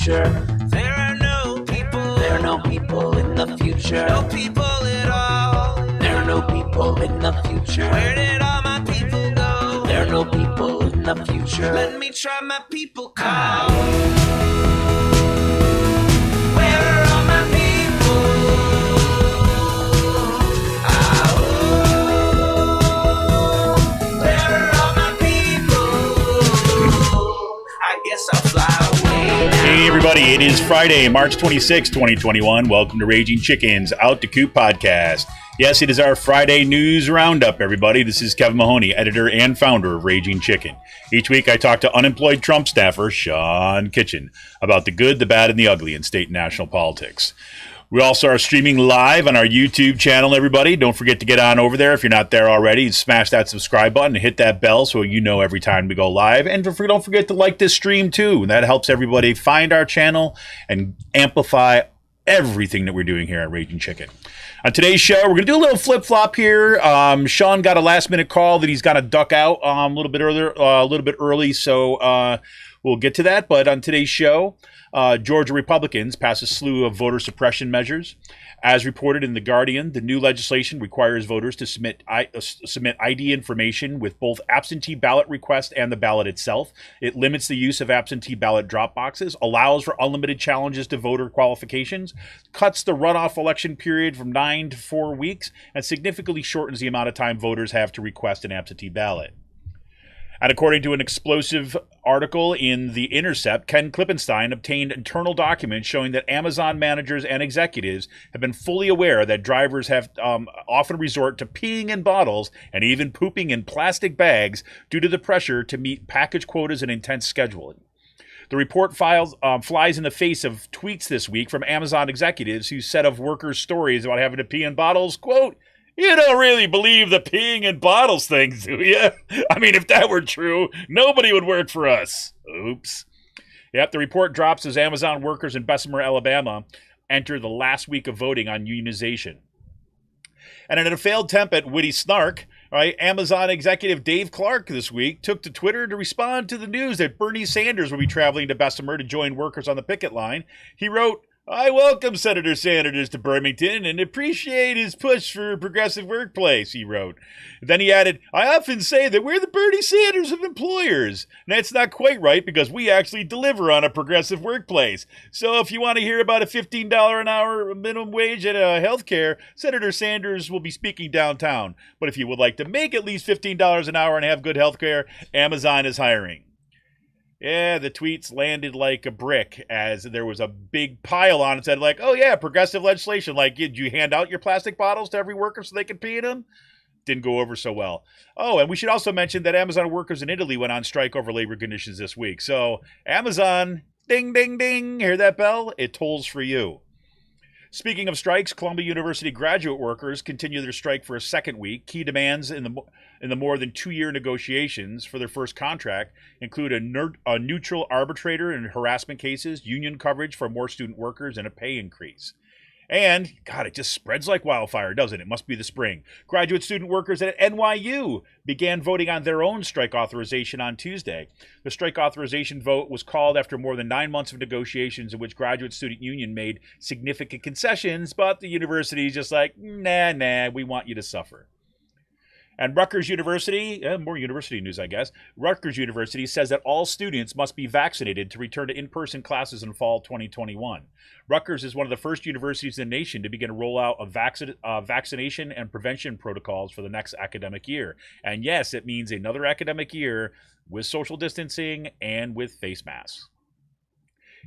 future. There are no people in the future. No people at all. There are no people in the future. Where did all my people go? There are no people in the future. Let me try my people call. Where are all my people? Where are all my people? I guess I'll fly away now. Hey everybody, it is Friday, March 26, 2021. Welcome to Raging Chicken's Out to Coop podcast. Yes, it is our Friday news roundup, everybody. This is Kevin Mahoney, editor and founder of Raging Chicken. Each week I talk to unemployed Trump staffer Sean Kitchen about the good, the bad, and the ugly in state and national politics. We also are streaming live on our YouTube channel, everybody. Don't forget to get on over there if you're not there already. Smash that subscribe button and hit that bell so you know every time we go live. And don't forget to like this stream too. That helps everybody find our channel and amplify everything that we're doing here at Raging Chicken. On today's show, we're going to do a little flip-flop here. Sean got a last-minute call that he's got to duck out a little bit early, so we'll get to that. But on today's show, Georgia Republicans pass a slew of voter suppression measures. As reported in The Guardian, the new legislation requires voters to submit ID information with both absentee ballot request and the ballot itself. It limits the use of absentee ballot drop boxes, allows for unlimited challenges to voter qualifications, cuts the runoff election period from 9 to 4 weeks, and significantly shortens the amount of time voters have to request an absentee ballot. And according to an explosive article in The Intercept, Ken Klippenstein obtained internal documents showing that Amazon managers and executives have been fully aware that drivers have often resort to peeing in bottles and even pooping in plastic bags due to the pressure to meet package quotas and intense scheduling. The report flies in the face of tweets this week from Amazon executives who said of workers' stories about having to pee in bottles, quote, "You don't really believe the peeing in bottles thing, do you? I mean, if that were true, nobody would work for us." Oops. Yep, the report drops as Amazon workers in Bessemer, Alabama, enter the last week of voting on unionization. And in a failed attempt at witty snark, right, Amazon executive Dave Clark this week took to Twitter to respond to the news that Bernie Sanders will be traveling to Bessemer to join workers on the picket line. He wrote, "I welcome Senator Sanders to Birmingham and appreciate his push for a progressive workplace," he wrote. Then he added, "I often say that we're the Bernie Sanders of employers. And that's not quite right because we actually deliver on a progressive workplace. So if you want to hear about a $15 an hour minimum wage and health care, Senator Sanders will be speaking downtown. But if you would like to make at least $15 an hour and have good health care, Amazon is hiring." Yeah, the tweets landed like a brick as there was a big pile on it said like, "Oh yeah, progressive legislation. Like, did you hand out your plastic bottles to every worker so they could pee in them?" Didn't go over so well. Oh, and we should also mention that Amazon workers in Italy went on strike over labor conditions this week. So Amazon, ding, ding, ding, hear that bell? It tolls for you. Speaking of strikes, Columbia University graduate workers continue their strike for a second week. Key demands in the more than 2-year negotiations for their first contract include a neutral arbitrator in harassment cases, union coverage for more student workers, and a pay increase. And, God, it just spreads like wildfire, doesn't it? It must be the spring. Graduate student workers at NYU began voting on their own strike authorization on Tuesday. The strike authorization vote was called after more than 9 months of negotiations in which graduate student union made significant concessions, but the university is just like, nah, we want you to suffer. And Rutgers University, more university news, I guess. Rutgers University says that all students must be vaccinated to return to in-person classes in fall 2021. Rutgers is one of the first universities in the nation to begin to roll out vaccination and prevention protocols for the next academic year. And yes, it means another academic year with social distancing and with face masks.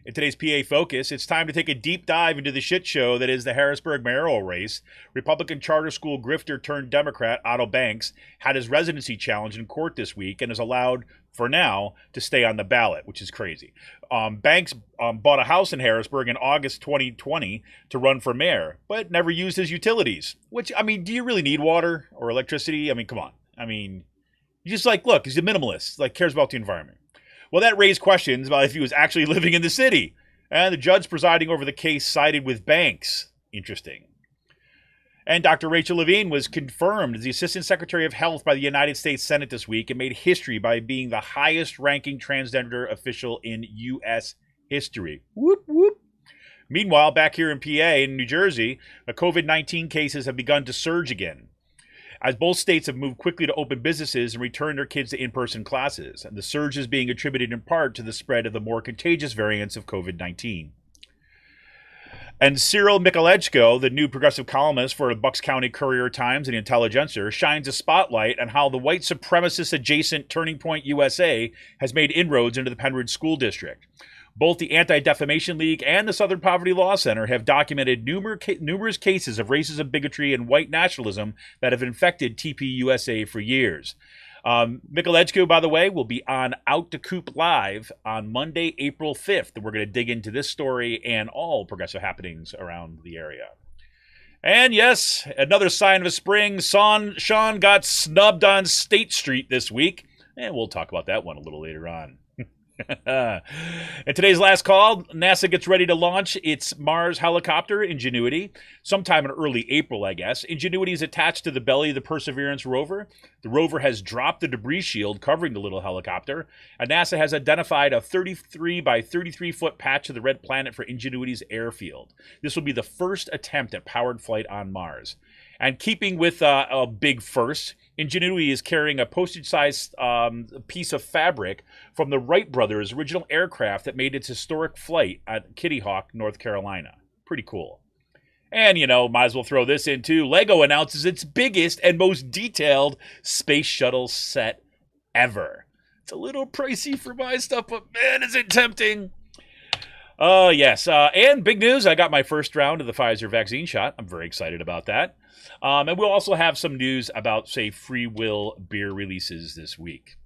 In today's PA Focus, it's time to take a deep dive into the shit show that is the Harrisburg mayoral race. Republican charter school grifter turned Democrat Otto Banks had his residency challenged in court this week and is allowed, for now, to stay on the ballot, which is crazy. Banks bought a house in Harrisburg in August 2020 to run for mayor, but never used his utilities. Which, I mean, do you really need water or electricity? I mean, come on. I mean, you just look, he's a minimalist, cares about the environment. Well, that raised questions about if he was actually living in the city. And the judge presiding over the case sided with Banks. Interesting. And Dr. Rachel Levine was confirmed as the Assistant Secretary of Health by the United States Senate this week and made history by being the highest-ranking transgender official in U.S. history. Whoop, whoop. Meanwhile, back here in PA and New Jersey, the COVID-19 cases have begun to surge again, as both states have moved quickly to open businesses and return their kids to in-person classes. And the surge is being attributed in part to the spread of the more contagious variants of COVID-19. And Cyril Michalejko, the new progressive columnist for the Bucks County Courier-Times and the Intelligencer, shines a spotlight on how the white supremacist-adjacent Turning Point USA has made inroads into the Penridge School District. Both the Anti-Defamation League and the Southern Poverty Law Center have documented numerous cases of racism, bigotry, and white nationalism that have infected TPUSA for years. Michalejko, by the way, will be on Out to Coop Live on Monday, April 5th. And we're going to dig into this story and all progressive happenings around the area. And yes, another sign of a spring. Sean got snubbed on State Street this week. And we'll talk about that one a little later on. In today's last call, NASA gets ready to launch its Mars helicopter, Ingenuity, sometime in early April, I guess. Ingenuity is attached to the belly of the Perseverance rover. The rover has dropped the debris shield covering the little helicopter, and NASA has identified a 33 by 33 foot patch of the red planet for Ingenuity's airfield. This will be the first attempt at powered flight on Mars. And keeping with a big first, Ingenuity is carrying a postage-sized piece of fabric from the Wright brothers' original aircraft that made its historic flight at Kitty Hawk, North Carolina. Pretty cool. And, might as well throw this in too. LEGO announces its biggest and most detailed space shuttle set ever. It's a little pricey for my stuff, but man, is it tempting. Yes. And big news, I got my first round of the Pfizer vaccine shot. I'm very excited about that. And we'll also have some news about, say, Free Will beer releases this week. I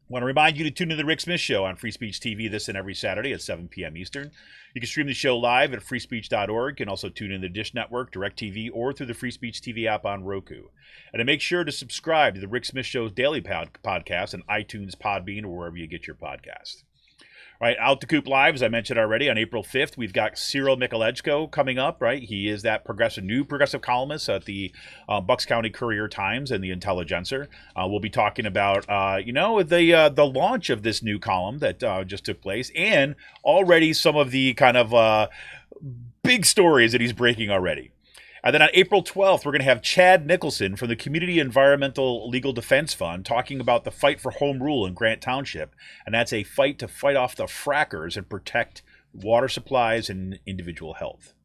want to remind you to tune in to the Rick Smith Show on Free Speech TV this and every Saturday at 7 p.m. Eastern. You can stream the show live at freespeech.org. You can also tune in to the Dish Network, DirecTV, or through the Free Speech TV app on Roku. And to make sure to subscribe to the Rick Smith Show's daily podcast on iTunes, Podbean, or wherever you get your podcast. Right, Out to Coop Live, as I mentioned already, on April 5th, we've got Cyril Michalejko coming up, right? He is that new progressive columnist at the Bucks County Courier-Times and the Intelligencer. We'll be talking about, the launch of this new column that just took place, and already some of the kind of big stories that he's breaking already. And then on April 12th, we're going to have Chad Nicholson from the Community Environmental Legal Defense Fund talking about the fight for home rule in Grant Township. And that's a fight to fight off the frackers and protect water supplies and individual health.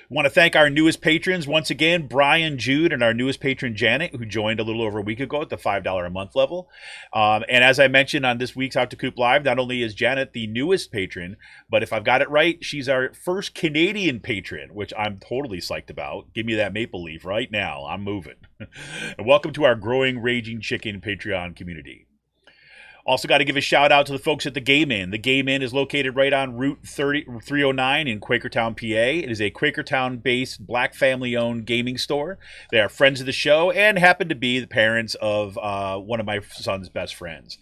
I want to thank our newest patrons once again, Brian, Jude, and our newest patron, Janet, who joined a little over a week ago at the $5 a month level. And as I mentioned on this week's Out to Coop Live, not only is Janet the newest patron, but if I've got it right, she's our first Canadian patron, which I'm totally psyched about. Give me that maple leaf right now. I'm moving. And welcome to our growing Raging Chicken Patreon community. Also got to give a shout out to the folks at The Game Inn. The Game Inn is located right on Route 309 in Quakertown, PA. It is a Quakertown-based, black family-owned gaming store. They are friends of the show and happen to be the parents of one of my son's best friends.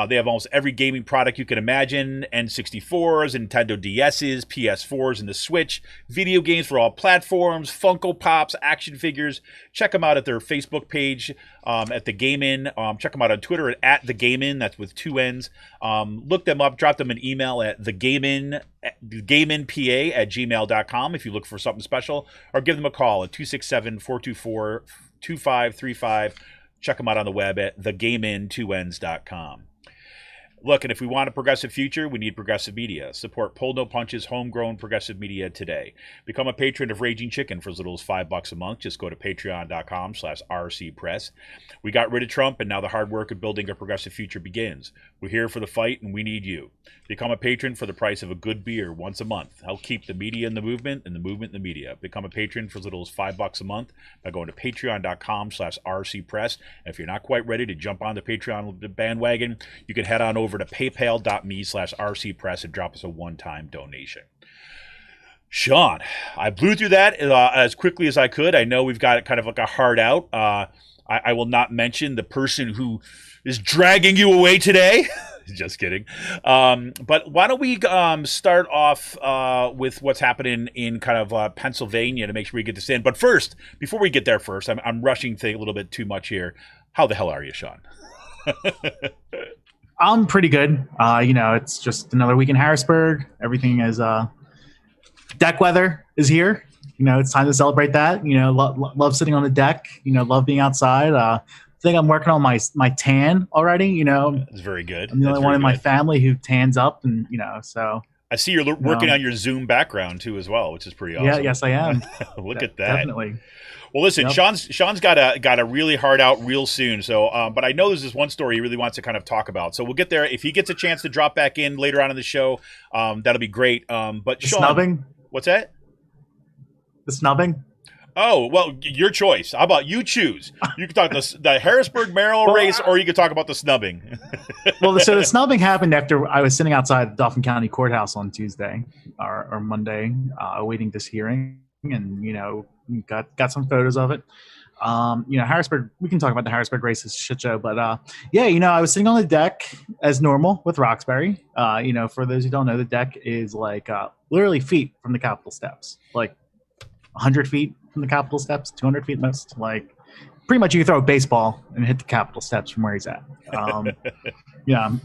They have almost every gaming product you can imagine, N64s, Nintendo DSs, PS4s, and the Switch, video games for all platforms, Funko Pops, action figures. Check them out at their Facebook page at The Game Inn. Check them out on Twitter at The Game Inn, that's with 2 N's. Look them up, drop them an email at thegameinpa@gmail.com if you look for something special, or give them a call at 267-424-2535. Check them out on the web at thegameinN2Ns.com. Look, and if we want a progressive future, we need progressive media. Support Pull No Punches, homegrown progressive media today. Become a patron of Raging Chicken for as little as $5 a month. Just go to patreon.com/rcpress. We got rid of Trump, and now the hard work of building a progressive future begins. We're here for the fight, and we need you. Become a patron for the price of a good beer once a month. Help keep the media in the movement and the movement in the media. Become a patron for as little as $5 a month by going to patreon.com/rcpress. And if you're not quite ready to jump on the Patreon bandwagon, you can head on over to paypal.me/rcpress and drop us a one-time donation. Sean, I blew through that as quickly as I could. I know we've got it kind of like a hard out. I will not mention the person who is dragging you away today. Just kidding. But why don't we start off with what's happening in kind of Pennsylvania to make sure we get this in. But first, before we get there first, I'm rushing things a little bit too much here. How the hell are you, Sean? I'm pretty good. It's just another week in Harrisburg. Everything is deck weather is here. It's time to celebrate that. Love sitting on the deck. Love being outside. I think I'm working on my tan already. That's very good. I'm the only one in my family who tans up, and so. I see you're working on your Zoom background too as well, which is pretty awesome. Yeah, yes, I am. Look at that. Definitely. Well, listen, yep. Sean's got a really hard out real soon. So, but I know there's this one story he really wants to kind of talk about. So we'll get there. If he gets a chance to drop back in later on in the show, that'll be great. But the Sean, snubbing? What's that? The snubbing? Oh, well, your choice. How about you choose? You can talk the Harrisburg mayoral race, or you can talk about the snubbing. Well, so the snubbing happened after I was sitting outside the Dauphin County Courthouse on Tuesday or Monday, awaiting this hearing, and got some photos of it. Harrisburg. We can talk about the Harrisburg race, it's a shit show, but I was sitting on the deck as normal with Roxbury. For those who don't know, the deck is like literally feet from the Capitol steps, like 100 feet from the Capitol steps, 200 feet most. Like, pretty much you can throw a baseball and hit the Capitol steps from where he's at.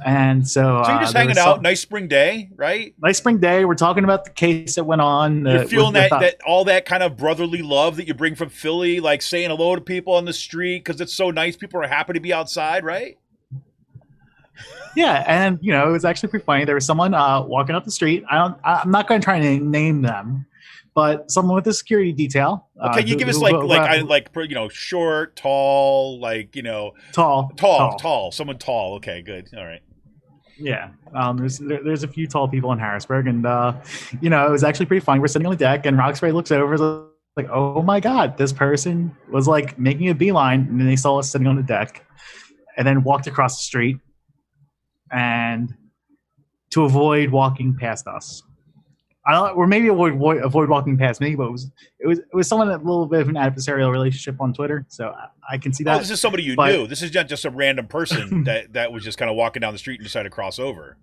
And so you're just hanging out, nice spring day, right? Nice spring day. We're talking about the case that went on. You're feeling that all that kind of brotherly love that you bring from Philly, like saying hello to people on the street because it's so nice. People are happy to be outside, right? Yeah, and it was actually pretty funny. There was someone walking up the street. I'm not going to try to name them, but someone with a security detail. Okay, you give us short, tall, tall. Someone tall. Okay, good. All right. Yeah, there's a few tall people in Harrisburg, and it was actually pretty funny. We're sitting on the deck, and Roxbury looks over, like, "Oh my God, this person was like making a beeline," and then they saw us sitting on the deck, and then walked across the street, and to avoid walking past us. Or maybe avoid walking past me, but it was someone a little bit of an adversarial relationship on Twitter, so I can see that. Oh, this is somebody you knew. This is not just a random person that was just kind of walking down the street and decided to cross over.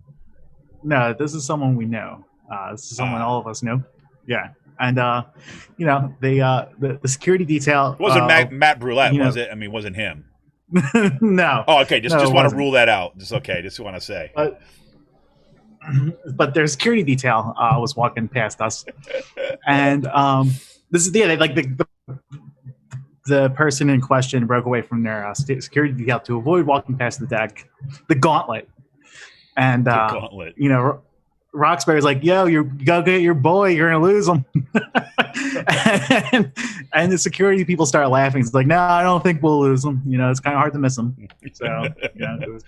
No, this is someone we know. This is someone all of us know. Yeah, and the security detail. It wasn't Matt Brulette, was it? I mean, it wasn't him. No. Oh, okay. Just want to rule that out. Just okay. Just want to say. But their security detail was walking past us, and this is the person in question broke away from their security detail to avoid walking past the deck, the gauntlet, and Roxbury's like, "Yo, you gotta get your boy. You're gonna lose him," and the security people start laughing. It's like, "No, I don't think we'll lose him. It's kind of hard to miss him." So it was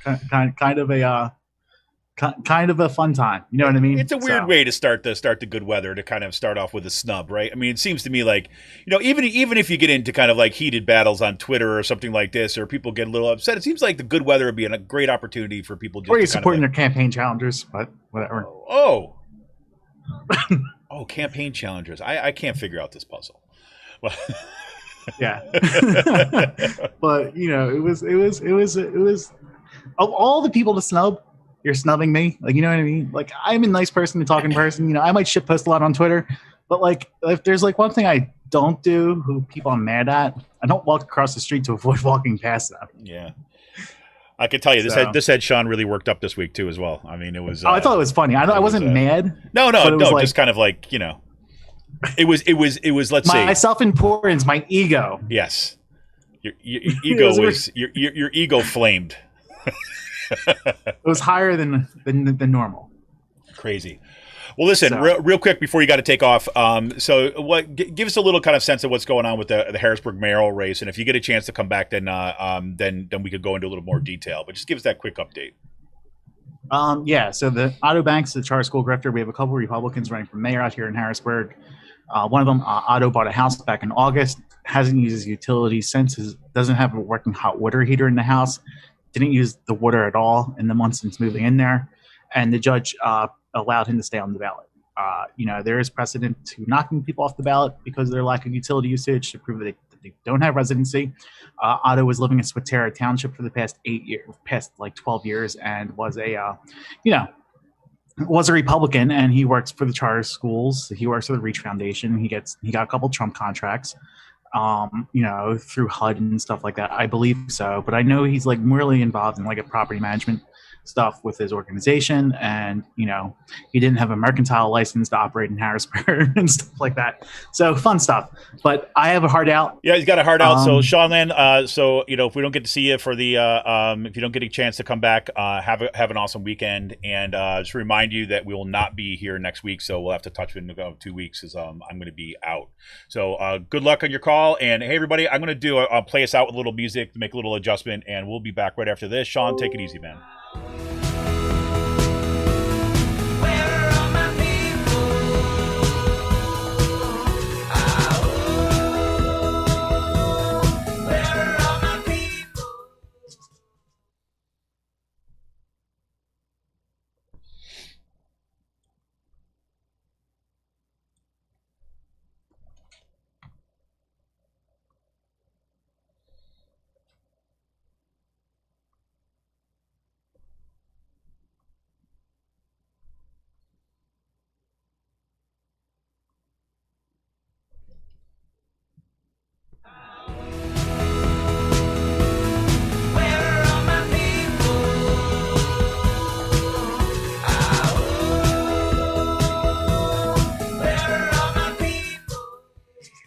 kind of a fun time. You know what I mean? It's a weird way to start the good weather, to kind of start off with a snub, right? I mean, it seems to me like, even if you get into kind of like heated battles on Twitter or something like this, or people get a little upset, it seems like the good weather would be a great opportunity for people. Or you're supporting their campaign challengers, but whatever. Oh, campaign challengers. I can't figure out this puzzle. Yeah. But it was of all the people to snub, you're snubbing me. Like, you know what I mean? Like, I'm a nice person to talk in person. I might shitpost a lot on Twitter, but like, if there's like one thing I don't do, who people I'm mad at, I don't walk across the street to avoid walking past them. Yeah. I can tell you this had Sean really worked up this week too as well. I mean, it was. I thought it was funny. I wasn't mad. No, just kind of like, it was. Let's say my self-importance, my ego. Yes, your ego was your ego flamed. It was higher than normal. Crazy. Well, listen, real quick before you got to take off. Give us a little kind of sense of what's going on with the Harrisburg mayoral race, and if you get a chance to come back, then we could go into a little more detail. But just give us that quick update. So the Otto Banks, the charter school grifter, we have a couple of Republicans running for mayor out here in Harrisburg. One of them, Otto, bought a house back in August, hasn't used his utilities since, doesn't have a working hot water heater in the house, didn't use the water at all in the months since moving in there, and the judge allowed him to stay on the ballot. There is precedent to knocking people off the ballot because of their lack of utility usage to prove that they don't have residency. Otto was living in Swatera Township for the past 12 years, and was a Republican, and he works for the charter schools. He works for the Reach Foundation. He got a couple Trump contracts, through HUD and stuff like that. I believe so, but I know he's like really involved in like a property management stuff with his organization, and he didn't have a mercantile license to operate in Harrisburg and stuff like that. So fun stuff. But I have a heart out. Yeah, he's got a heart out. So Sean Land, if we don't get to see you for the if you don't get a chance to come back, have an awesome weekend, and just remind you that we will not be here next week, so we'll have to touch in 2 weeks as I'm going to be out. So good luck on your call, and hey everybody, I'm going to I'll play us out with a little music to make a little adjustment, and we'll be back right after this. Sean, take it easy, man.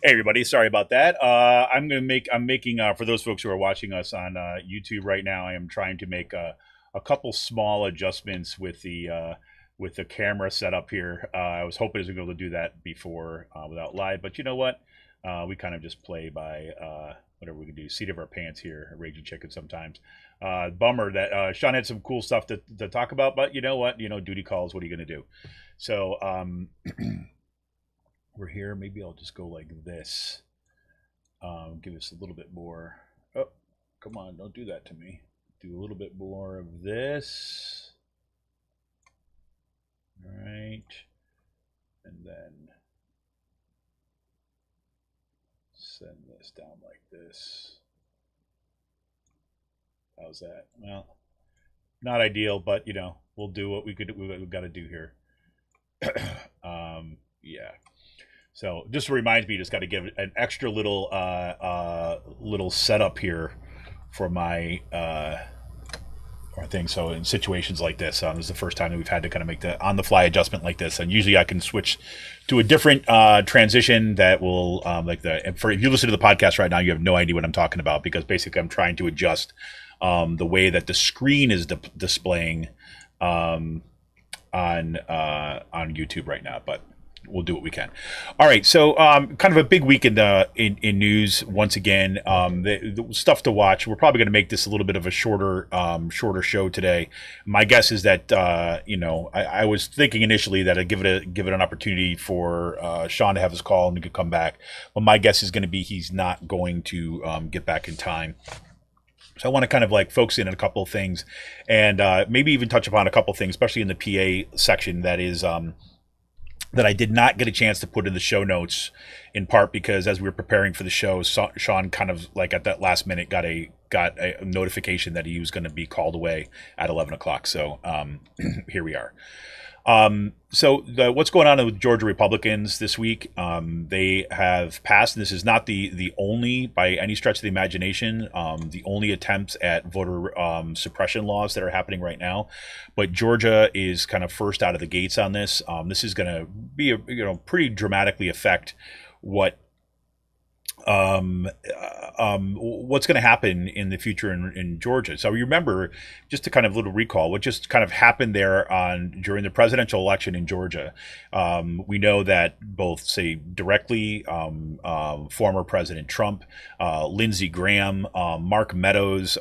Hey everybody, sorry about that. I'm making for those folks who are watching us on YouTube right now, I am trying to make a couple small adjustments with the camera setup here. I was hoping I was going to be able to do that before without live, but you know what? We kind of just play by whatever we can do. Seat of our pants here at Raging Chicken sometimes. Bummer that Sean had some cool stuff to talk about, but you know what? Duty calls. What are you going to do? So we're here. Maybe I'll just go like this. Give us a little bit more. Oh, come on. Don't do that to me. Do a little bit more of this. All right. And then send this down like this. How's that? Well, not ideal, but we'll do what we've got to do here. Yeah. So just reminds me, just got to give an extra little setup here for my thing. So in situations like this, this is the first time that we've had to kind of make the on the fly adjustment like this. And usually I can switch to a different transition that will if you listen to the podcast right now, you have no idea what I'm talking about, because basically I'm trying to adjust the way that the screen is displaying on YouTube right now, but we'll do what we can. All right, so kind of a big week in news once again. The stuff to watch. We're probably going to make this a little bit of a shorter show today. My guess is that I was thinking initially that I'd give it an opportunity for Sean to have his call and he could come back, but my guess is going to be he's not going to get back in time. So I want to kind of focus in on a couple of things, and maybe even touch upon a couple of things, especially in the PA section that is that I did not get a chance to put in the show notes, in part because as we were preparing for the show, Sean kind of at that last minute got a notification that he was going to be called away at 11 o'clock. So here we are. What's going on with Georgia Republicans this week? They have passed, and this is not the only, by any stretch of the imagination, the only attempts at voter suppression laws that are happening right now. But Georgia is kind of first out of the gates on this. This is going to be pretty dramatically affect what's going to happen in the future in Georgia. So you remember, just to kind of little recall, what just kind of happened there during the presidential election in Georgia. We know that both, say, directly former President Trump, Lindsey Graham, Mark Meadows,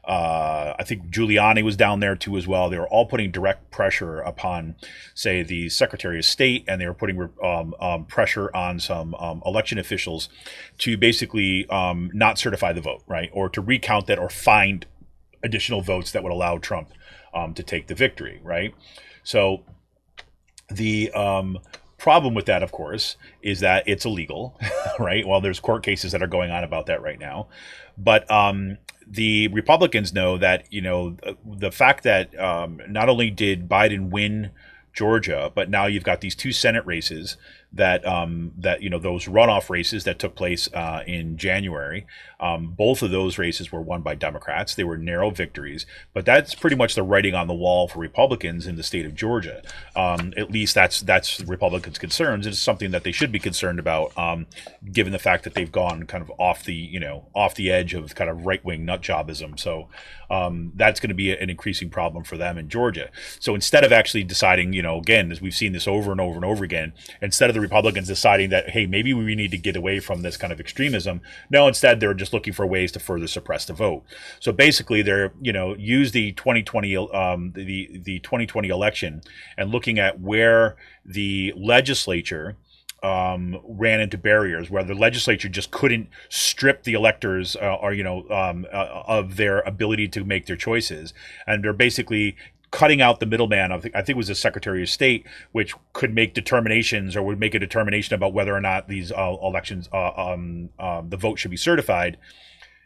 I think Giuliani was down there too as well. They were all putting direct pressure upon, say, the Secretary of State, and they were putting pressure on some election officials to basically not certify the vote, right, or to recount that or find additional votes that would allow Trump to take the victory, right? So the problem with that, of course, is that it's illegal, right? Well, there's court cases that are going on about that right now, but the Republicans know that, the fact that not only did Biden win Georgia, but now you've got these two Senate races that those runoff races that took place in January, both of those races were won by Democrats. They were narrow victories, but that's pretty much the writing on the wall for Republicans in the state of Georgia. At least that's Republicans' concerns. It's something that they should be concerned about, given the fact that they've gone kind of off the edge of kind of right-wing nutjobism. So that's going to be an increasing problem for them in Georgia. So instead of actually deciding, again, as we've seen this over and over and over again, instead of the Republicans deciding that, hey, maybe we need to get away from this kind of extremism, no, instead they're just looking for ways to further suppress the vote. So basically, they're use the 2020 the 2020 election and looking at where the legislature ran into barriers, where the legislature just couldn't strip the electors of their ability to make their choices, and they're basically cutting out the middleman. I think it was the Secretary of State, which could make determinations or would make a determination about whether or not these elections, the vote should be certified.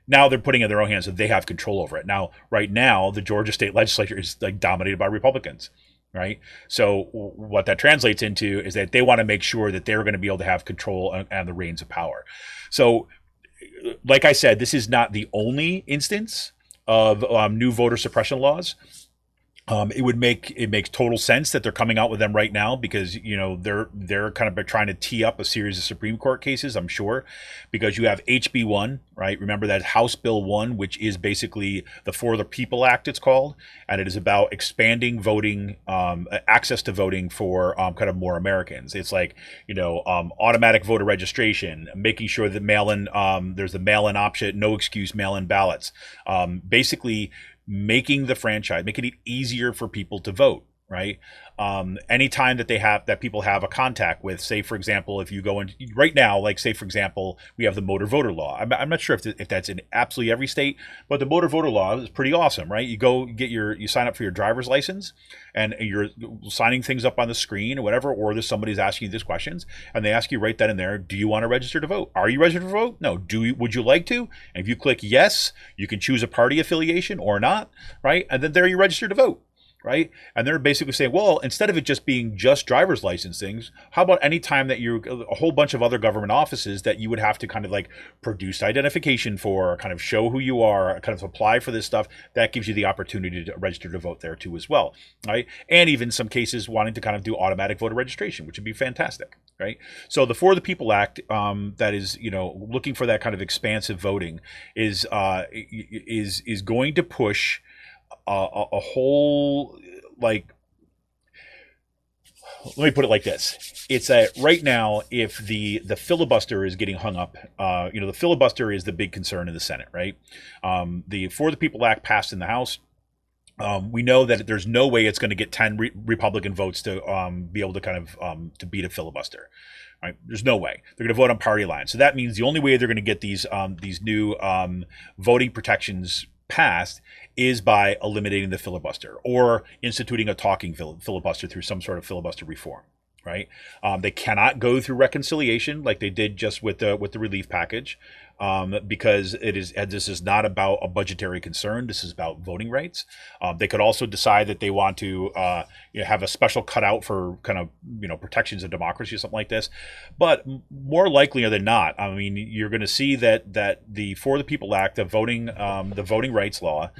Now they're putting it in their own hands, so they have control over it. Now, right now, the Georgia state legislature is dominated by Republicans, right? So what that translates into is that they want to make sure that they're going to be able to have control and the reins of power. So, like I said, this is not the only instance of new voter suppression laws. It makes total sense that they're coming out with them right now because they're kind of trying to tee up a series of Supreme Court cases, I'm sure, because you have HB 1, right? Remember that House Bill 1, which is basically the For the People Act, it's called, and it is about expanding voting, access to voting for kind of more Americans. It's like automatic voter registration, making sure that there's the mail-in option, no excuse mail-in ballots, basically making it easier for people to vote, right? Anytime that people have a contact with, say, for example, if you go in right now, like say, for example, we have the motor voter law. I'm not sure if that's in absolutely every state, but the motor voter law is pretty awesome, right? You go you sign up for your driver's license and you're signing things up on the screen or whatever, or there's somebody's asking you these questions and they ask you right then and there, do you want to register to vote? Are you registered to vote? No. Would you like to? And if you click yes, you can choose a party affiliation or not, right? And then there you register to vote. Right. And they're basically saying, well, instead of it just being just driver's license things, how about any time that you're a whole bunch of other government offices that you would have to kind of like produce identification for, kind of show who you are, kind of apply for this stuff, that gives you the opportunity to register to vote there too as well. Right. And even some cases wanting to kind of do automatic voter registration, which would be fantastic. Right. So the For the People Act, that is, looking for that kind of expansive voting is going to push a whole, like, let me put it like this. It's that right now, if the filibuster is getting hung up, the filibuster is the big concern in the Senate, right? The For the People Act passed in the House. We know that there's no way it's going to get 10 Republican votes to be able to kind of to beat a filibuster. Right? There's no way. They're going to vote on party lines. So that means the only way they're going to get these new voting protections passed is by eliminating the filibuster or instituting a talking filibuster through some sort of filibuster reform, right? They cannot go through reconciliation like they did just with the relief package, because this is not about a budgetary concern. This is about voting rights. They could also decide that they want to have a special cutout for kind of protections of democracy or something like this. But more likely than not, I mean, you're going to see that the For the People Act, the voting rights law,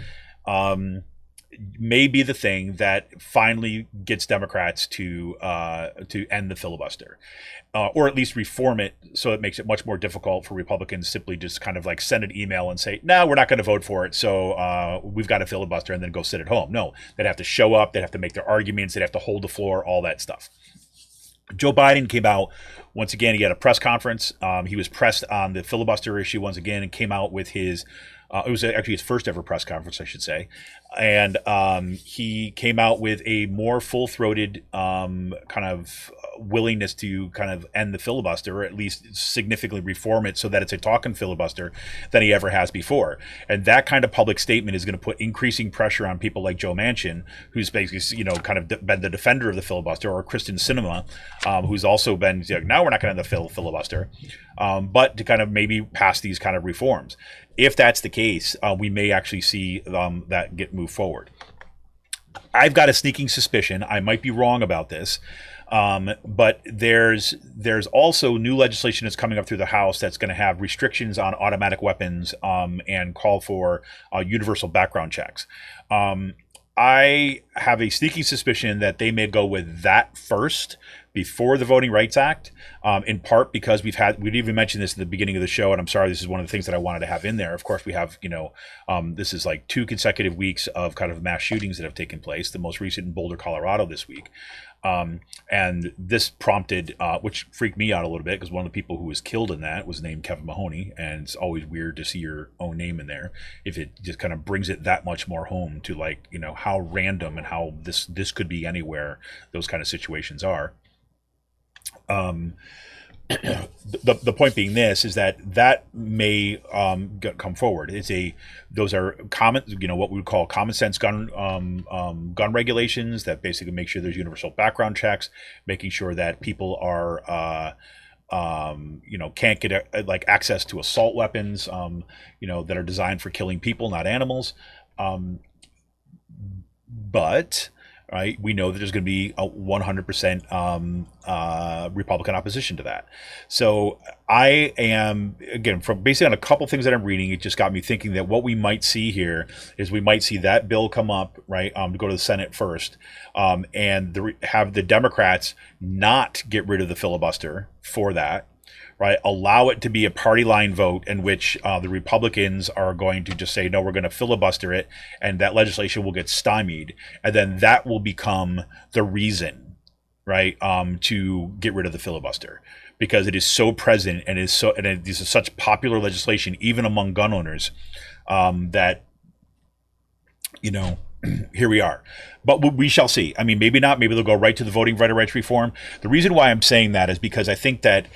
may be the thing that finally gets Democrats to end the filibuster, or at least reform it so it makes it much more difficult for Republicans simply just kind of like send an email and say, no, we're not going to vote for it, so we've got a filibuster, and then go sit at home. No, they'd have to show up, they'd have to make their arguments, they'd have to hold the floor, all that stuff. Joe Biden came out, once again, he had a press conference. He was pressed on the filibuster issue once again and came out with his it was actually his first ever press conference, I should say. And he came out with a more full-throated kind of willingness to kind of end the filibuster, or at least significantly reform it so that it's a talking filibuster than he ever has before. And that kind of public statement is going to put increasing pressure on people like Joe Manchin, who's basically, kind of been the defender of the filibuster, or Kristen Sinema, who's also been, now we're not going to end the filibuster, but to kind of maybe pass these kind of reforms. If that's the case, we may actually see that get moved forward. I've got a sneaking suspicion, I might be wrong about this, but there's also new legislation that's coming up through the House that's going to have restrictions on automatic weapons, and call for universal background checks. I have a sneaking suspicion that they may go with that first before the Voting Rights Act, in part because we'd even mentioned this at the beginning of the show, and I'm sorry, this is one of the things that I wanted to have in there. Of course, we have, this is like 2 consecutive weeks of kind of mass shootings that have taken place, the most recent in Boulder, Colorado this week. And this prompted, which freaked me out a little bit, because one of the people who was killed in that was named Kevin Mahoney, and it's always weird to see your own name in there if it just kind of brings it that much more home to, like, how random and how this could be anywhere those kind of situations are. The point being this is that may come forward. Those are common, what we would call common sense gun regulations that basically make sure there's universal background checks, making sure that people are can't get access to assault weapons, that are designed for killing people, not animals. But right, we know that there's going to be a 100% Republican opposition to that. So I am, again, from basically on a couple things that I'm reading, it just got me thinking that what we might see here is we might see that bill come up, right, to go to the Senate first, and have the Democrats not get rid of the filibuster for that. Right, allow it to be a party line vote in which the Republicans are going to just say, no, we're going to filibuster it, and that legislation will get stymied, and then that will become the reason, right, to get rid of the filibuster, because it is so present and this is such popular legislation even among gun owners, that here we are. But we shall see. I mean, maybe not. Maybe they'll go right to the voting rights reform. The reason why I'm saying that is because I think that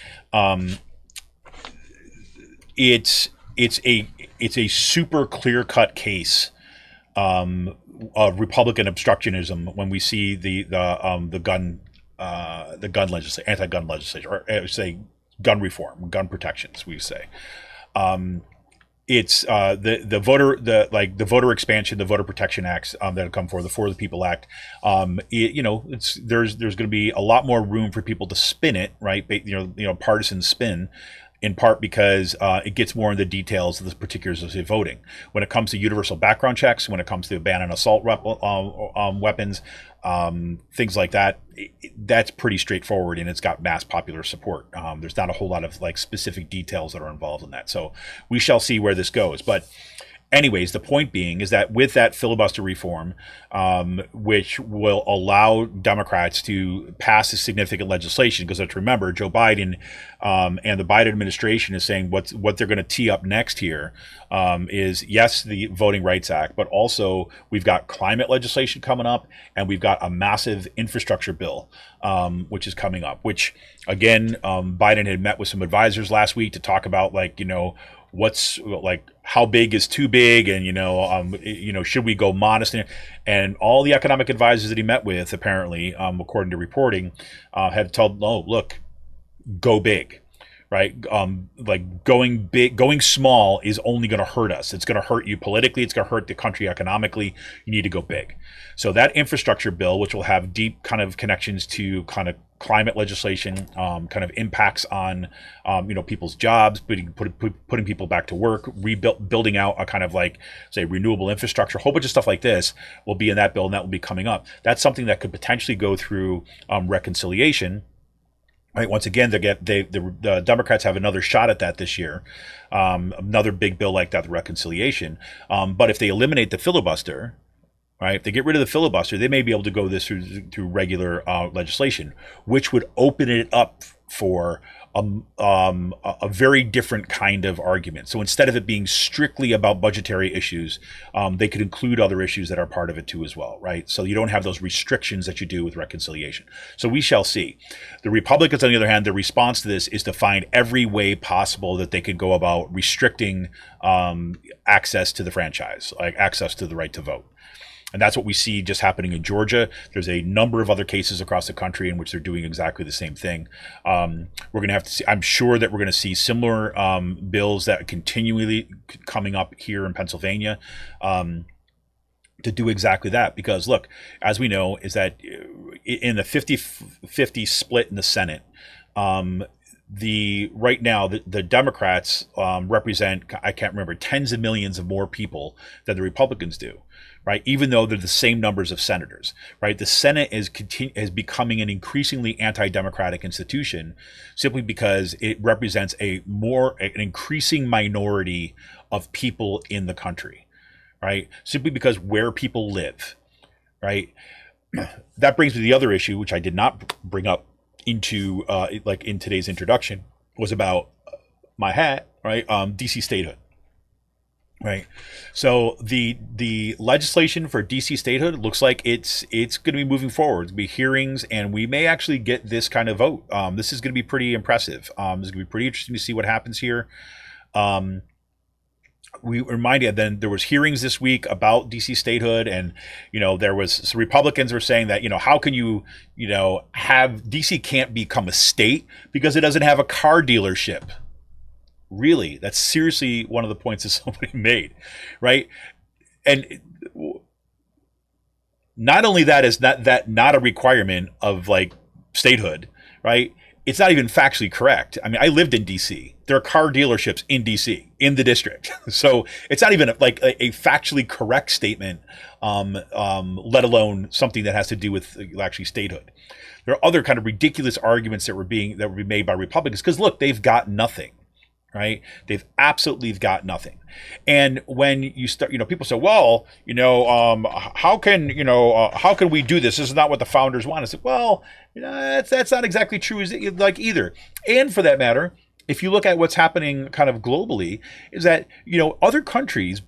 it's a super clear-cut case of Republican obstructionism when we see the gun legislation, anti-gun legislation, or say gun reform, gun protections, we say. It's the voter expansion, the voter protection acts that have come forward, the For the People Act. There's going to be a lot more room for people to spin it, right? Partisan spin, in part because it gets more into the details of the particulars of voting. When it comes to universal background checks, when it comes to ban on assault weapons, things like that, that's pretty straightforward, and it's got mass popular support. There's not a whole lot of specific details that are involved in that. So we shall see where this goes. But anyways, the point being is that with that filibuster reform, which will allow Democrats to pass a significant legislation, because let's remember, Joe Biden and the Biden administration is saying what they're going to tee up next here is, yes, the Voting Rights Act, but also we've got climate legislation coming up, and we've got a massive infrastructure bill, which is coming up, which, again, Biden had met with some advisors last week to talk about, what's how big is too big, and should we go modest, and all the economic advisors that he met with, apparently, according to reporting, have told, no, look, go big, right? Going big, going small is only going to hurt us. It's going to hurt you politically. It's going to hurt the country economically. You need to go big. So that infrastructure bill, which will have deep kind of connections to kind of climate legislation, kind of impacts on, people's jobs, putting people back to work, building out a kind of say renewable infrastructure, a whole bunch of stuff like this will be in that bill, and that will be coming up. That's something that could potentially go through reconciliation. Right. Once again, the Democrats have another shot at that this year, another big bill like that, the reconciliation. But if they eliminate the filibuster, right, if they get rid of the filibuster, they may be able to go this through regular legislation, which would open it up for a very different kind of argument. So instead of it being strictly about budgetary issues, they could include other issues that are part of it too as well, right? So you don't have those restrictions that you do with reconciliation. So we shall see. The Republicans, on the other hand, their response to this is to find every way possible that they could go about restricting access to the franchise, like access to the right to vote. And that's what we see just happening in Georgia. There's a number of other cases across the country in which they're doing exactly the same thing. We're going to have to see, I'm sure that we're going to see similar bills that continually coming up here in Pennsylvania. to do exactly that. Because look, as we know, is that in the 50-50 split in the Senate, right now the Democrats represent, I can't remember, tens of millions of more people than the Republicans do, right? Even though they're the same numbers of senators, right? The Senate is becoming an increasingly anti-democratic institution, simply because it represents an increasing minority of people in the country, right? Simply because where people live, right? That brings me to the other issue, which I did not bring up into in today's introduction, was about my hat, right? DC statehood, right? So the legislation for DC statehood looks like it's going to be moving forward. There'll be hearings, and we may actually get this kind of vote. This is going to be pretty impressive. This is going to be pretty interesting to see what happens here. We remind you, then there was hearings this week about DC statehood, and there was some Republicans were saying that how can you have DC can't become a state because it doesn't have a car dealership. Really, that's seriously one of the points that somebody made, right? And not only that is not a requirement of statehood, right? It's not even factually correct. I mean, I lived in DC. There are car dealerships in DC, in the district. So it's not even a factually correct statement, let alone something that has to do with actually statehood. There are other kind of ridiculous arguments that were being made by Republicans because look, they've got nothing, right? They've absolutely got nothing. And when you start, people say, well, how can we do this? This is not what the founders want. I said, well, that's not exactly true either. And for that matter, if you look at what's happening kind of globally, is that, other countries,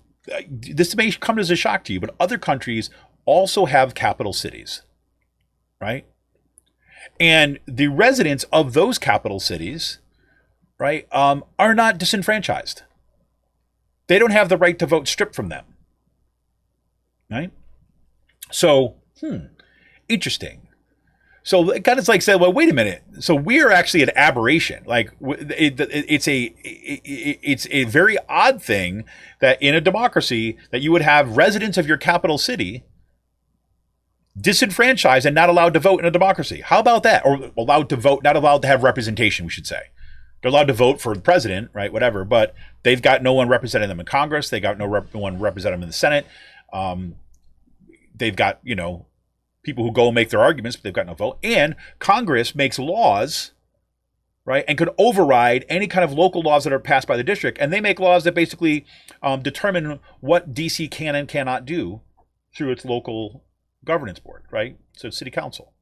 this may come as a shock to you, but other countries also have capital cities, right? And the residents of those capital cities, right, are not disenfranchised. They don't have the right to vote stripped from them, right? So, interesting. So it kind of said, well, wait a minute. So we are actually an aberration. It's a very odd thing that in a democracy that you would have residents of your capital city disenfranchised and not allowed to vote in a democracy. How about that? Or allowed to vote, not allowed to have representation, we should say. They're allowed to vote for the president, right? Whatever, but they've got no one representing them in Congress. They got no one representing them in the Senate. They've got, people who go and make their arguments, but they've got no vote. And Congress makes laws, right, and could override any kind of local laws that are passed by the district. And they make laws that basically determine what DC can and cannot do through its local governance board, right? So city council.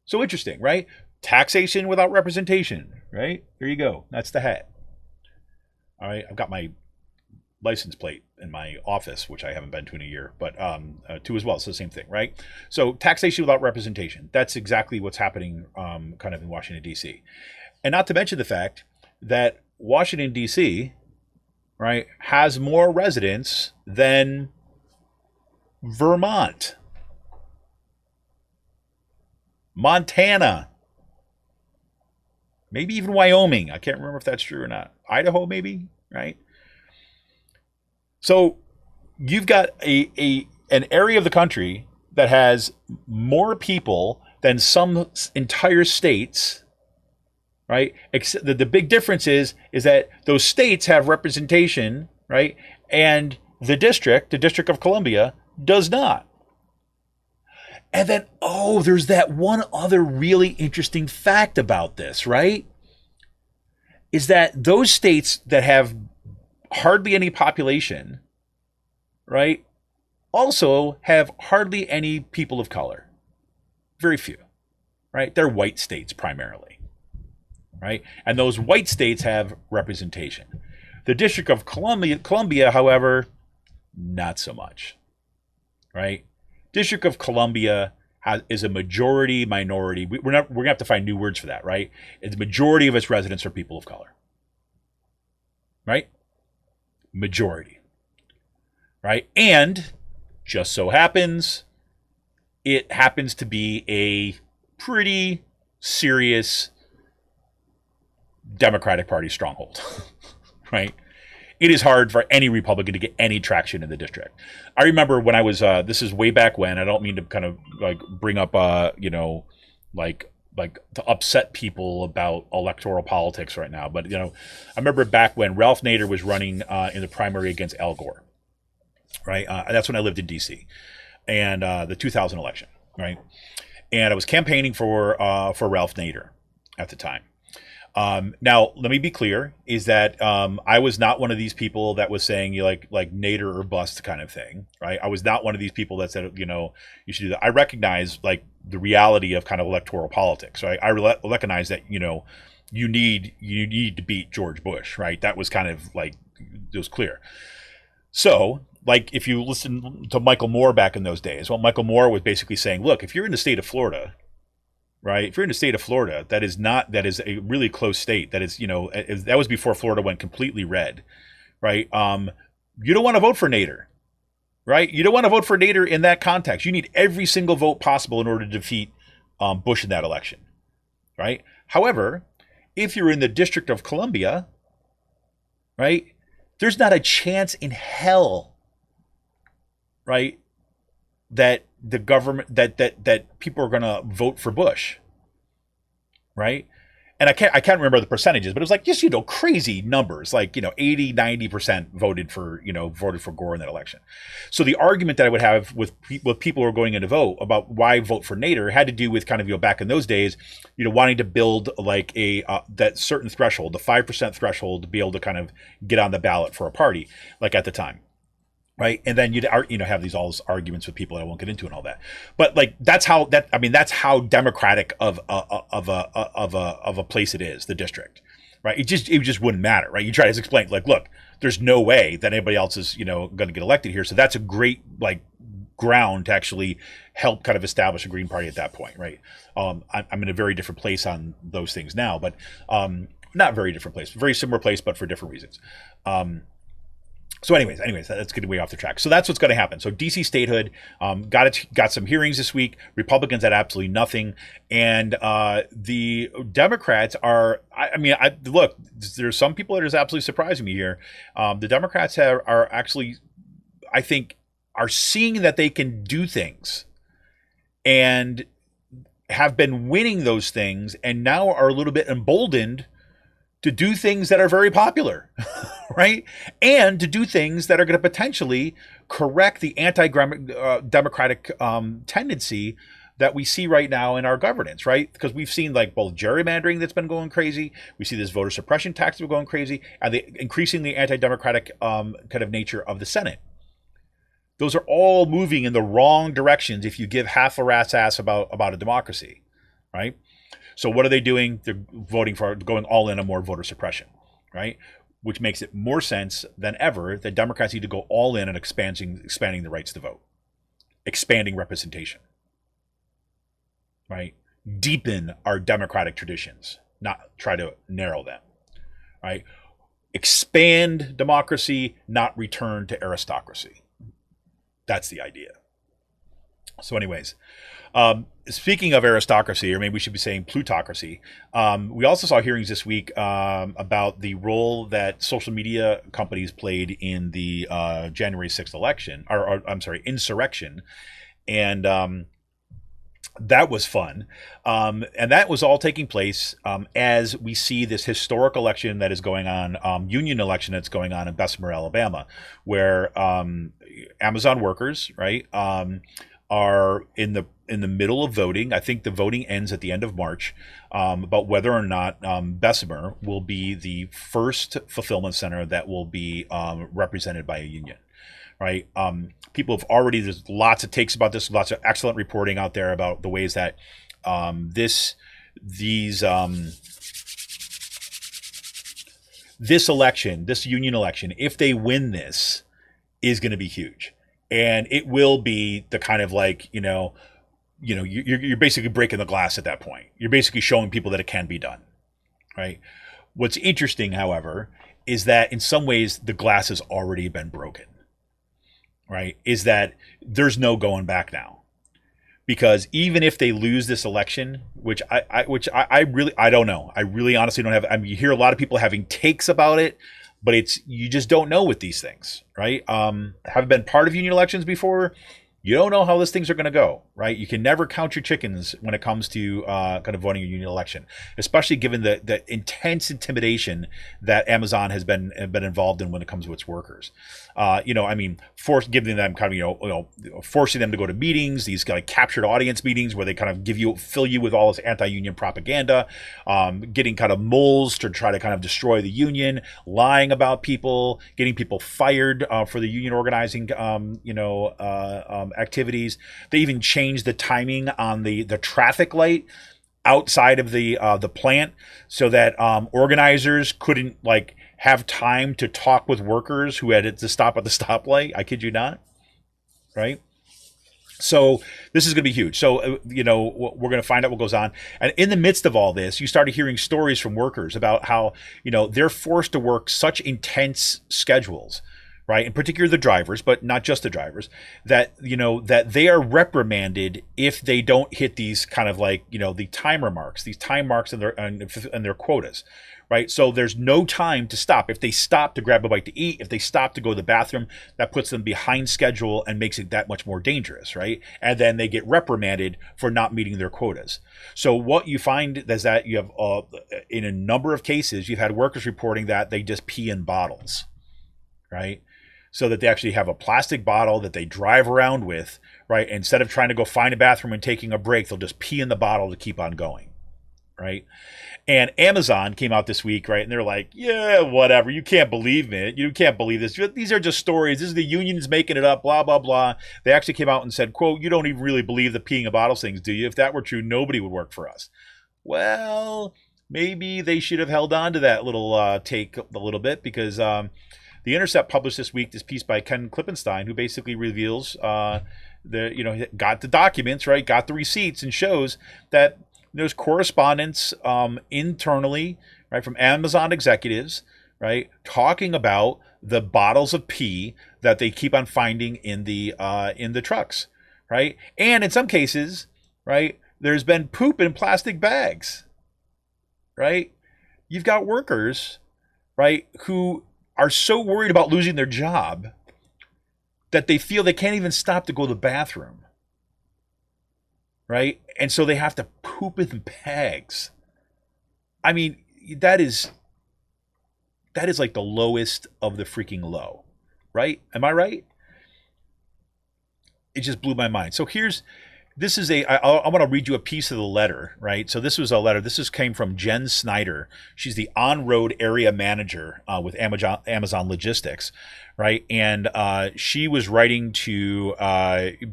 So interesting, right? Taxation without representation, right? Here you go. That's the hat. All right, I've got my license plate in my office, which I haven't been to in a year, but two as well. So the same thing, right? So taxation without representation. That's exactly what's happening kind of in Washington, D.C. And not to mention the fact that Washington, D.C., right, has more residents than Vermont, Montana, maybe even Wyoming. I can't remember if that's true or not. Idaho, maybe, right? So you've got an area of the country that has more people than some entire states, right? Except the big difference is that those states have representation, right? And the District of Columbia, does not. And then, there's that one other really interesting fact about this, right? Is that those states that have hardly any population, right, also have hardly any people of color. Very few, right? They're white states primarily, right? And those white states have representation. The District of Columbia, however, not so much, right? District of Columbia is a majority minority. We're gonna have to find new words for that, right? The majority of its residents are people of color, right? Majority, right? And just so happens, it happens to be a pretty serious Democratic Party stronghold, right? it is hard for any Republican to get any traction in the district. I remember when I was, this is way back when, I don't mean to kind of like bring up, like to upset people about electoral politics right now. But, I remember back when Ralph Nader was running in the primary against Al Gore, right? That's when I lived in D.C. and the 2000 election, right? And I was campaigning for Ralph Nader at the time. Now, let me be clear, is that I was not one of these people that was saying you like Nader or bust kind of thing, right? I was not one of these people that said, you should do that. I recognize like the reality of kind of electoral politics, right? I recognize that, you need to beat George Bush, right? That was kind of like, it was clear. So, like, if you listen to Michael Moore back in those days, well, Michael Moore was basically saying, look, if you're in the state of Florida, right? If you're in the state of Florida, that is a really close state. That is, that was before Florida went completely red, right? You don't want to vote for Nader, right? You don't want to vote for Nader in that context. You need every single vote possible in order to defeat Bush in that election, right? However, if you're in the District of Columbia, right, there's not a chance in hell, right, that the government that people are going to vote for Bush, right? And I can't remember the percentages, but it was like just crazy numbers, like 80-90% voted for Gore in that election. So the argument that I would have with people who are going in to vote about why vote for Nader had to do with kind of back in those days, wanting to build like a that certain threshold, the 5% threshold, to be able to kind of get on the ballot for a party, like at the time. Right. And then you'd have all these arguments with people that I won't get into and all that. But like that's how democratic of a place it is, the district. Right. It just wouldn't matter. Right. You try to explain like, look, there's no way that anybody else is, going to get elected here. So that's a great like ground to actually help kind of establish a Green Party at that point. Right. I'm in a very different place on those things now, but not very different place, very similar place, but for different reasons. So anyways, that's getting way off the track. So that's what's going to happen. So DC statehood got some hearings this week. Republicans had absolutely nothing, and the Democrats are. Look, there's some people that is absolutely surprising me here. The Democrats are actually, I think, are seeing that they can do things, and have been winning those things, and now are a little bit emboldened to do things that are very popular, right? And to do things that are going to potentially correct the anti-democratic tendency that we see right now in our governance, right? Because we've seen like both gerrymandering that's been going crazy. We see this voter suppression tax that's going crazy, and the increasingly anti-democratic kind of nature of the Senate. Those are all moving in the wrong directions if you give half a rat's ass about a democracy, right? So what are they doing? They're going all in on more voter suppression, right? Which makes it more sense than ever that Democrats need to go all in on expanding the rights to vote, expanding representation, right? Deepen our democratic traditions, not try to narrow them, right? Expand democracy, not return to aristocracy. That's the idea. So anyways, speaking of aristocracy, or maybe we should be saying plutocracy, we also saw hearings this week about the role that social media companies played in the January 6th election, insurrection. And that was fun. And that was all taking place as we see this historic election that is going on, union election that's going on in Bessemer, Alabama, where Amazon workers, right, are in the middle of voting. I think the voting ends at the end of March, about whether or not Bessemer will be the first fulfillment center that will be represented by a union, right? People have already, there's lots of takes about this, lots of excellent reporting out there about the ways that this election, this union election, if they win this, is going to be huge. And it will be the kind of like, you're basically breaking the glass at that point. You're basically showing people that it can be done, right? What's interesting, however, is that in some ways the glass has already been broken, right? Is that there's no going back now. Because even if they lose this election, which I really don't know. I really honestly don't have, you hear a lot of people having takes about it, but you just don't know with these things, right? Having been part of union elections before, you don't know how these things are going to go, right? You can never count your chickens when it comes to kind of voting a union election, especially given the intense intimidation that Amazon has been involved in when it comes to its workers. Giving them kind of forcing them to go to meetings, these kind of captured audience meetings where they kind of fill you with all this anti-union propaganda, getting kind of moles to try to kind of destroy the union, lying about people, getting people fired for the union organizing, activities. They even changed the timing on the traffic light outside of the plant so that organizers couldn't have time to talk with workers who had to stop at the stoplight. I kid you not, right? So this is going to be huge. So, we're going to find out what goes on. And in the midst of all this, you started hearing stories from workers about how, they're forced to work such intense schedules, right? In particular, the drivers, but not just the drivers, that they are reprimanded if they don't hit these kind of the time marks in their quotas, right? So there's no time to stop. If they stop to grab a bite to eat, if they stop to go to the bathroom, that puts them behind schedule and makes it that much more dangerous, right? And then they get reprimanded for not meeting their quotas. So what you find is that you have, in a number of cases, you've had workers reporting that they just pee in bottles, right? So that they actually have a plastic bottle that they drive around with, right? Instead of trying to go find a bathroom and taking a break, they'll just pee in the bottle to keep on going, right? And Amazon came out this week, right? And they're like, yeah, whatever. You can't believe it. You can't believe this. These are just stories. This is the unions making it up, blah, blah, blah. They actually came out and said, quote, you don't even really believe the peeing in bottles things, do you? If that were true, nobody would work for us. Well, maybe they should have held on to that little take a little bit because The Intercept published this week this piece by Ken Klippenstein, who basically reveals got the documents, right, got the receipts, and shows that there's correspondence internally, right, from Amazon executives, right, talking about the bottles of pee that they keep on finding in the trucks, right, and in some cases, right, there's been poop in plastic bags, right. You've got workers, right, who are so worried about losing their job that they feel they can't even stop to go to the bathroom, right? And so they have to poop in bags. I mean, that is like the lowest of the freaking low, right? Am I right? It just blew my mind. So I want to read you a piece of the letter, right? So this was a letter. This came from Jen Snyder. She's the on-road area manager with Amazon Logistics, right? And she was writing to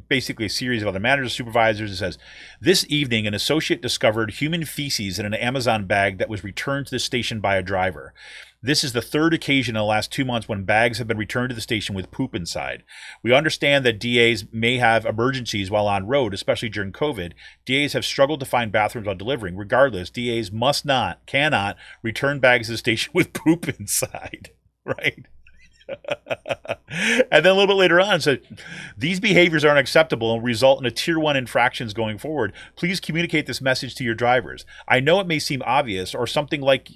basically a series of other managers, supervisors. It says, this evening, an associate discovered human feces in an Amazon bag that was returned to the station by a driver. This is the third occasion in the last 2 months when bags have been returned to the station with poop inside. We understand that DAs may have emergencies while on road, especially during COVID. DAs have struggled to find bathrooms while delivering. Regardless, DAs cannot return bags to the station with poop inside, right? And then a little bit later on, it said, these behaviors are unacceptable and result in a tier 1 infractions going forward. Please communicate this message to your drivers. I know it may seem obvious or something like...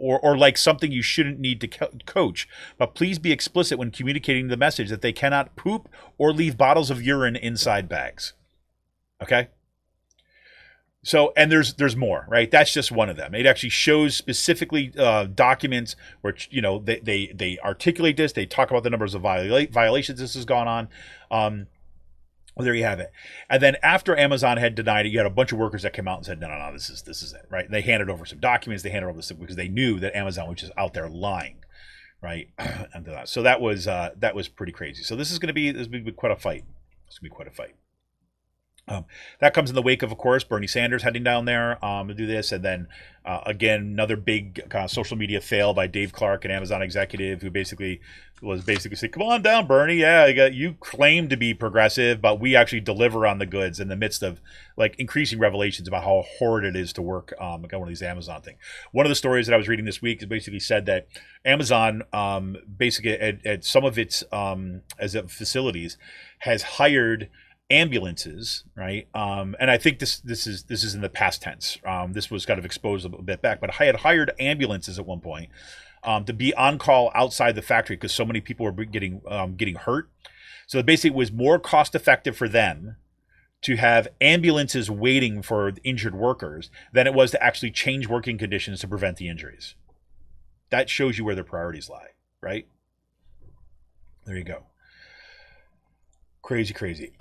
Or like something you shouldn't need to coach, but please be explicit when communicating the message that they cannot poop or leave bottles of urine inside bags. Okay? So, and there's more, right? That's just one of them. It actually shows specifically documents where, they articulate this. They talk about the numbers of violations this has gone on. Well, there you have it. And then after Amazon had denied it, you had a bunch of workers that came out and said, no, this is it, right? And they handed over some documents. They handed over this because they knew that Amazon was just out there lying, right? And so that was pretty crazy. So this is going to be quite a fight. It's going to be quite a fight. That comes in the wake of course, Bernie Sanders heading down there to do this. And then, again, another big social media fail by Dave Clark, an Amazon executive who basically saying, come on down, Bernie. Yeah, you claim to be progressive, but we actually deliver on the goods in the midst of increasing revelations about how horrid it is to work on one of these Amazon things. One of the stories that I was reading this week is basically said that Amazon basically at some of its facilities has hired ambulances, right? And I think this is in the past tense. This was kind of exposed a bit back, but I had hired ambulances at one point to be on call outside the factory because so many people were getting hurt. So basically, it was more cost effective for them to have ambulances waiting for injured workers than it was to actually change working conditions to prevent the injuries. That shows you where their priorities lie, right? There you go. Crazy.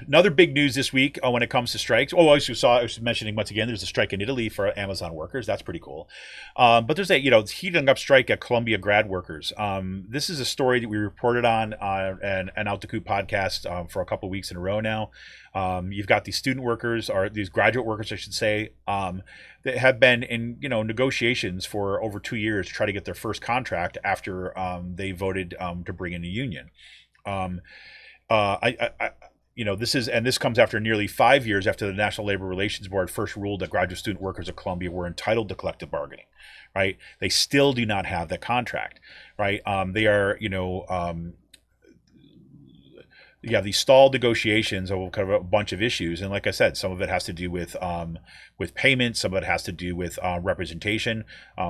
Another big news this week when it comes to strikes. I was mentioning once again, there's a strike in Italy for Amazon workers. That's pretty cool. But there's a heating up strike at Columbia grad workers. This is a story that we reported on an Out the Coop podcast for a couple of weeks in a row now. You've got these student workers, or these graduate workers, I should say, that have been in negotiations for over 2 years to try to get their first contract after they voted to bring in a union. This comes after nearly 5 years after the National Labor Relations Board first ruled that graduate student workers at Columbia were entitled to collective bargaining, right? They still do not have that contract, right? They are, you have these stalled negotiations over kind of a bunch of issues, and like I said, some of it has to do with payment, some of it has to do with representation.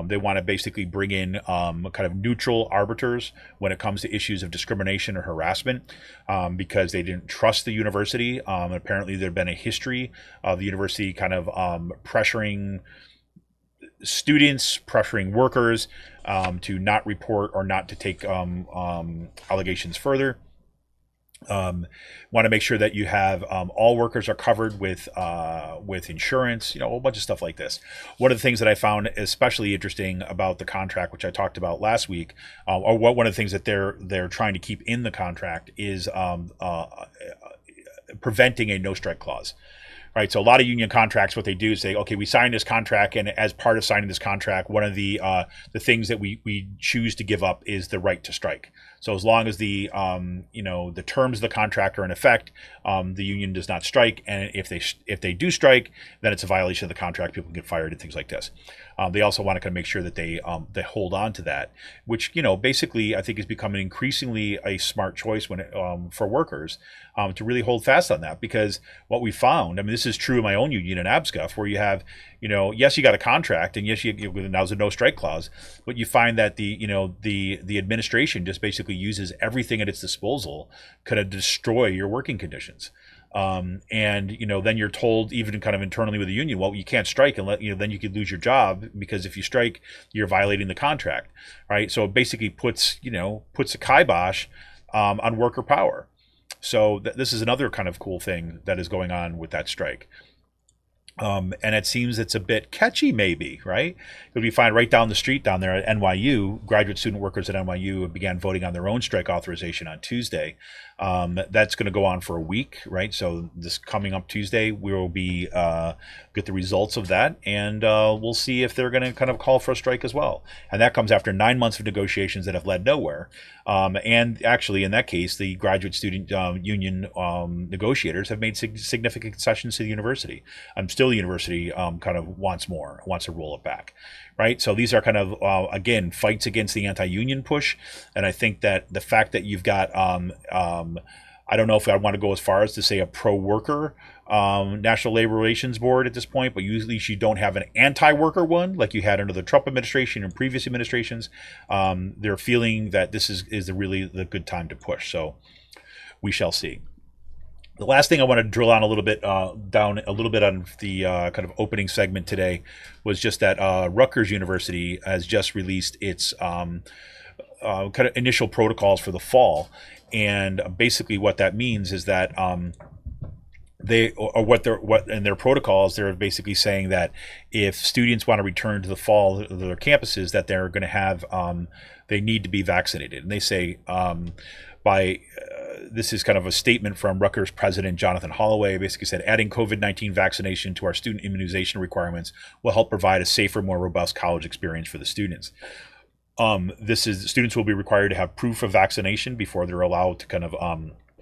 They want to basically bring in kind of neutral arbiters when it comes to issues of discrimination or harassment, because they didn't trust the university. Apparently, there'd been a history of the university kind of pressuring students, pressuring workers to not report or not to take allegations further. Want to make sure that you have all workers are covered with insurance, a whole bunch of stuff like this. One of the things that I found especially interesting about the contract, which I talked about last week, one of the things that they're trying to keep in the contract is preventing a no strike clause. Right, so a lot of union contracts, what they do is say, okay, we signed this contract, and as part of signing this contract, one of the things that we choose to give up is the right to strike. So as long as the terms of the contract are in effect, the union does not strike, and if they do strike, then it's a violation of the contract. People can get fired and things like this. They also want to kind of make sure that they hold on to that, which basically I think is becoming increasingly a smart choice for workers to really hold fast on that, because what we found, this is true in my own union in ABSCUF, where you have, yes, you got a contract, and yes, now's a no strike clause, but you find that the administration just basically uses everything at its disposal kind of destroy your working conditions. Then you're told, even kind of internally with the union, well, you can't strike and then you could lose your job, because if you strike, you're violating the contract, right? So it basically puts a kibosh on worker power. So this is another kind of cool thing that is going on with that strike. And it seems it's a bit catchy, maybe, right? Because we find right down the street down there at NYU, graduate student workers at NYU began voting on their own strike authorization on Tuesday. That's going to go on for a week, right? So this coming up Tuesday, we will be get the results of that, and we'll see if they're going to kind of call for a strike as well. And that comes after 9 months of negotiations that have led nowhere. And actually, in that case, the graduate student union negotiators have made significant concessions to the university. Still, the university kind of wants to roll it back, right? So these are kind of, again, fights against the anti-union push. And I think that the fact that you've got, I don't know if I want to go as far as to say a pro-worker National Labor Relations Board at this point, but usually you don't have an anti-worker one like you had under the Trump administration and previous administrations. They're feeling that this is really the good time to push. So we shall see. The last thing I want to drill on a little bit down a little bit on the kind of opening segment today was just that Rutgers University has just released its kind of initial protocols for the fall, and basically what that means is that in their protocols, they're basically saying that if students want to return to the fall of their campuses, that they're going to have they need to be vaccinated, and they say this is kind of a statement from Rutgers President Jonathan Holloway. Basically said, adding COVID-19 vaccination to our student immunization requirements will help provide a safer, more robust college experience for the students. Students will be required to have proof of vaccination before they're allowed to kind of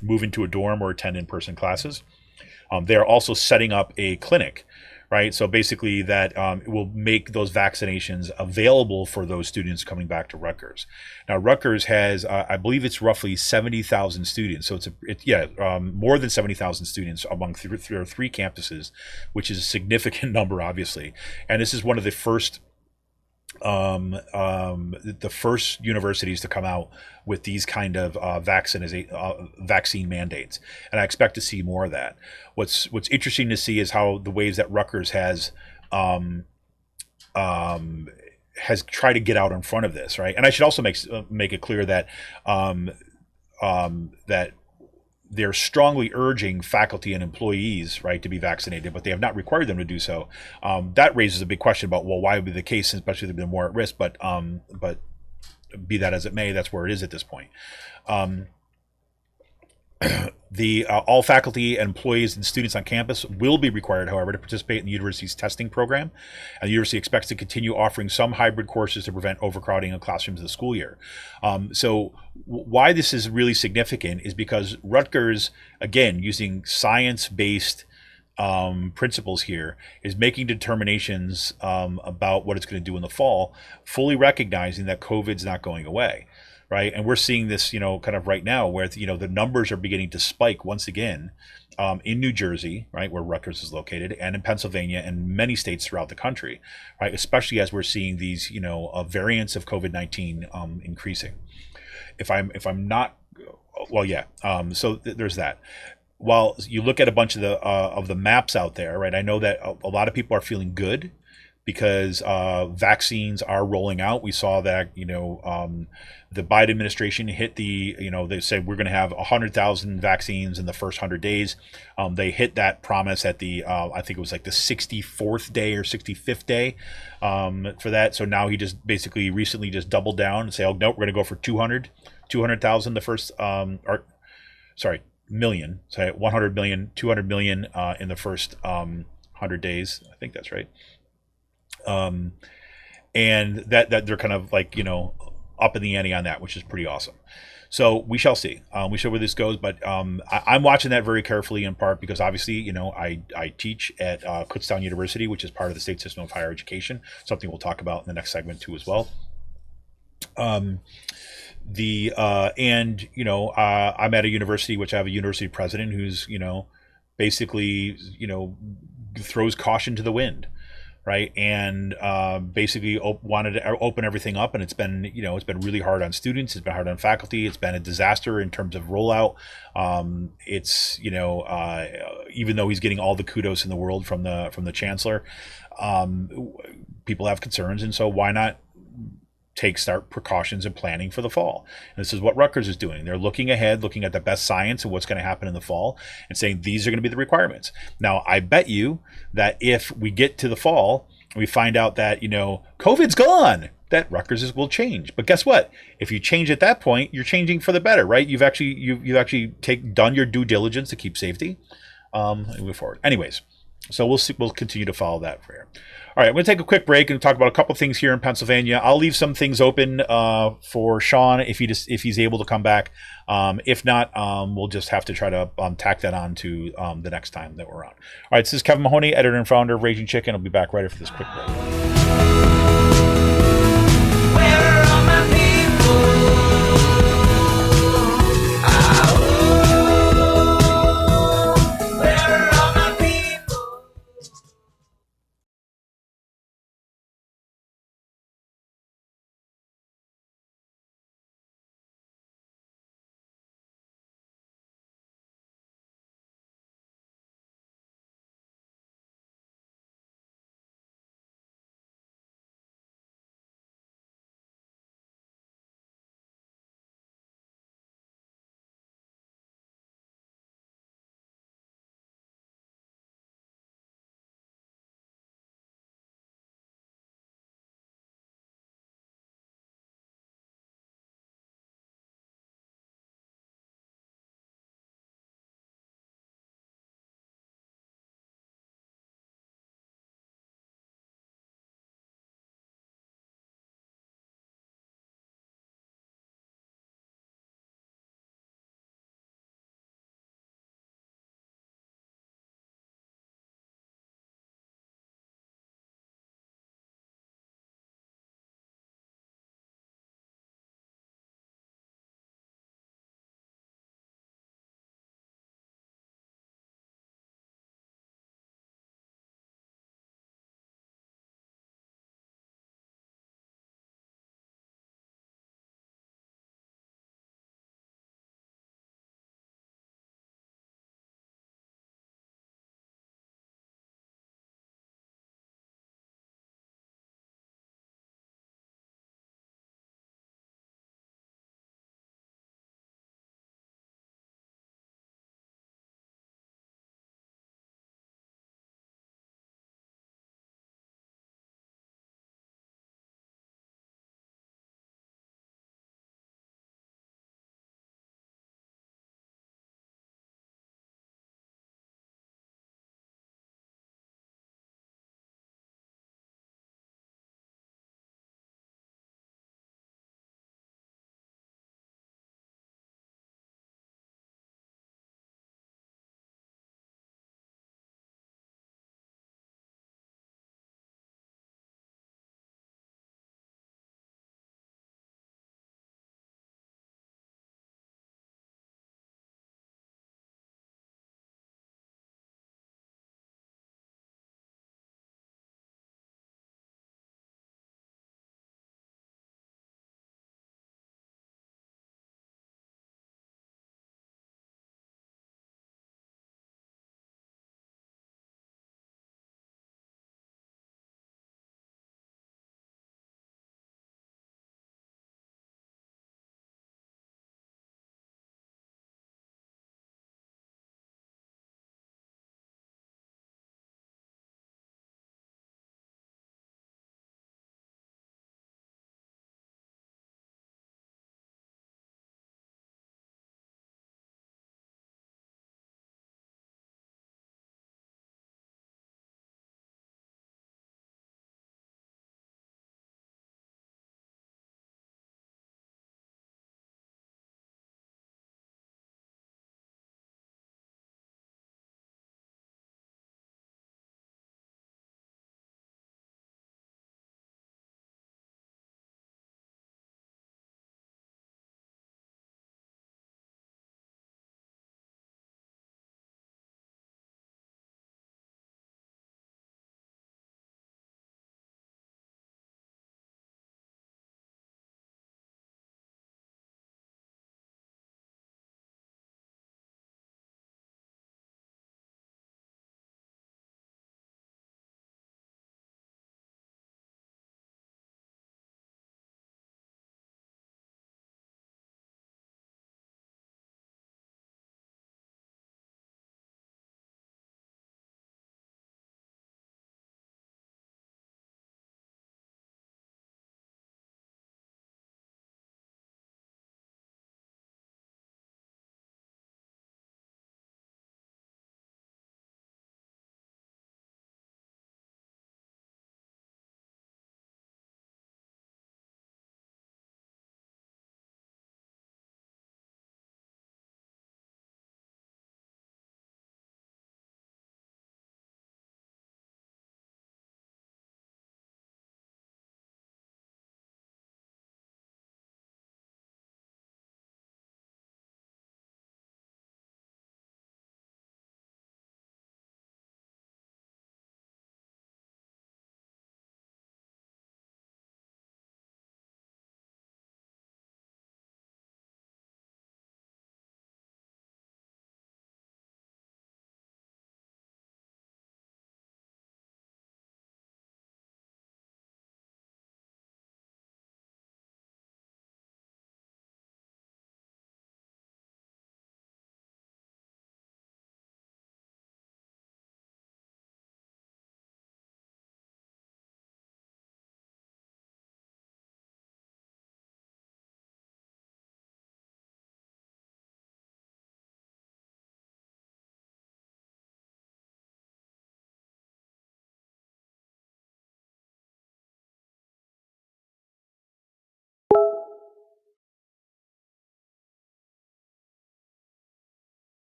move into a dorm or attend in-person classes. They're also setting up a clinic, right? So basically that it will make those vaccinations available for those students coming back to Rutgers. Now, Rutgers has, I believe it's roughly 70,000 students. So it's more than 70,000 students among three campuses, which is a significant number, obviously. And this is one of the first the first universities to come out with these kind of vaccine mandates, and I expect to see more of that. What's interesting to see is how the ways that Rutgers um, has tried to get out in front of this, right? And I should also make it clear that that they're strongly urging faculty and employees, right, to be vaccinated, but they have not required them to do so. That raises a big question about, well, why would be the case, especially if they've been more at risk. But be that as it may, that's where it is at this point. The all faculty and employees and students on campus will be required, however, to participate in the university's testing program, and the university expects to continue offering some hybrid courses to prevent overcrowding in classrooms in the school year. Why this is really significant is because Rutgers, again, using science-based principles here, is making determinations about what it's going to do in the fall, fully recognizing that COVID's not going away. Right. And we're seeing this, kind of right now where, the numbers are beginning to spike once again in New Jersey, right, where Rutgers is located, and in Pennsylvania and many states throughout the country, right, especially as we're seeing these, variants of COVID-19 increasing. If I'm not, well, yeah. There's that. While you look at a bunch of the maps out there, right, I know that a lot of people are feeling good because vaccines are rolling out. We saw that, the Biden administration hit they said we're going to have 100,000 vaccines in the first 100 days. They hit that promise at the, I think it was like the 64th day or 65th day for that. So now he just basically recently just doubled down and say, oh, no, we're going to go for 200,000 the first, million, sorry, 100 million, 200 million in the first 100 days. I think that's right. And that they're kind of like, up in the ante on that, which is pretty awesome. So we shall see. We shall where this goes, but I'm watching that very carefully, in part because obviously, I teach at Kutztown University, which is part of the state system of higher education. Something we'll talk about in the next segment too, as well. I'm at a university which I have a university president who's basically throws caution to the wind. Right, and basically wanted to open everything up, and it's been really hard on students. It's been hard on faculty. It's been a disaster in terms of rollout. It's even though he's getting all the kudos in the world from the chancellor, people have concerns, and so why not start precautions and planning for the fall? And this is what Rutgers is doing. They're looking ahead, looking at the best science and what's going to happen in the fall, and saying these are going to be the requirements. Now, I bet you that if we get to the fall and we find out that COVID's gone, that Rutgers will change. But guess what? If you change at that point, you're changing for the better, right? You've actually done your due diligence to keep safety and move forward. Anyways, so we'll continue to follow that for here. All right, I'm going to take a quick break and talk about a couple things here in Pennsylvania. I'll leave some things open for Sean if he's able to come back. If not, we'll just have to try to tack that on to the next time that we're on. All right, this is Kevin Mahoney, editor and founder of Raging Chicken. I'll be back right after this quick break.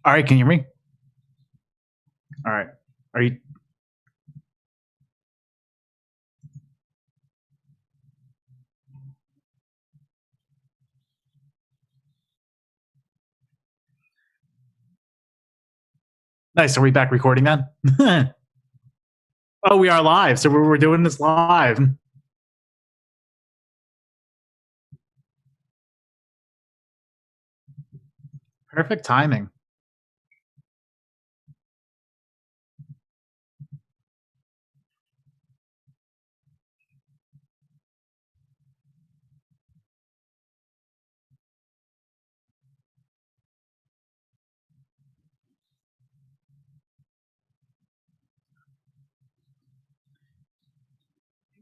All right, can you hear me? All right. Are you? Nice. Are we back recording then? Oh, we are live. So we're doing this live. Perfect timing.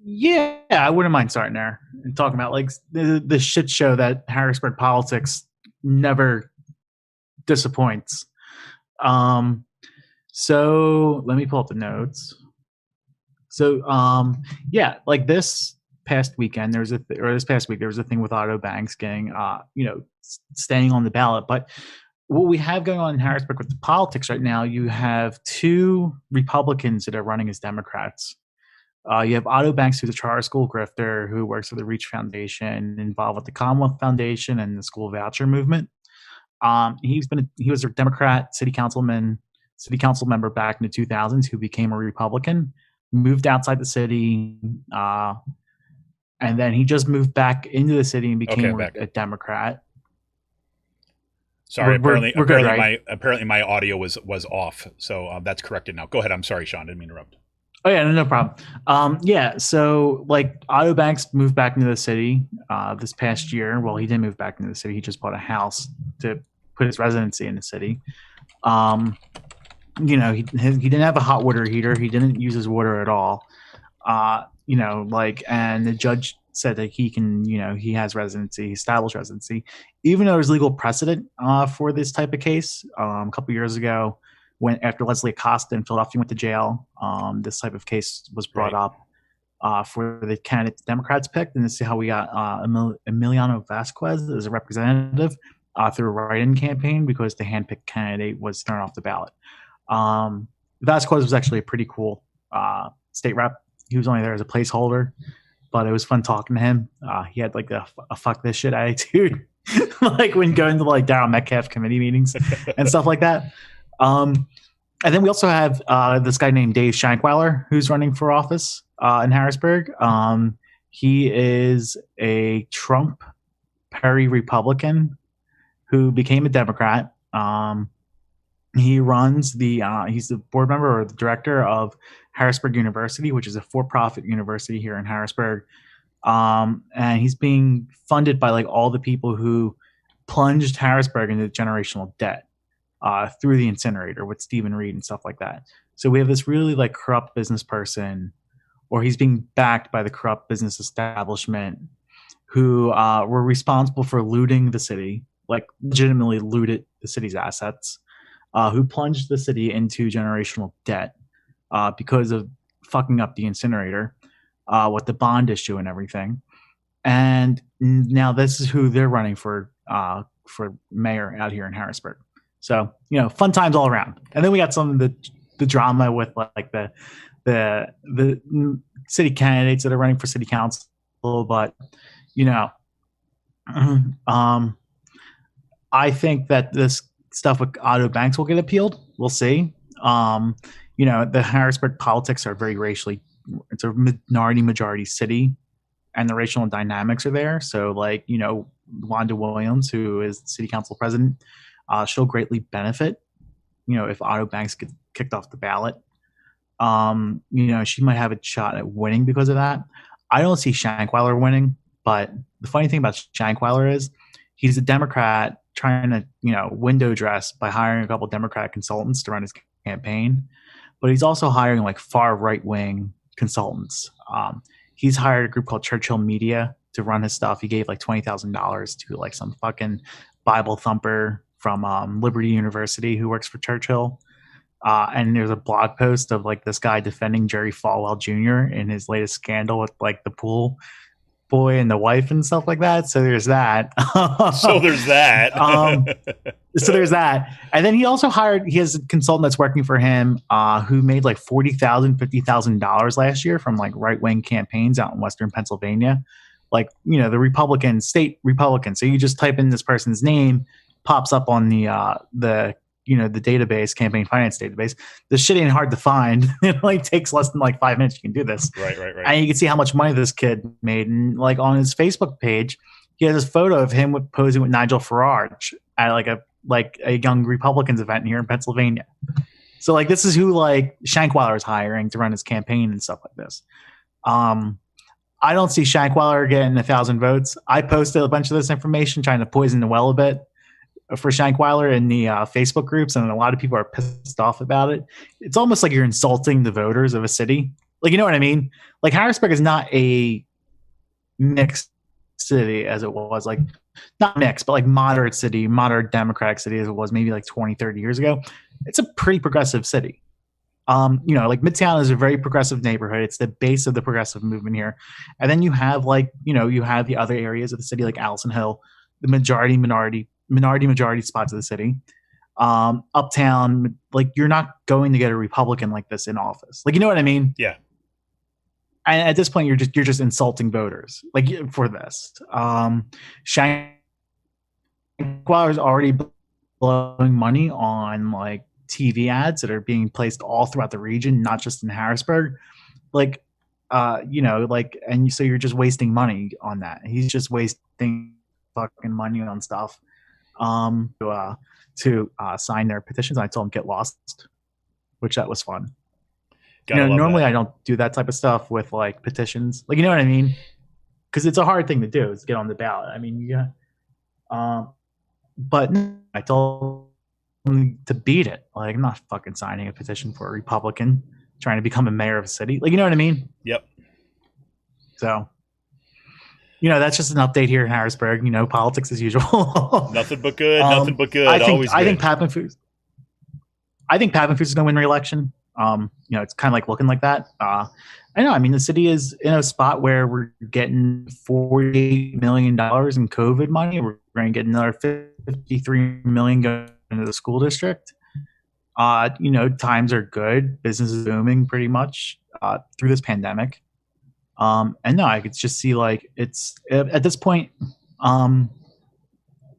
Yeah, I wouldn't mind starting there and talking about like the shit show that Harrisburg politics never disappoints. So let me pull up the notes. So yeah, like this past weekend there was this past week there was a thing with Otto Banks getting staying on the ballot. But what we have going on in Harrisburg with the politics right now, you have two Republicans that are running as Democrats. You have Otto Banks, who's a charter school grifter who works for the Reach Foundation, involved with the Commonwealth Foundation and the school voucher movement. He was a Democrat city council member back in the 2000s who became a Republican, moved outside the city, and then he just moved back into the city and became a Democrat. Sorry, we're good, right? apparently my audio was off, so that's corrected now. Go ahead. I'm sorry, Sean. Didn't mean to interrupt. Oh yeah, no problem. Yeah, so like Otto Banks moved back into the city this past year. Well, he didn't move back into the city. He just bought a house to put his residency in the city. He didn't have a hot water heater. He didn't use his water at all. And the judge said that he has residency, established residency, even though there's legal precedent for this type of case. A couple years ago, after Leslie Acosta in Philadelphia went to jail, this type of case was brought up for the candidate the Democrats picked, and this is how we got Emiliano Vasquez as a representative through a write-in campaign because the handpicked candidate was thrown off the ballot. Vasquez was actually a pretty cool state rep. He was only there as a placeholder, but it was fun talking to him. He had like a fuck this shit attitude, like when going to like Darryl Metcalf committee meetings and stuff like that. And then we also have this guy named Dave Shankweiler who's running for office in Harrisburg. He is a Trump Perry Republican who became a Democrat. He runs he's the board member or the director of Harrisburg University, which is a for-profit university here in Harrisburg. And he's being funded by like all the people who plunged Harrisburg into generational debt through the incinerator with Stephen Reed and stuff like that. So we have this really like corrupt business person, or he's being backed by the corrupt business establishment who were responsible for looting the city, like legitimately looted the city's assets. Who plunged the city into generational debt because of fucking up the incinerator with the bond issue and everything. And now this is who they're running for mayor out here in Harrisburg. So, fun times all around. And then we got some of the drama with like the city candidates that are running for city council. But, I think that this stuff with Otto Banks will get appealed. We'll see. The Harrisburg politics are very racially, it's a minority majority city, and the racial dynamics are there. So like, Wanda Williams, who is the city council president, she'll greatly benefit, if Otto Banks gets kicked off the ballot. She might have a shot at winning because of that. I don't see Shankweiler winning, but the funny thing about Shankweiler is he's a Democrat trying to, window dress by hiring a couple Democratic consultants to run his campaign, but he's also hiring like far right-wing consultants. He's hired a group called Churchill Media to run his stuff. He gave like $20,000 to like some fucking Bible thumper from Liberty University who works for Churchill. And there's a blog post of like this guy defending Jerry Falwell Jr. in his latest scandal with like the pool boy and the wife and stuff like that. So there's that. So there's that. So there's that. And then he also he has a consultant that's working for him who made like $40,000, $50,000 last year from like right-wing campaigns out in Western Pennsylvania. Like, the state Republican. So you just type in this person's name, pops up on the database, campaign finance database. This shit ain't hard to find. It like takes less than like 5 minutes. You can do this. Right. And you can see how much money this kid made. And like on his Facebook page, he has this photo of him posing with Nigel Farage at like a young Republicans event here in Pennsylvania. So like this is who like Shankweiler is hiring to run his campaign and stuff like this. I don't see Shankweiler getting 1,000 votes. I posted a bunch of this information trying to poison the well a bit for Shankweiler in the Facebook groups, and a lot of people are pissed off about it. It's almost like you're insulting the voters of a city. Like, you know what I mean? Like, Harrisburg is not a mixed city as it was. Like, not mixed, but like moderate city, moderate Democratic city as it was maybe like 20, 30 years ago. It's a pretty progressive city. Like Midtown is a very progressive neighborhood. It's the base of the progressive movement here. And then you have you have the other areas of the city like Allison Hill, the minority spots of the city. Uptown, like you're not going to get a Republican like this in office. Like, you know what I mean? Yeah. And at this point, you're just insulting voters like for this. Shankweiler is already blowing money on like TV ads that are being placed all throughout the region, not just in Harrisburg. And so you're just wasting money on that. He's just wasting fucking money on stuff to sign their petitions. I told him get lost, which that was fun. Normally I don't do that type of stuff with like petitions, like, you know what I mean? Because it's a hard thing to do is get on the ballot. I mean, but I told him to beat it. Like, I'm not fucking signing a petition for a Republican trying to become a mayor of a city. Like, you know what I mean? Yep. So, that's just an update here in Harrisburg. Politics as usual. Nothing but good. Nothing but good. I think Papenfuss is going to win re-election. It's kind of like looking like that. I know. I mean, the city is in a spot where we're getting $48 million in COVID money. We're going to get another $53 million going into the school district. Times are good. Business is booming pretty much through this pandemic. And no, I could just see like it's at this point,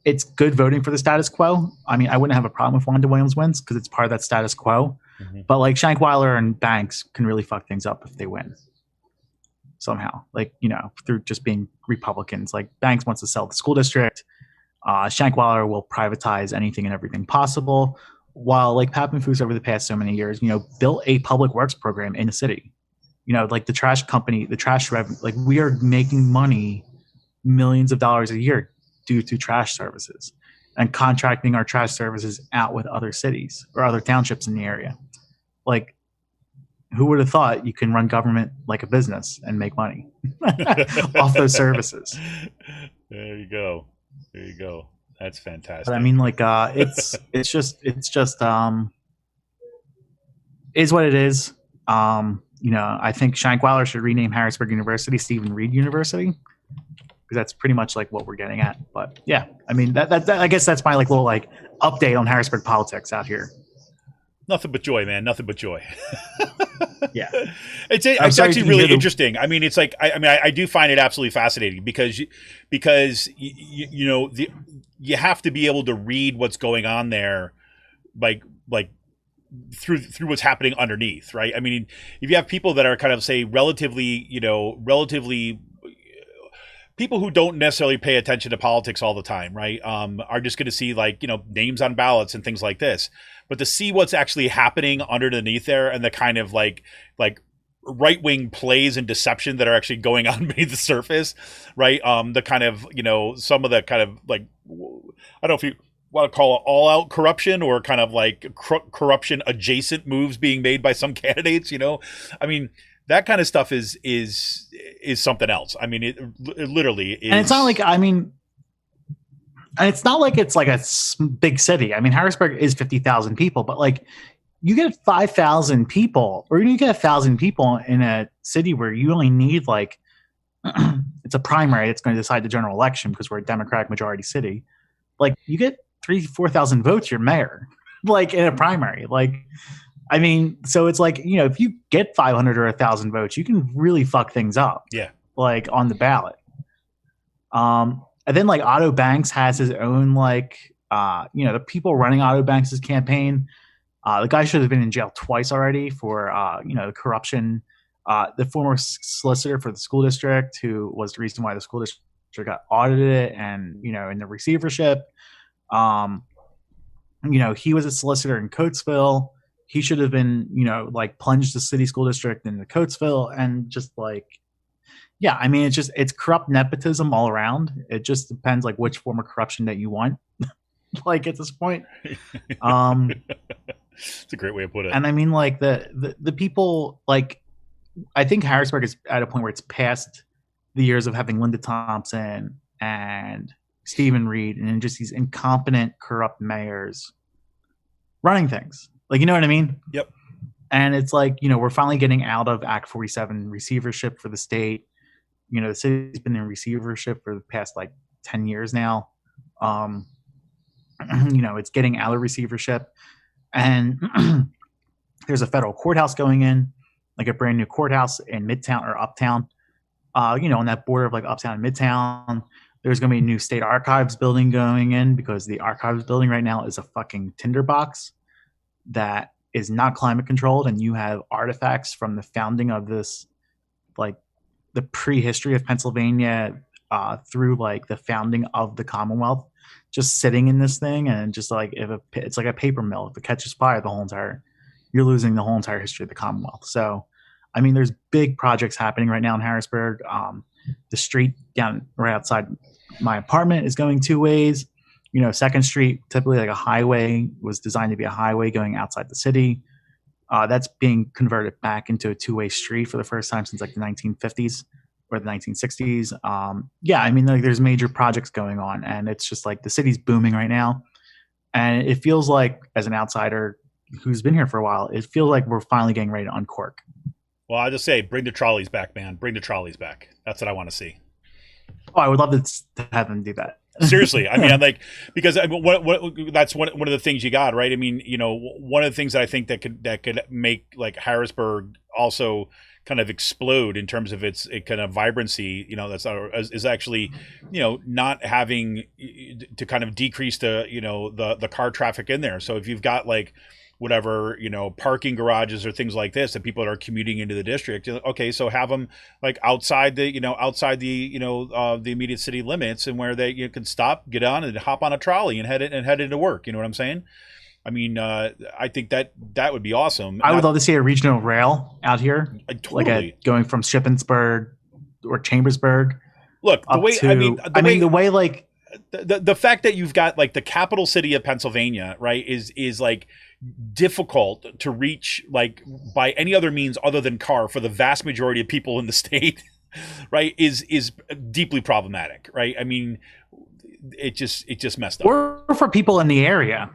it's good voting for the status quo. I mean, I wouldn't have a problem if Wanda Williams wins because it's part of that status quo. Mm-hmm. But like Shankweiler and Banks can really fuck things up if they win somehow. Like, through just being Republicans. Like Banks wants to sell the school district. Shankweiler will privatize anything and everything possible. While like Papenfuss over the past so many years, built a public works program in the city. Like the trash company, the trash revenue, like we are making money, millions of dollars a year due to trash services and contracting our trash services out with other cities or other townships in the area. Like, who would have thought you can run government like a business and make money off those services? There you go. That's fantastic. But I mean, like, it's just is what it is. I think Shankweiler should rename Harrisburg University Stephen Reed University because that's pretty much like what we're getting at. But yeah, I mean, that I guess that's my like little like update on Harrisburg politics out here. Nothing but joy, man. Nothing but joy. Yeah, it's actually really interesting. I mean, it's like I do find it absolutely fascinating because you have to be able to read what's going on there, like through what's happening underneath, right? I mean, if you have people that are kind of say relatively people who don't necessarily pay attention to politics all the time, right? Are just going to see like, names on ballots and things like this. But to see what's actually happening underneath there and the kind of like right-wing plays and deception that are actually going on beneath the surface, right? The kind of, some of the kind of like, I don't know if you want to call it all-out corruption or kind of like corruption adjacent moves being made by some candidates, I mean, that kind of stuff is something else. I mean, it literally is. And it's not like, and it's not like it's like a big city. I mean, Harrisburg is 50,000 people, but like you get 5,000 people or you get 1,000 people in a city where you only need like, it's a primary that's going to decide the general election because we're a Democratic majority city. Like, you get 3,000-4,000 votes, you're mayor, like in a primary. Like, I mean, so it's like, if you get 500 or 1,000 votes, you can really fuck things up. Yeah. Like on the ballot. And then like Otto Banks has his own the people running Otto Banks' campaign. The guy should have been in jail twice already for the corruption. The former solicitor for the school district, who was the reason why the school district got audited and in the receivership. He was a solicitor in Coatesville. He should have been plunged the city school district into Coatesville, and just I mean, it's corrupt nepotism all around. It just depends which form of corruption that you want. At this point. It's a great way to put it. And I mean, the people, I think Harrisburg is at a point where it's past the years of having Linda Thompson and Stephen Reed and just these incompetent, corrupt mayors running things. You know what I mean? Yep. And it's we're finally getting out of Act 47 receivership for the state. The city's been in receivership for the past 10 years now. It's getting out of receivership. And there's a federal courthouse going in, a brand new courthouse in Midtown or Uptown. On that border of Uptown and Midtown. There's going to be a new state archives building going in because the archives building right now is a fucking tinderbox that is not climate controlled, and you have artifacts from the founding of this, the prehistory of Pennsylvania through the founding of the Commonwealth, just sitting in this thing. And just it's like a paper mill. If it catches fire, you're losing the whole entire history of the Commonwealth. So, I mean, there's big projects happening right now in Harrisburg. The street down right outside my apartment is going two ways. 2nd Street, typically a highway, was designed to be a highway going outside the city. That's being converted back into a two-way street for the first time since the 1950s or the 1960s. I mean, there's major projects going on, and it's just the city's booming right now. And it feels as an outsider who's been here for a while, it feels like we're finally getting ready to uncork. Well, I just say, bring the trolleys back, man. Bring the trolleys back. That's what I want to see. Oh, I would love to have them do that. Seriously, I mean, I'm because that's one of the things you got, right? I mean, one of the things that I think that could make Harrisburg also kind of explode in terms of its kind of vibrancy, is actually, not having to kind of decrease the car traffic in there. So if you've got whatever, parking garages or things like this, and people that are commuting into the district, okay, so have them outside the immediate city limits, and where they can stop, get on, and hop on a trolley and head into work. You know what I'm saying? I mean, I think that would be awesome. I would love to see a regional rail out here, totally. Going from Shippensburg or Chambersburg. Look, the fact that you've got the capital city of Pennsylvania, right, is difficult to reach by any other means other than car for the vast majority of people in the state, right, is deeply problematic, right? I mean, it just messed up. Or for people in the area.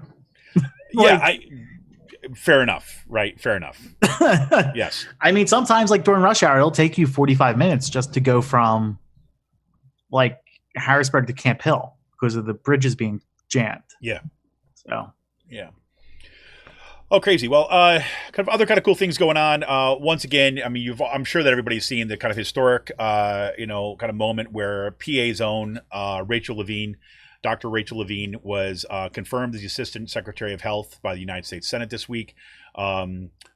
Fair enough, right? Fair enough. Yes. I mean, sometimes during rush hour, it'll take you 45 minutes just to go from Harrisburg to Camp Hill because of the bridges being jammed. Yeah. So. Yeah. Oh, crazy. Well, kind of other kind of cool things going on. Once again, I mean, I'm sure that everybody's seen the kind of historic, kind of moment where PA's own Rachel Levine, Dr. Rachel Levine, was confirmed as the Assistant Secretary of Health by the United States Senate this week.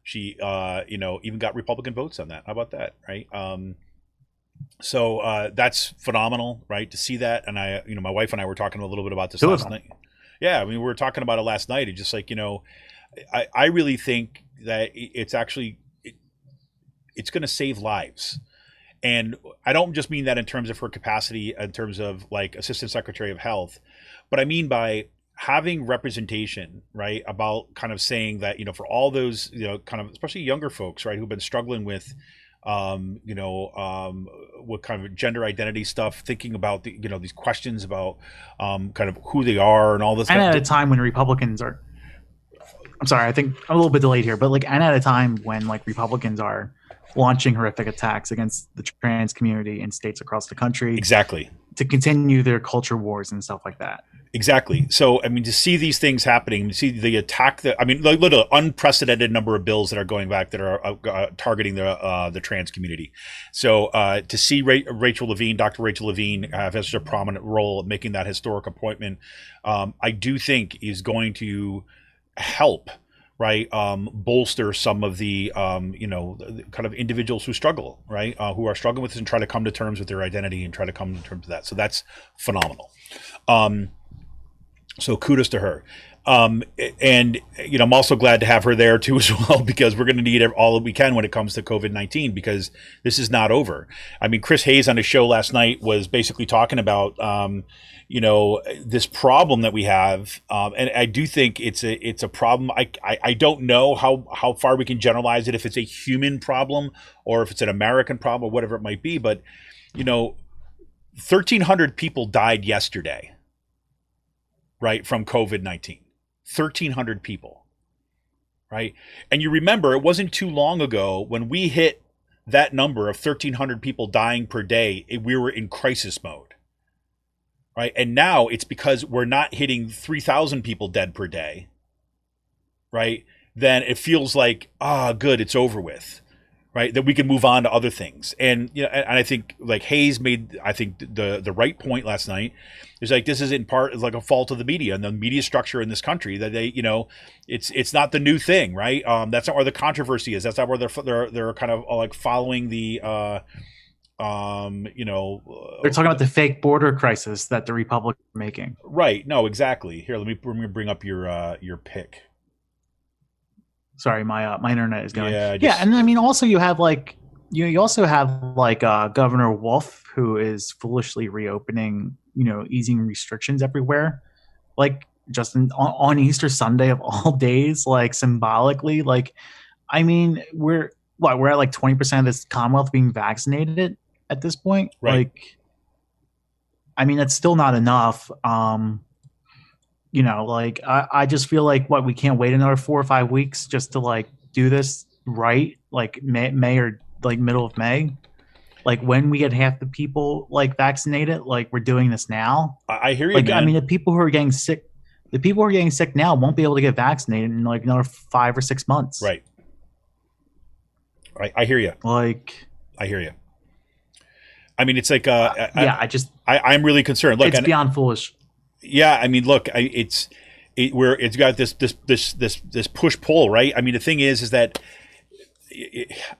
She, even got Republican votes on that. How about that, right? So that's phenomenal, right, to see that. And my wife and I were talking a little bit about this last night. Yeah, I mean, we were talking about it last night. It's just I really think that it's actually it's going to save lives. And I don't just mean that in terms of her capacity, in terms of Assistant Secretary of Health, but I mean by having representation, right, about kind of saying that, for all those, kind of, especially younger folks, right, who've been struggling with, what kind of gender identity stuff, thinking about these questions about kind of who they are and all this. And at a time when Republicans are, I'm sorry, I think I'm a little bit delayed here, but and at a time when Republicans are launching horrific attacks against the trans community in states across the country. Exactly. To continue their culture wars and stuff like that. Exactly. So, I mean, to see these things happening, to see the attack that, I mean, like literally unprecedented number of bills that are going back that are targeting the trans community. So, to see Rachel Levine, Dr. Rachel Levine, have such a prominent role in making that historic appointment, I do think is going to help, right, bolster some of the, kind of individuals who struggle, right, who are struggling with this and try to come to terms with their identity and try to come to terms with that. So that's phenomenal. So kudos to her. And, I'm also glad to have her there too as well, because we're going to need all that we can when it comes to COVID-19, because this is not over. I mean, Chris Hayes on his show last night was basically talking about, this problem that we have. And I do think it's a problem. I don't know how far we can generalize it, if it's a human problem or if it's an American problem or whatever it might be. But, 1,300 people died yesterday, right, from COVID-19. 1,300 people, right? And you remember, it wasn't too long ago when we hit that number of 1,300 people dying per day, we were in crisis mode, right? And now it's because we're not hitting 3,000 people dead per day, right? Then it feels like, good, it's over with, right? That we can move on to other things. And, and I think like Hayes made, I think the right point last night. It's like, this is in part like a fault of the media and the media structure in this country, that they, it's not the new thing, right? That's not where the controversy is. That's not where they're kind of like following the, they're talking about the fake border crisis that the Republicans are making. Right. No, exactly. Here, let me bring up your pick. Sorry, my internet is going. Yeah. And I mean, also you have like, you also have like Governor Wolf, who is foolishly reopening, easing restrictions everywhere, like just on Easter Sunday of all days, like symbolically. Like, I mean, we're at like 20% of this Commonwealth being vaccinated at this point. Right. Like, I mean, that's still not enough. Like I just feel like we can't wait another 4 or 5 weeks just to like do this right, like May or like middle of May. Like when we get half the people like vaccinated, like we're doing this now. I hear you. Like, man. I mean, the people who are getting sick now won't be able to get vaccinated in like another 5 or 6 months. Right. I hear you. Like, I hear you. I mean, it's like, I'm really concerned. Look, it's beyond foolish. Yeah. I mean, look, it's got this push pull, right? I mean, the thing is that,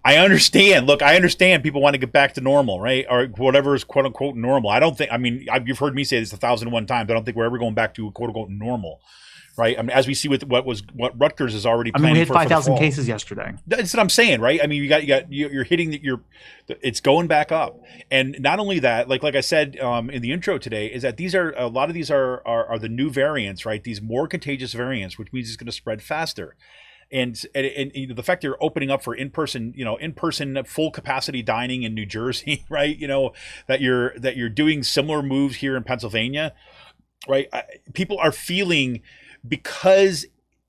I understand. Look, I understand people want to get back to normal, right? Or whatever is quote unquote normal. I don't think, you've heard me say this 1,001 times. I don't think we're ever going back to quote unquote normal, right? I mean, as we see with what Rutgers is already planning. We had 5,000 cases yesterday. That's what I'm saying, right? I mean, you're hitting it's going back up. And not only that, like I said in the intro today, is that a lot of these are the new variants, right? These more contagious variants, which means it's going to spread faster. And the fact they're opening up for in-person full capacity dining in New Jersey, right? That you're doing similar moves here in Pennsylvania, right? People are feeling, because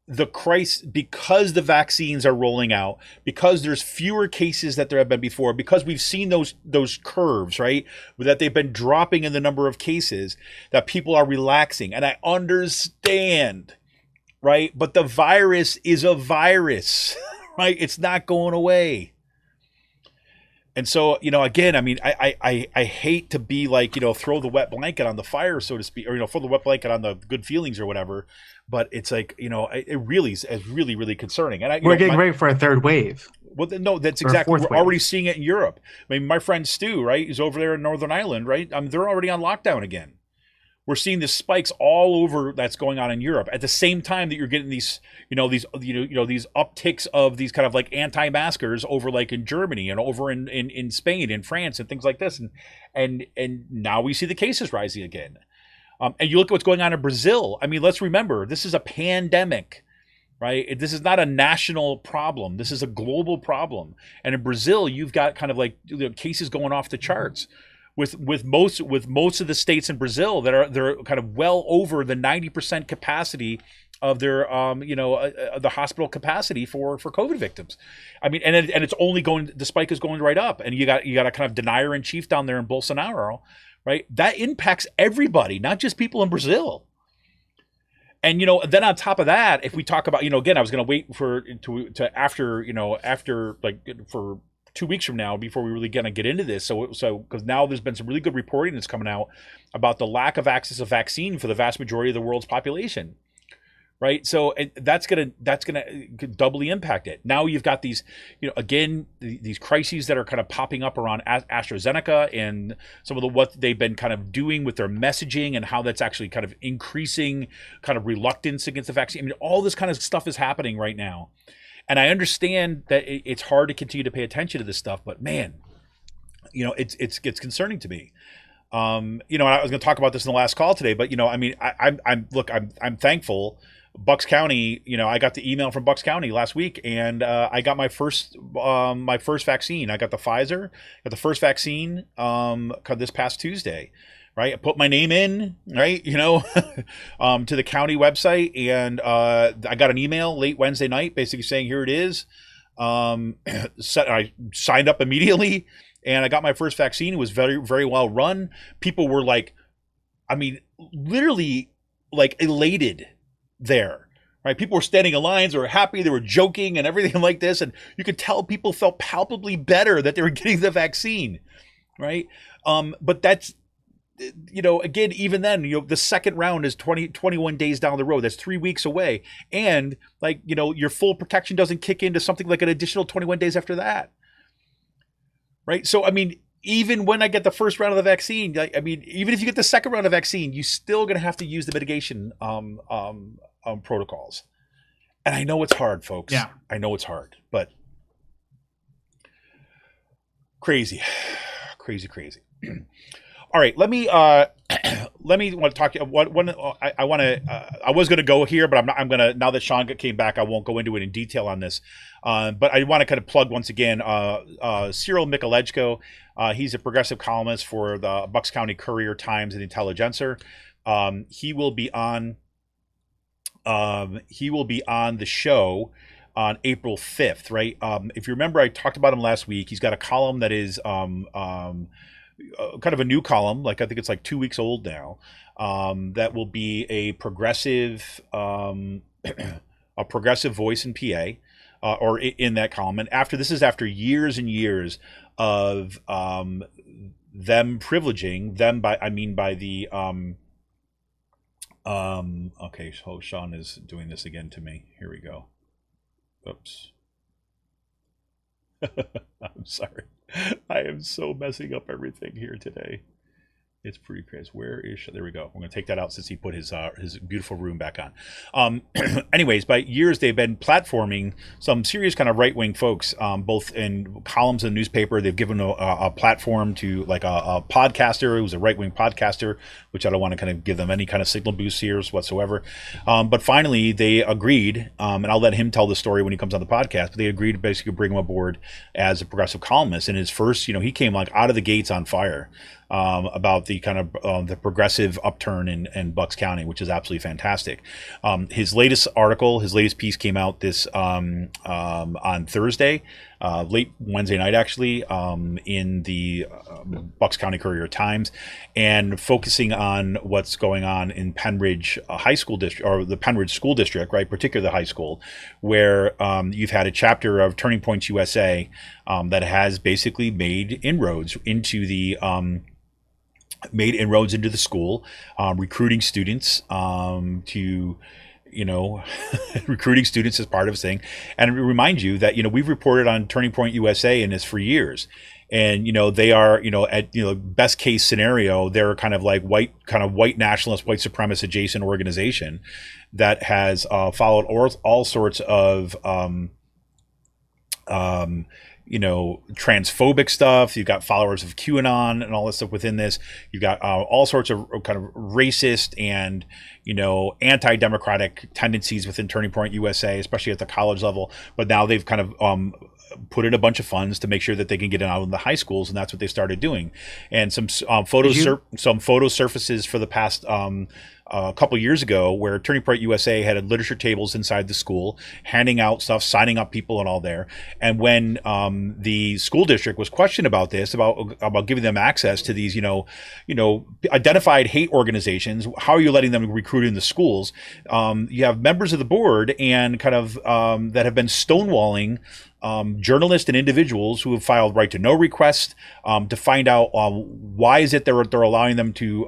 the vaccines are rolling out, because there's fewer cases that there have been before, because we've seen those curves, right? That they've been dropping in the number of cases, that people are relaxing. And I understand, right? But the virus is a virus, right? It's not going away. And so, again, I mean, I hate to be like, throw the wet blanket on the fire, so to speak, or, throw the wet blanket on the good feelings or whatever. But it's like, it really is really, really concerning. And we're getting ready for a third wave. Well, no, that's exactly. We're already seeing it in Europe. I mean, my friend Stu, right, he's over there in Northern Ireland, right? They're already on lockdown again. We're seeing the spikes all over that's going on in Europe at the same time that you're getting these upticks of these kind of like anti-maskers over like in Germany and over in Spain and France and things like this. And now we see the cases rising again. And you look at what's going on in Brazil. I mean, let's remember, this is a pandemic, right? This is not a national problem. This is a global problem. And in Brazil, you've got kind of like cases going off the charts. With most of the states in Brazil they're kind of well over the 90% capacity their the hospital capacity for COVID victims. I mean, and it's only going, the spike is going right up, and you got a kind of denier in chief down there in Bolsonaro, right? That impacts everybody, not just people in Brazil. And then on top of that, if we talk about, again, I was going to wait for for 2 weeks from now before we really gonna get into this. So because now there's been some really good reporting that's coming out about the lack of access to vaccine for the vast majority of the world's population. Right, so that's gonna doubly impact it. Now you've got these, again, these crises that are kind of popping up around AstraZeneca and some of what they've been kind of doing with their messaging and how that's actually kind of increasing kind of reluctance against the vaccine. I mean, all this kind of stuff is happening right now, and I understand that it's hard to continue to pay attention to this stuff, but man, it's concerning to me. I was going to talk about this in the last call today, but I'm thankful. Bucks County, I got the email from Bucks County last week, and I got my first vaccine. I got the Pfizer, got the first vaccine this past Tuesday, right? I put my name in, right, to the county website, and I got an email late Wednesday night basically saying, here it is. I signed up immediately, and I got my first vaccine. It was very, very well run. People were literally elated there, right? People were standing in lines, they were happy, they were joking and everything like this, and you could tell people felt palpably better that they were getting the vaccine, right? But that's, again, even then, the second round is 21 days down the road. That's 3 weeks away, and your full protection doesn't kick into something like an additional 21 days after that, right? So I mean, even when I get the first round of the vaccine, even if you get the second round of vaccine, you're still going to have to use the mitigation protocols. And I know it's hard, folks. Yeah. I know it's hard, but crazy. All right, let me want to talk to you. I was going to go here, but I'm going to, now that Sean came back, I won't go into it in detail on this. But I want to kind of plug once again, Cyril Michalejko. He's a progressive columnist for the Bucks County Courier, Times, and Intelligencer. He will be on the show on April 5th, right? If you remember, I talked about him last week. He's got a column that is kind of a new column, I think it's 2 weeks old now, that will be a progressive voice in PA, or in that column. And after years and years of them privileging them by the okay, so Sean is doing this again to me. Here we go. Oops. I'm sorry. I am so messing up everything here today. It's pretty crazy. Where is she? There we go. We're going to take that out since he put his beautiful room back on. Anyways, by years, they've been platforming some serious kind of right-wing folks, both in columns in the newspaper. They've given a platform to a podcaster who's a right-wing podcaster, which I don't want to kind of give them any kind of signal boost here whatsoever. But finally, they agreed, and I'll let him tell the story when he comes on the podcast, but they agreed to basically bring him aboard as a progressive columnist. And his first, he came out of the gates on fire. About the kind of the progressive upturn in Bucks County, which is absolutely fantastic. His latest piece came out this on Thursday, late Wednesday night actually, in the Bucks County Courier Times, and focusing on what's going on in Penridge High School District, or the Penridge School District, right, particularly the high school, where you've had a chapter of Turning Points USA that has basically made inroads into the school, recruiting students to, recruiting students as part of a thing. And remind you that, we've reported on Turning Point USA in this for years. And, they are, at, best case scenario, they're kind of white nationalist, white supremacist adjacent organization that has followed all sorts of, transphobic stuff. You've got followers of QAnon and all this stuff within this. You've got all sorts of kind of racist and, anti-democratic tendencies within Turning Point USA, especially at the college level. But now they've kind of put in a bunch of funds to make sure that they can get it out in the high schools, and that's what they started doing. And some photo surfaces for the past a couple years ago, where Turning Point USA had literature tables inside the school, handing out stuff, signing up people and all there. And when the school district was questioned about this, about giving them access to these, identified hate organizations, how are you letting them recruit in the schools? You have members of the board and kind of that have been stonewalling journalists and individuals who have filed right to know requests to find out why is it they're allowing them to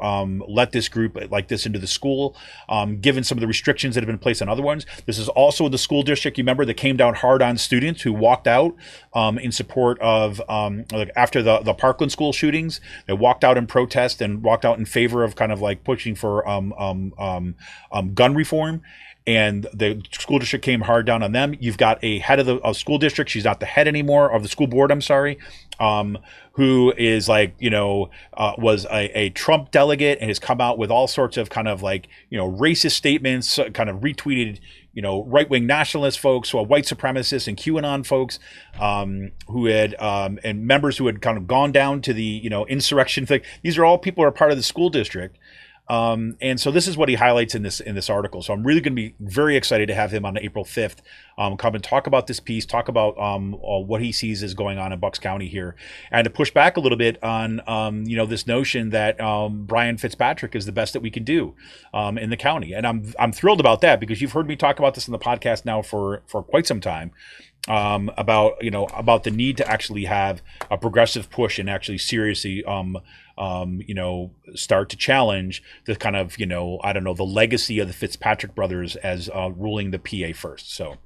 let this group like this into the school, given some of the restrictions that have been placed on other ones. This is also in the school district, you remember, that came down hard on students who walked out in support of like after the Parkland school shootings. They walked out in protest and walked out in favor of kind of like pushing for gun reform. And the school district came hard down on them. You've got a head of the school district. She's not the head anymore of the school board. I'm sorry. Who is like, was a Trump delegate and has come out with all sorts of kind of like, racist statements, kind of retweeted, right-wing nationalist folks, who are white supremacists and QAnon folks, who had, and members who had kind of gone down to the, insurrection thing. These are all people who are part of the school district. And so this is what he highlights in this article. So I'm really going to be very excited to have him on April 5th come and talk about this piece, talk about what he sees is going on in Bucks County here, and to push back a little bit on this notion that Brian Fitzpatrick is the best that we can do in the county. And I'm thrilled about that, because you've heard me talk about this in the podcast now for quite some time. About the need to actually have a progressive push and actually seriously start to challenge the kind of the legacy of the Fitzpatrick brothers as ruling the PA first. So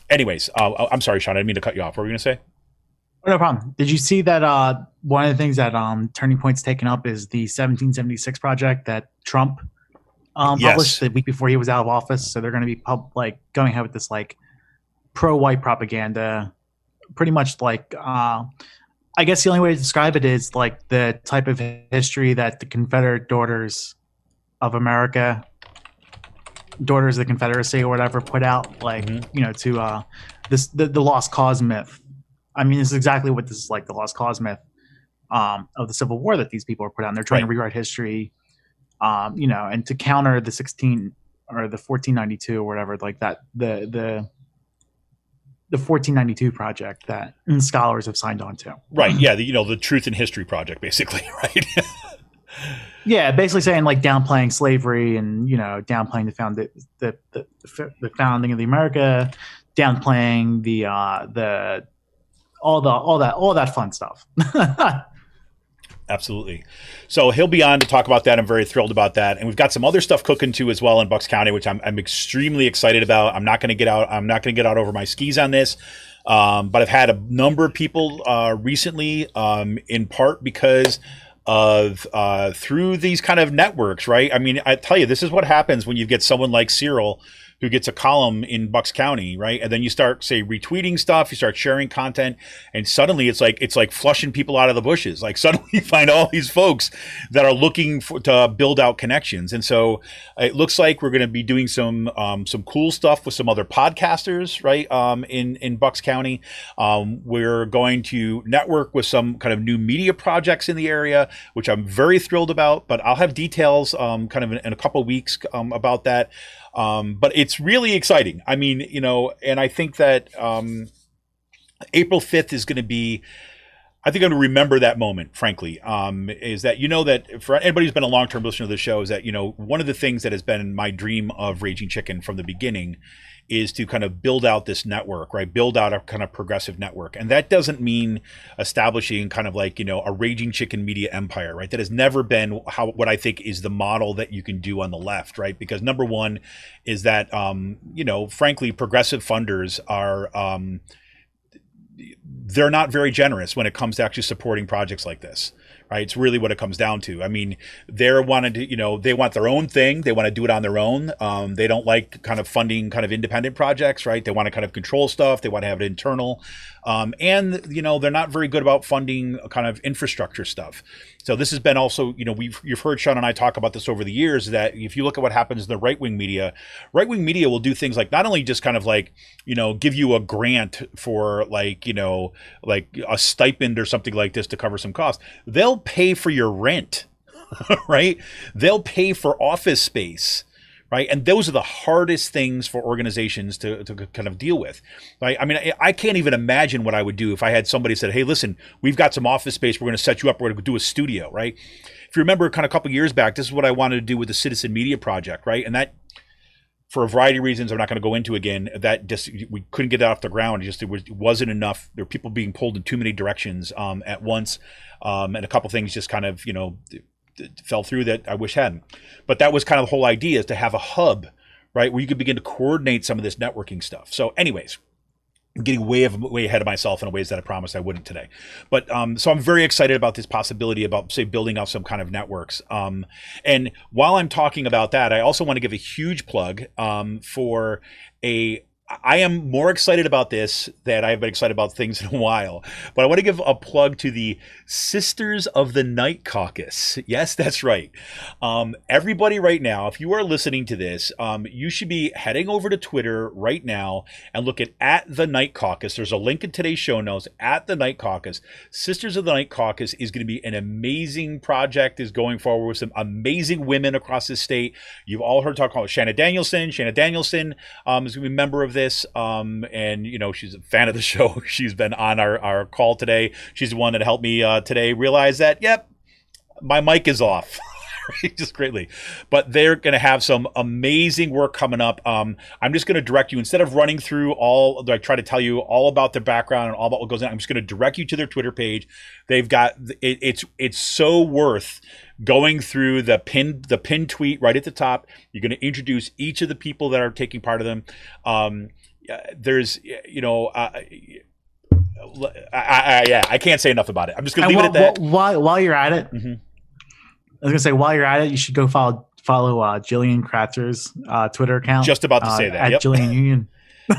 anyways, I'm sorry, Sean, I didn't mean to cut you off. What were you gonna say? No problem. Did you see that one of the things that Turning Point's taken up is the 1776 project that Trump published the week before he was out of office? So they're going to be going ahead with this like pro-white propaganda, pretty much like I guess the only way to describe it is like the type of history that the Confederate Daughters of America, Daughters of the Confederacy or whatever, put out, like to the Lost Cause myth. I mean, it's exactly what this is like, the Lost Cause myth of the Civil War that these people are put out. And they're trying to rewrite history, and to counter the 1492 or whatever, like that the 1492 project that scholars have signed on to. Right. Yeah. The Truth in History project, basically. Right. Yeah. Basically saying like downplaying slavery and, downplaying the founding of the America, downplaying all that fun stuff. Absolutely. So he'll be on to talk about that. I'm very thrilled about that. And we've got some other stuff cooking too as well in Bucks County, which I'm extremely excited about. I'm not going to get out over my skis on this. But I've had a number of people recently, in part because of through these kind of networks, right? I mean, I tell you, this is what happens when you get someone like Cyril, who gets a column in Bucks County, right? And then you start, say, retweeting stuff, you start sharing content, and suddenly it's like flushing people out of the bushes. Like suddenly you find all these folks that are looking to build out connections. And so it looks like we're going to be doing some cool stuff with some other podcasters, right? In Bucks County. We're going to network with some kind of new media projects in the area, which I'm very thrilled about, but I'll have details kind of in a couple of weeks about that. But it's really exciting. I mean, and I think that April 5th is going to be, I think I'm going to remember that moment, frankly, is that, that for anybody who's been a long-term listener to the show is that, one of the things that has been my dream of Raging Chicken from the beginning is to kind of build out this network, right? Build out a kind of progressive network. And that doesn't mean establishing kind of like, a Raging Chicken media empire, right? That has never been what I think is the model that you can do on the left, right? Because number one is that, frankly, progressive funders are, they're not very generous when it comes to actually supporting projects like this. Right. It's really what it comes down to. I mean, they want their own thing. They want to do it on their own. They don't like kind of funding kind of independent projects. Right. They want to kind of control stuff. They want to have it internal. And they're not very good about funding kind of infrastructure stuff. So this has been also, you've heard Sean and I talk about this over the years, that if you look at what happens in the right-wing media will do things like not only just kind of like, give you a grant for like a stipend or something like this to cover some costs. They'll pay for your rent, right? They'll pay for office space. Right. And those are the hardest things for organizations to kind of deal with. Right. I mean, I can't even imagine what I would do if I had somebody said, hey, listen, we've got some office space. We're going to set you up. We're going to do a studio. Right. If you remember kind of a couple of years back, this is what I wanted to do with the Citizen Media Project. Right. And that, for a variety of reasons I'm not going to go into again, that just we couldn't get it off the ground. It wasn't enough. There were people being pulled in too many directions at once. And a couple of things just kind of, fell through that I wish hadn't. But that was kind of the whole idea, is to have a hub, right, where you could begin to coordinate some of this networking stuff. So anyways, I'm getting way ahead of myself in ways that I promised I wouldn't today. But so I'm very excited about this possibility about, say, building out some kind of networks. And while I'm talking about that, I also want to give a huge plug for I am more excited about this than I've been excited about things in a while. But I want to give a plug to the Sisters of the Night Caucus. Yes, that's right. Everybody right now, if you are listening to this, you should be heading over to Twitter right now and look at the Night Caucus. There's a link in today's show notes, at the Night Caucus. Sisters of the Night Caucus is going to be an amazing project, is going forward with some amazing women across the state. You've all heard talk about Shanna Danielson. Shanna Danielson is going to be a member of this, and she's a fan of the show. She's been on our call today. She's the one that helped me today realize that, yep, my mic is off. Just greatly. But they're going to have some amazing work coming up. I'm just going to direct you, instead of running through try to tell you all about their background and all about what goes on, I'm just going to direct you to their Twitter page. They've got it's so worth going through the pinned tweet right at the top. You're going to introduce each of the people that are taking part of them. There's I can't say enough about it. I'm just going to leave it at that. While you're at it, mm-hmm. I was going to say, while you're at it, you should go follow Jillian Kratzer's Twitter account. Just about to say that. At Jillian Union.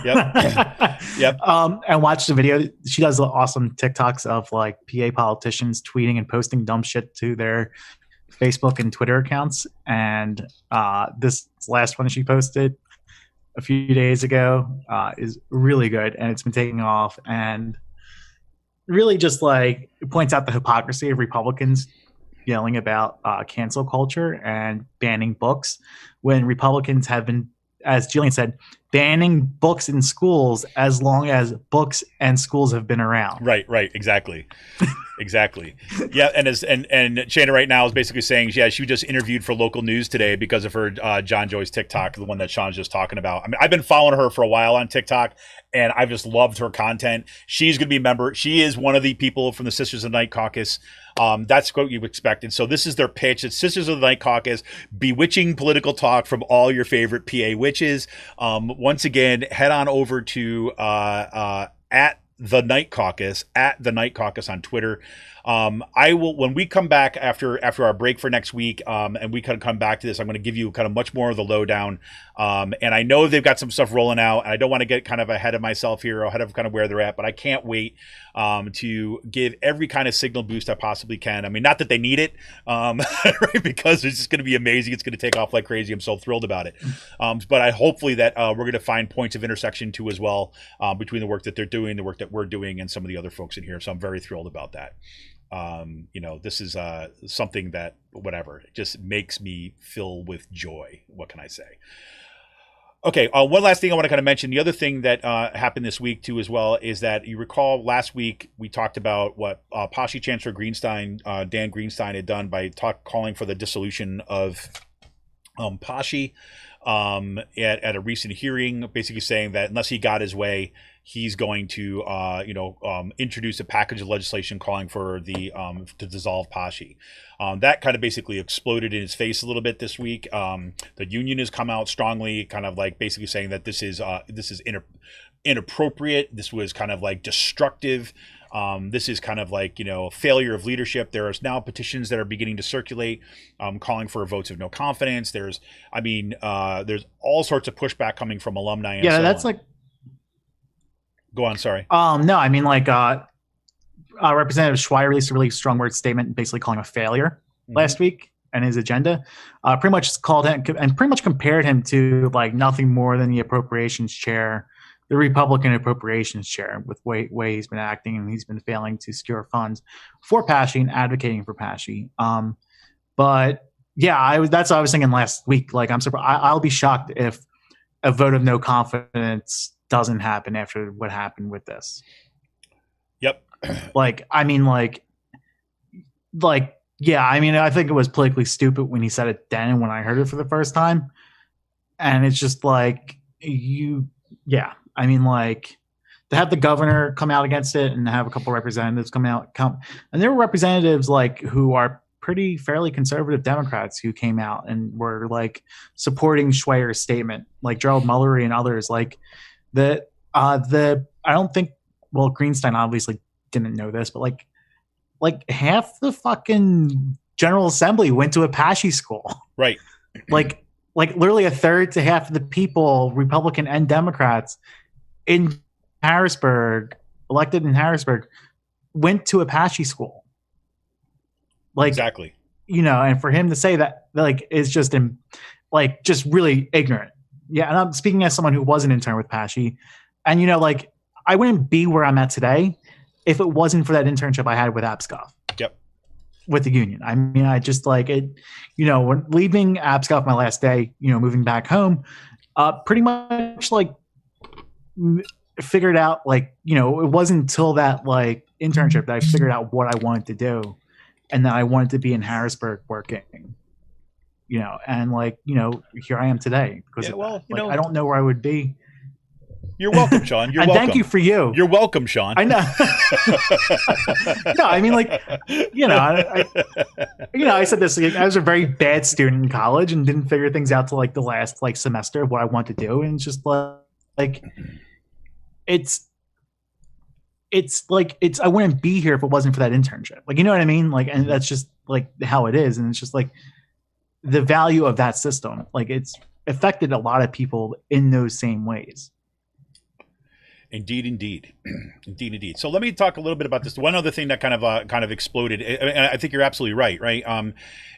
Yep. Yep. And watch the video. She does awesome TikToks of like PA politicians tweeting and posting dumb shit to their Facebook and Twitter accounts. And this last one she posted a few days ago is really good, and it's been taking off, and really just like it points out the hypocrisy of Republicans yelling about cancel culture and banning books, when Republicans have been, as Jillian said, banning books in schools as long as books and schools have been around. Right, exactly. Exactly. Yeah, and Shanna right now is basically saying, yeah, she just interviewed for local news today because of her John Joy's TikTok, the one that Sean's just talking about. I mean, I've been following her for a while on TikTok, and I've just loved her content. She's going to be a member. She is one of the people from the Sisters of the Night Caucus. That's what you expect. And so this is their pitch. It's Sisters of the Night Caucus, bewitching political talk from all your favorite PA witches. Once again, head on over to at the Night Caucus on Twitter. I will, when we come back after our break for next week, and we kind of come back to this, I'm going to give you kind of much more of the lowdown. And I know they've got some stuff rolling out, and I don't want to get kind of ahead of myself here, or ahead of kind of where they're at, but I can't wait to give every kind of signal boost I possibly can. I mean, not that they need it, right? Because it's just going to be amazing. It's going to take off like crazy. I'm so thrilled about it. But I hopefully that we're going to find points of intersection too as well, between the work that they're doing, the work that we're doing, and some of the other folks in here. So I'm very thrilled about that. This is something that, whatever, it just makes me fill with joy. What can I say? Okay, one last thing I want to kind of mention. The other thing that happened this week too as well is that you recall last week we talked about what Poshy Chancellor Greenstein, Dan Greenstein, had done by calling for the dissolution of Poshy at a recent hearing, basically saying that unless he got his way, he's going to, introduce a package of legislation calling for to dissolve Poshy. That kind of basically exploded in his face a little bit this week. The union has come out strongly, kind of like basically saying that this is inappropriate. This was kind of like destructive. This is kind of like, failure of leadership. There are now petitions that are beginning to circulate, calling for votes of no confidence. There's all sorts of pushback coming from alumni. And that's like, Go on. Sorry. No, I mean, like, Representative Schweier released a really strong word statement, basically calling him a failure last week and his agenda. Pretty much called him and pretty much compared him to like nothing more than the appropriations chair, the Republican appropriations chair, with way he's been acting, and he's been failing to secure funds for Pesci and advocating for Pesci. But yeah, that's what I was thinking last week. Like, I'm surprised. I'll be shocked if a vote of no confidence doesn't happen after what happened with this. Yep. Like, I mean, yeah, I mean, I think it was politically stupid when he said it then and when I heard it for the first time. And it's just like, yeah, I mean, like, to have the governor come out against it and have a couple representatives come, and there were representatives like who are pretty fairly conservative Democrats who came out and were like supporting Schweier's statement, like Gerald Mullery and others. Like I don't think, well, Greenstein obviously didn't know this, but like half the fucking General Assembly went to a Pesci school. Right. Like literally a third to half of the people, Republican and Democrats in Harrisburg, elected in Harrisburg, went to a Pesci school. Like, exactly. You know, and for him to say that, like, is just just really ignorant. Yeah, and I'm speaking as someone who was an intern with Pesci, and you know, like, I wouldn't be where I'm at today if it wasn't for that internship I had with APSCOF. Yep. With the union. I mean, I just like it, you know, when leaving APSCOF my last day, you know, moving back home, pretty much like figured out, like, you know, it wasn't until that like internship that I figured out what I wanted to do, and that I wanted to be in Harrisburg working, you know, and like, you know, here I am today because I don't know where I would be. You're welcome, Sean. You're welcome. Thank you for you. You're welcome, Sean. I know. No, I mean, like, you know, I said this. Like, I was a very bad student in college and didn't figure things out till like the last like semester of what I want to do, and it's just like it's I wouldn't be here if it wasn't for that internship. Like, you know what I mean? Like, and that's just like how it is, and it's just like the value of that system. Like, it's affected a lot of people in those same ways. Indeed. So let me talk a little bit about this. One other thing that kind of exploded, and I think you're absolutely right?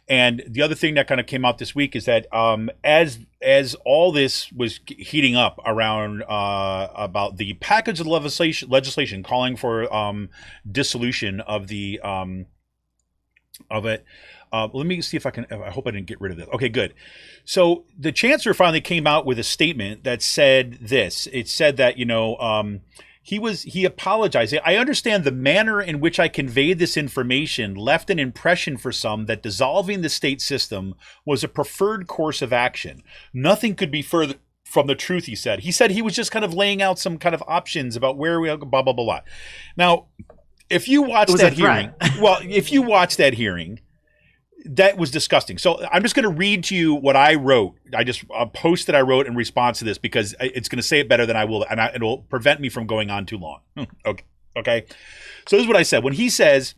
And the other thing that kind of came out this week is that as all this was heating up around about the package of legislation calling for dissolution of the of it. Let me see if I can. I hope I didn't get rid of this. Okay, good. So the chancellor finally came out with a statement that said this. It said that, you know, he apologized. I understand the manner in which I conveyed this information left an impression for some that dissolving the state system was a preferred course of action. Nothing could be further from the truth, he said. He said he was just kind of laying out some kind of options about where we blah, blah, blah, blah. Now, if you watch that hearing, that was disgusting. So I'm just going to read to you what I wrote. A post that I wrote in response to this, because it's going to say it better than I will, and it will prevent me from going on too long. Okay. So this is what I said. When he says,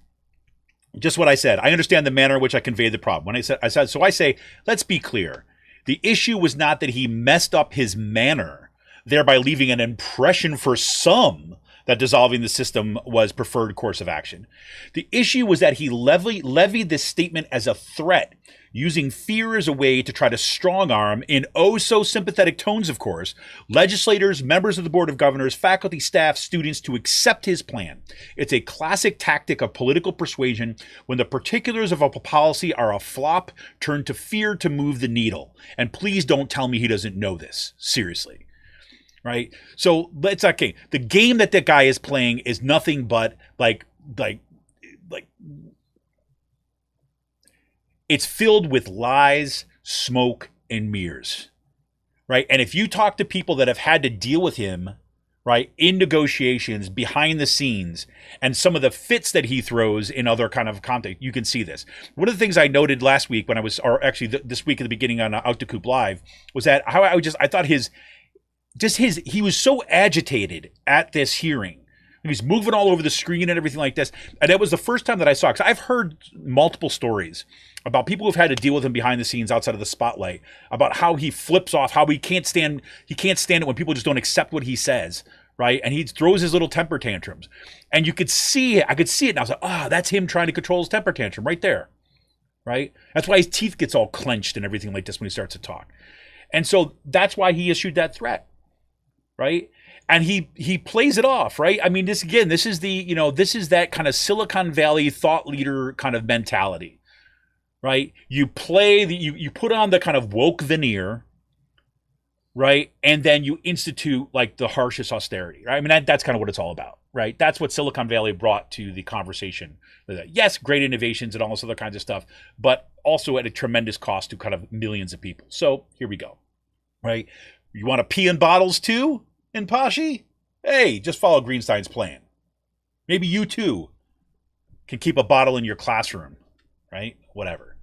just what I said, I understand the manner in which I conveyed the problem. When I say, let's be clear. The issue was not that he messed up his manner, thereby leaving an impression for some that dissolving the system was preferred course of action. The issue was that he levied this statement as a threat, using fear as a way to try to strong-arm, in so sympathetic tones, of course, legislators, members of the Board of Governors, faculty, staff, students to accept his plan. It's a classic tactic of political persuasion when the particulars of a policy are a flop, turned to fear to move the needle. And please don't tell me he doesn't know this. Seriously. Right? So it's okay. The game that guy is playing is nothing but like it's filled with lies, smoke, and mirrors. Right? And if you talk to people that have had to deal with him, right, in negotiations, behind the scenes, and some of the fits that he throws in other kind of context, you can see this. One of the things I noted last week when I was, or actually this week at the beginning on Out to Coop Live, was that how I thought he was so agitated at this hearing. He's moving all over the screen and everything like this. And that was the first time that I saw it. 'Cause I've heard multiple stories about people who've had to deal with him behind the scenes outside of the spotlight, about how he flips off, how he can't stand it when people just don't accept what he says, right? And he throws his little temper tantrums. And I could see it, and I was like, that's him trying to control his temper tantrum right there, right? That's why his teeth gets all clenched and everything like this when he starts to talk. And so that's why he issued that threat, right? And he plays it off, right? I mean, this is that kind of Silicon Valley thought leader kind of mentality, right? You put on the kind of woke veneer, right? And then you institute like the harshest austerity, right? I mean, that's kind of what it's all about, right? That's what Silicon Valley brought to the conversation. Yes, great innovations and all this other kinds of stuff, but also at a tremendous cost to kind of millions of people. So here we go, right? You want to pee in bottles too in Poshy? Hey, just follow Greenstein's plan. Maybe you too can keep a bottle in your classroom, right? Whatever.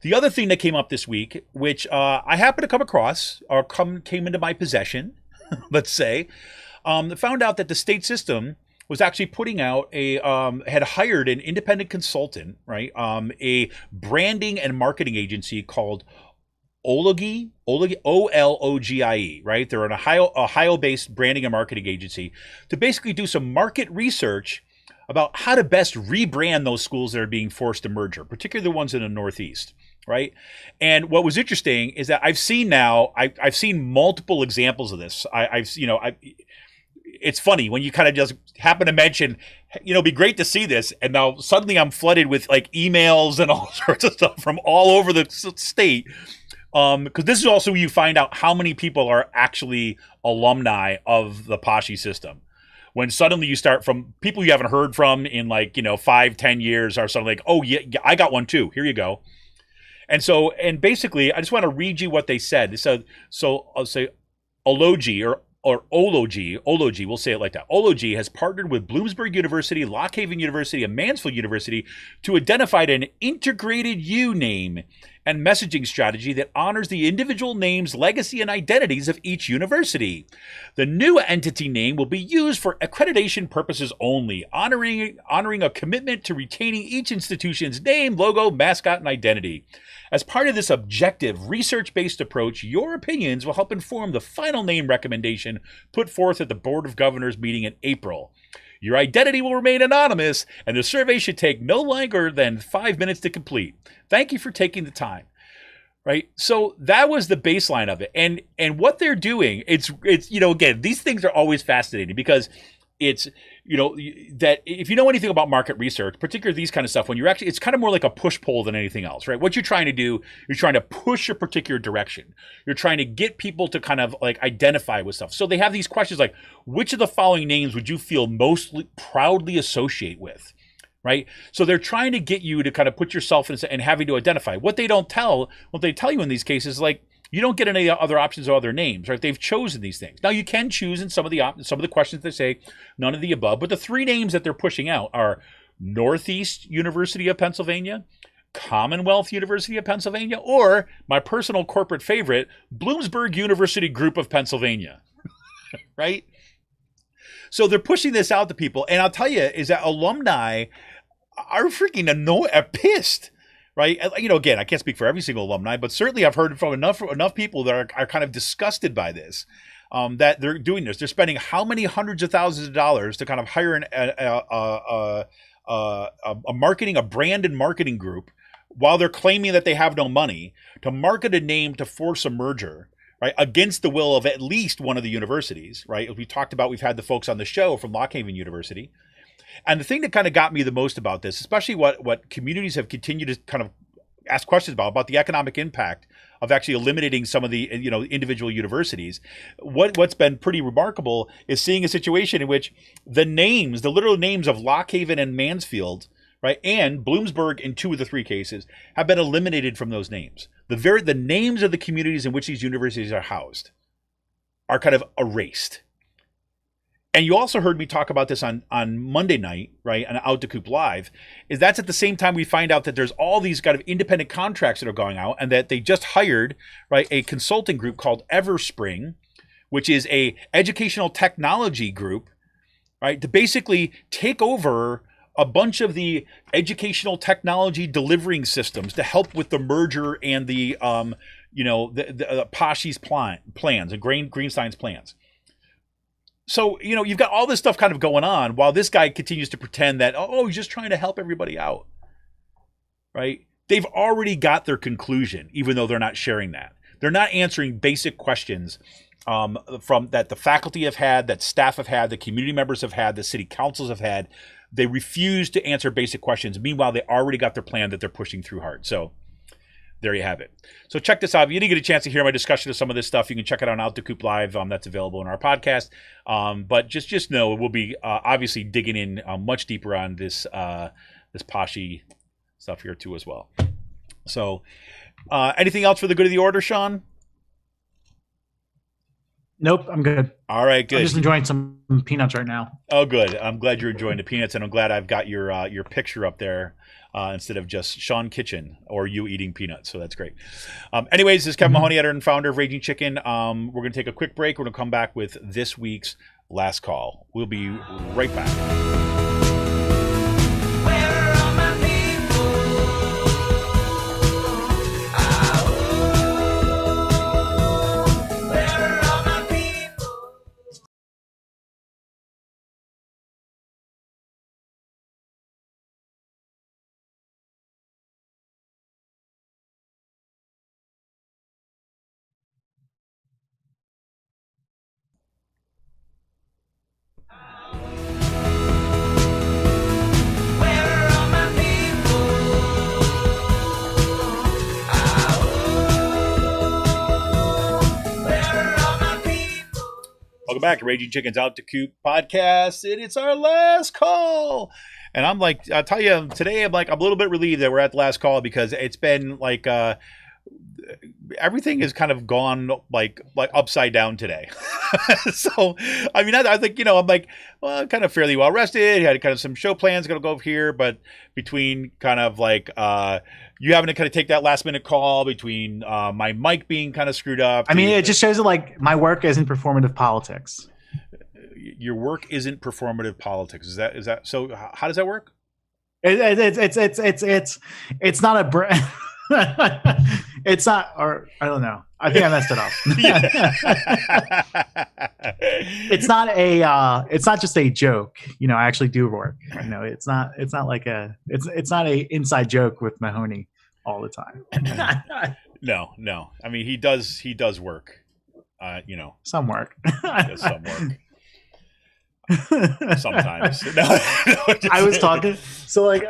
The other thing that came up this week, which I happened to come across or came into my possession, let's say, found out that the state system was actually putting out had hired an independent consultant, right? A branding and marketing agency called Ologie, Ologie, right? They're an Ohio-based branding and marketing agency to basically do some market research about how to best rebrand those schools that are being forced to merger, particularly the ones in the Northeast, right? And what was interesting is that I've seen multiple examples of this. It's funny when you kind of just happen to mention, it'd be great to see this, and now suddenly I'm flooded with like emails and all sorts of stuff from all over the state. Because this is also where you find out how many people are actually alumni of the Poshy system. When suddenly you start from people you haven't heard from in 5-10 years are suddenly like, oh yeah, I got one too. Here you go. And basically, I just want to read you what they said. So I'll say Ologie or Ologie, we'll say it like that. Ologie has partnered with Bloomsburg University, Lock Haven University, and Mansfield University to identify an integrated U name and messaging strategy that honors the individual names, legacy, and identities of each university. The new entity name will be used for accreditation purposes only, honoring a commitment to retaining each institution's name, logo, mascot, and identity. As part of this objective, research-based approach, your opinions will help inform the final name recommendation put forth at the Board of Governors meeting in April. Your identity will remain anonymous, and the survey should take no longer than 5 minutes to complete. Thank you for taking the time. Right? So that was the baseline of it. And what they're doing, it's again, these things are always fascinating because it's, that if you know anything about market research, particularly these kind of stuff, when you're actually, it's kind of more like a push-pull than anything else, right? What you're trying to do, you're trying to push a particular direction. You're trying to get people to kind of like identify with stuff. So they have these questions like, which of the following names would you feel most proudly associate with? Right? So they're trying to get you to kind of put yourself in and having to identify. What they tell you in these cases, like, you don't get any other options or other names, right? They've chosen these things. Now you can choose in some of the questions they say none of the above, but the three names that they're pushing out are Northeast University of Pennsylvania, Commonwealth University of Pennsylvania, or my personal corporate favorite, Bloomsburg University Group of Pennsylvania, right? So they're pushing this out to people, and I'll tell you is that alumni are freaking pissed. Right? Again, I can't speak for every single alumni, but certainly I've heard from enough people that are kind of disgusted by this, that they're doing this. They're spending how many hundreds of thousands of dollars to kind of hire a brand and marketing group while they're claiming that they have no money to market a name to force a merger, right, against the will of at least one of the universities, right? As we talked about, we've had the folks on the show from Lock Haven University. And the thing that kind of got me the most about this, especially what communities have continued to kind of ask questions about the economic impact of actually eliminating some of the individual universities. What's been pretty remarkable is seeing a situation in which the literal names of Lock Haven and Mansfield, right, and Bloomsburg in 2 of the 3 cases have been eliminated from those names. The names of the communities in which these universities are housed are kind of erased. And you also heard me talk about this on Monday night, right, on Out to Coop Live, is that's at the same time we find out that there's all these kind of independent contracts that are going out and that they just hired, right, a consulting group called Everspring, which is a educational technology group, right, to basically take over a bunch of the educational technology delivering systems to help with the merger and the Poshy's plans and Greenstein's plans. So, you've got all this stuff kind of going on while this guy continues to pretend that, oh, he's just trying to help everybody out, right? They've already got their conclusion, even though they're not sharing that. They're not answering basic questions from that the faculty have had, that staff have had, the community members have had, the city councils have had. They refuse to answer basic questions. Meanwhile, they already got their plan that they're pushing through hard. So there you have it. So check this out. If you didn't get a chance to hear my discussion of some of this stuff, you can check it out on Out the Coop Live. That's available in our podcast. But just know we'll be obviously digging in much deeper on this Poshy stuff here too as well. So anything else for the good of the order, Sean? Nope, I'm good. All right, good. I'm just enjoying some peanuts right now. Oh, good. I'm glad you're enjoying the peanuts, and I'm glad I've got your picture up there instead of just Sean Kitchen or you eating peanuts. So that's great. Anyways, this is Kevin Mahoney, editor and founder of Raging Chicken. We're going to take a quick break. We're going to come back with this week's last call. We'll be right back. Welcome back to Raging Chicken's Out to Coop podcast. It's our last call. And I'm like, I'll tell you, today I'm a little bit relieved that we're at the last call because it's been like everything has kind of gone like upside down today. So, I mean, I think, I'm like, well, kind of fairly well rested. Had kind of some show plans going to go over here, but between kind of like you having to kind of take that last minute call, between my mic being kind of screwed up. I mean, it just shows that like my work isn't performative politics. Your work isn't performative politics. Is that so? How does that work? It's not a it's not, or I don't know. I think I messed it up. It's not just a joke. I actually do work. It's not like it's not a inside joke with Mahoney all the time. No. I mean, he does work. Some work. He does some work. Sometimes. No, I was talking. So like,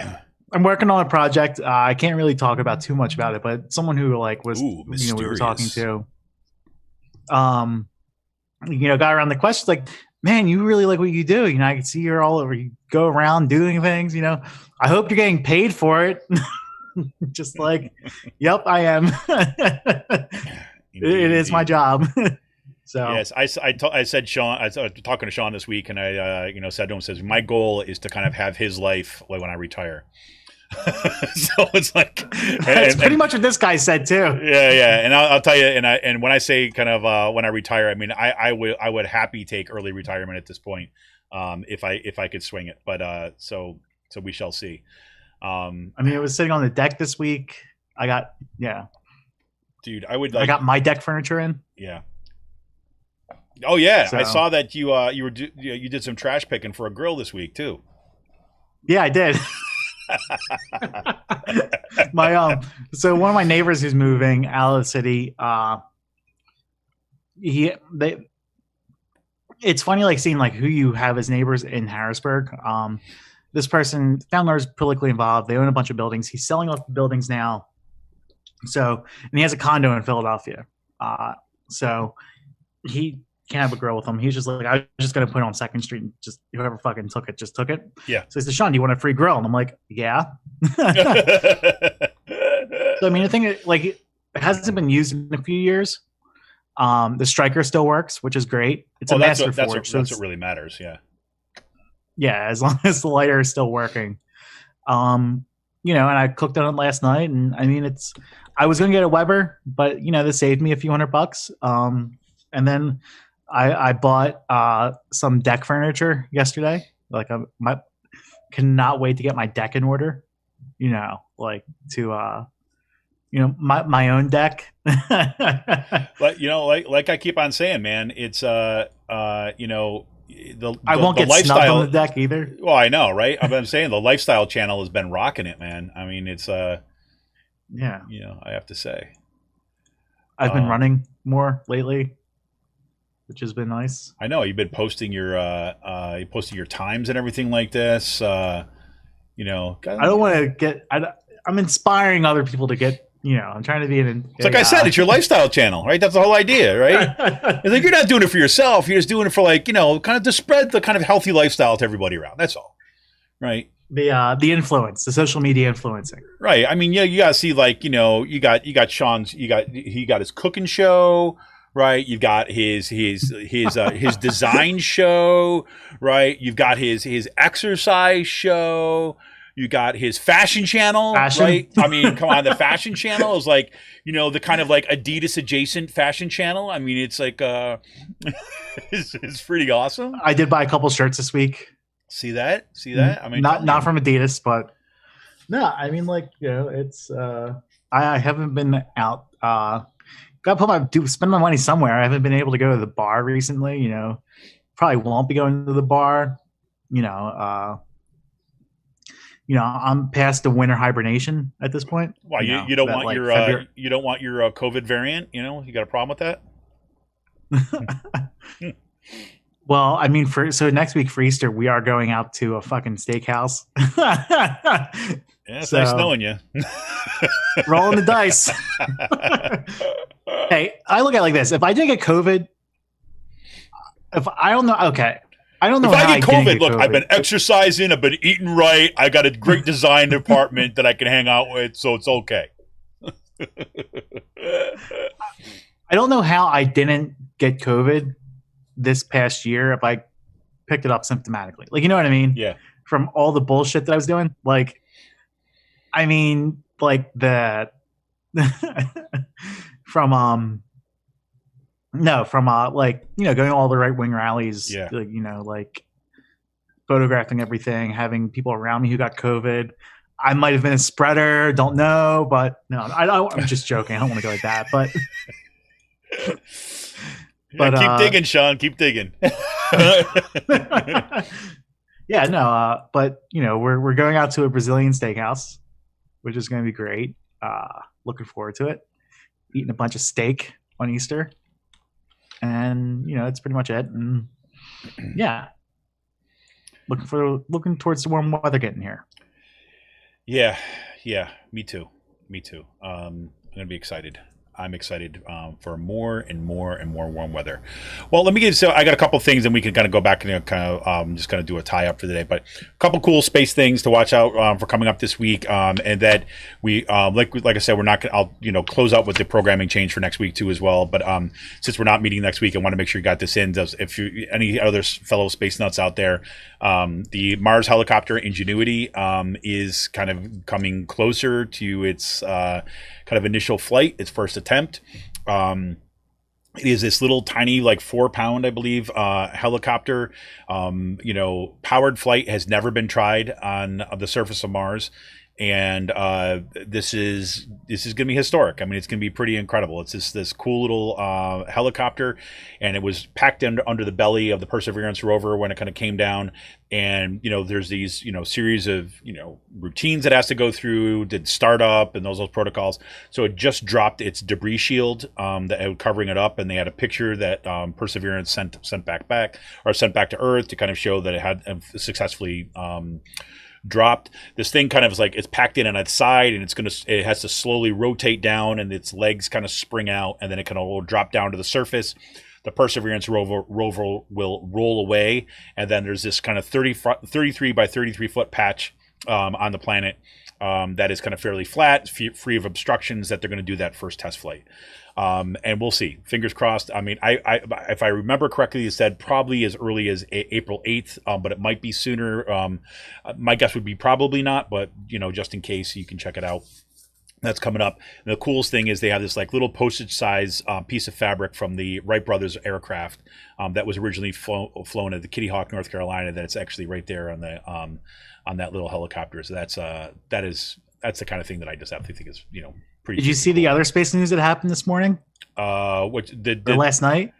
I'm working on a project. I can't really talk about too much about it, but someone who like was, we were talking to, got around the questions like, man, you really like what you do. I can see you're all over. You go around doing things. I hope you're getting paid for it. Just like, yep, I am. It is my job. So yes, I said Sean. I was talking to Sean this week, and I said to him, says my goal is to kind of have his life like when I retire. So it's like that's pretty much what this guy said too. Yeah, and I'll tell you, and when I say kind of when I retire, I mean I would happy take early retirement at this point, if I could swing it. But so we shall see. I mean, it was sitting on the deck this week. Dude, I got my deck furniture in. Yeah. Oh yeah, so, I saw that you did some trash picking for a grill this week too. Yeah, I did. So one of my neighbors who's moving out of the city, it's funny like seeing like who you have as neighbors in Harrisburg. This person, family is politically involved. They own a bunch of buildings. He's selling off the buildings now. So, and he has a condo in Philadelphia. So he can't have a grill with him. He's just like, I was just going to put it on 2nd Street and just whoever fucking took it, just took it. Yeah. So he says, Sean, do you want a free grill? And I'm like, yeah. So, I mean, the thing is, like, it hasn't been used in a few years. The striker still works, which is great. It's a master forge. That's what really matters. Yeah. Yeah. As long as the lighter is still working. And I cooked on it last night, and I mean, I was going to get a Weber, but this saved me a few $100. And then I bought some deck furniture yesterday. Like I cannot wait to get my deck in order. My own deck. But like I keep on saying, man, it's I won't get snubbed on the deck either. Well, I know, right? I'm saying the lifestyle channel has been rocking it, man. I mean, it's yeah, I have to say, I've been running more lately, which has been nice. I know you've been posting your times and everything like this. I don't want to get. I'm inspiring other people to get. I'm trying to be an. It's like I said, it's your lifestyle channel, right? That's the whole idea, right? It's like you're not doing it for yourself. You're just doing it for kind of to spread the kind of healthy lifestyle to everybody around. That's all, right? The influence, the social media influencing, right? I mean, you gotta see you got Sean's, he got his cooking show, right? You've got his design show, right? You've got his exercise show. You got his fashion channel, right? I mean, come on, the fashion channel is the kind of Adidas adjacent fashion channel. I mean, it's it's pretty awesome. I did buy a couple shirts this week. See that? I mean, not from Adidas, but no, I mean, it's I haven't been out. Got to spend my money somewhere. I haven't been able to go to the bar recently. Probably won't be going to the bar. I'm past the winter hibernation at this point. Why you don't want your COVID variant? You got a problem with that? Well, I mean, so next week for Easter, we are going out to a fucking steakhouse. Yeah, it's nice knowing you. Rolling the dice. Hey, I look at it like this: if I did get COVID, I don't know. Okay. I don't know. If I get COVID, look, I've been exercising, I've been eating right, I got a great design department that I can hang out with, so it's okay. I don't know how I didn't get COVID this past year if I picked it up symptomatically. You know what I mean? Yeah. From all the bullshit that I was doing. Going to all the right wing rallies, yeah. Photographing everything, having people around me who got COVID. I might have been a spreader, don't know, but no, I'm just joking. I don't want to go like that, but keep digging, Sean. Keep digging. Yeah, no, but we're going out to a Brazilian steakhouse, which is going to be great. Looking forward to it. Eating a bunch of steak on Easter. And that's pretty much it. And yeah, looking towards the warm weather getting here. Yeah, me too. I'm gonna be excited. I'm excited for more and more and more warm weather. Well, let me get. So I got a couple things, and we can kind of go back and just kind of do a tie up for the day. But a couple cool space things to watch out for coming up this week, and that we like I said, we're not gonna. I'll close out with the programming change for next week too as well. But since we're not meeting next week, I want to make sure you got this in. If you any other fellow space nuts out there, the Mars helicopter Ingenuity is kind of coming closer to its kind of initial flight, its first attempt. It is this little tiny 4-pound, I believe, helicopter. Powered flight has never been tried on the surface of Mars. And this is going to be historic. I mean, it's going to be pretty incredible. It's this cool little helicopter, and it was packed under the belly of the Perseverance rover when it kind of came down. And there's these series of routines that it has to go through, did startup and those protocols. So it just dropped its debris shield that was covering it up, and they had a picture that Perseverance sent back to Earth to kind of show that it had successfully dropped. This thing kind of is it's packed in on its side, and it has to slowly rotate down, and its legs kind of spring out, and then it kind of will drop down to the surface. The Perseverance rover will roll away, and then there's this kind of 33 by 33 foot patch on the planet that is kind of fairly flat, free of obstructions, that they're going to do that first test flight. And we'll see. Fingers crossed. I mean, I if I remember correctly, you said probably as early as April 8th, but it might be sooner. My guess would be probably not, but just in case, you can check it out. That's coming up. And the coolest thing is they have this little postage size piece of fabric from the Wright brothers aircraft that was originally flown at the Kitty Hawk, North Carolina. That it's actually right there on the on that little helicopter. So that's the kind of thing that I just absolutely think is pretty. Did you see the other space news that happened this morning? What did or last night?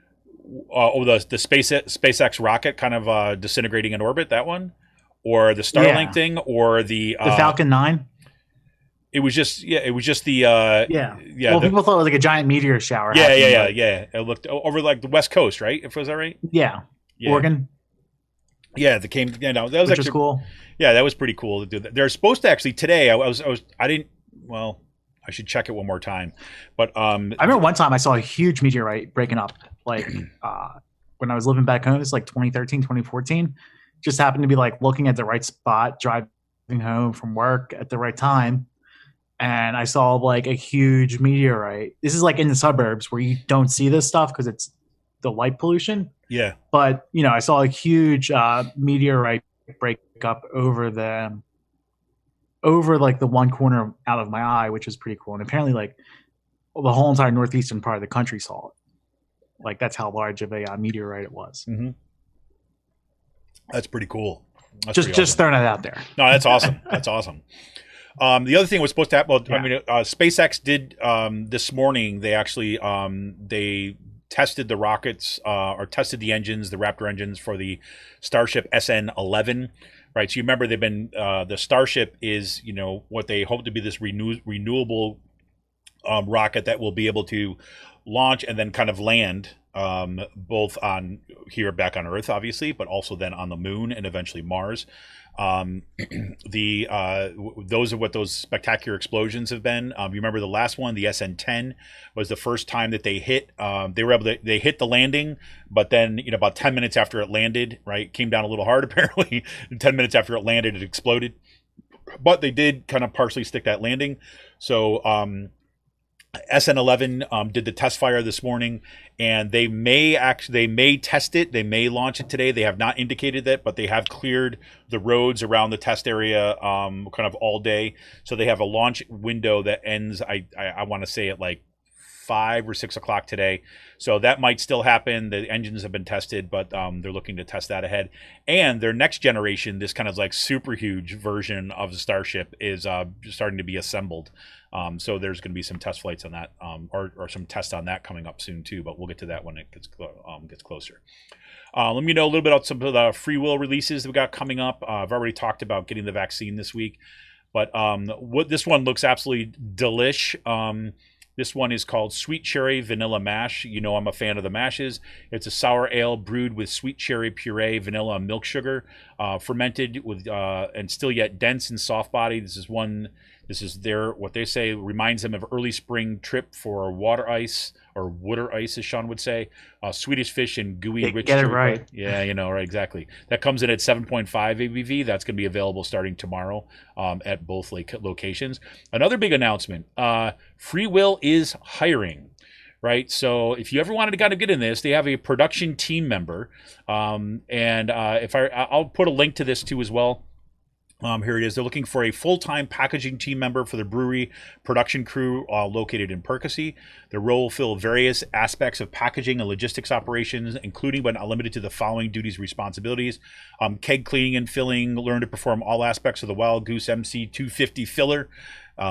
the SpaceX rocket kind of disintegrating in orbit, that one, or the Starlink thing, or the Falcon 9. It was just the Well, people thought it was like a giant meteor shower. Yeah. It looked over like the West Coast, right? If was that right? Yeah. Oregon. Yeah, that came. That was which actually was cool. Yeah, that was pretty cool to do that. They're supposed to actually today. I didn't. Well, I should check it one more time. But I remember one time I saw a huge meteorite breaking up. Like when I was living back home, it's like 2013, 2014. Just happened to be like looking at the right spot, driving home from work at the right time. And I saw like a huge meteorite. This is like in the suburbs where you don't see this stuff because it's the light pollution. Yeah. But, I saw a huge meteorite break up over like the one corner out of my eye, which is pretty cool. And apparently like the whole entire northeastern part of the country saw it. Like that's how large of a meteorite it was. Mm-hmm. That's pretty cool. Just throwing it out there. No, that's awesome. That's awesome. The other thing was supposed to happen. Well, Yeah. SpaceX did this morning. They actually they tested the rockets or tested the engines, the Raptor engines for the Starship SN-11. Right. So you remember they've been the Starship is what they hope to be this renewable rocket that will be able to launch and then kind of land both on here back on Earth, obviously, but also then on the moon and eventually Mars. Those are what those spectacular explosions have been. You remember the last one, the SN-10, was the first time that they hit. They hit the landing, but then about 10 minutes after it landed, right, came down a little hard apparently. 10 minutes after it landed, it exploded. But they did kind of partially stick that landing. So SN-11 did the test fire this morning, and they may test it. They may launch it today. They have not indicated that, but they have cleared the roads around the test area kind of all day. So they have a launch window that ends, I want to say at like 5 or 6 o'clock today. So that might still happen. The engines have been tested, but they're looking to test that ahead. And their next generation, this kind of like super huge version of the Starship, is starting to be assembled. So there's going to be some test flights on that, or some tests on that coming up soon too. But we'll get to that when it gets closer. Let me know a little bit about some of the free will releases that we got coming up. I've already talked about getting the vaccine this week, but this one looks absolutely delish. This one is called Sweet Cherry Vanilla Mash. I'm a fan of the mashes. It's a sour ale brewed with sweet cherry puree, vanilla, and milk sugar, fermented with and still yet dense and soft body. This is what they say reminds them of early spring trip for water ice, or water ice, as Sean would say. Swedish fish and gooey rich. Get it right. Yeah, right, exactly. That comes in at 7.5 ABV. That's going to be available starting tomorrow at both locations. Another big announcement: Free Will is hiring. Right, so if you ever wanted to kind of get in this, they have a production team member, and I'll put a link to this too as well. Here it is. They're looking for a full-time packaging team member for the brewery production crew located in Percy. The role will fill various aspects of packaging and logistics operations, including but not limited to the following duties and responsibilities: keg cleaning and filling, learn to perform all aspects of the Wild Goose MC 250 filler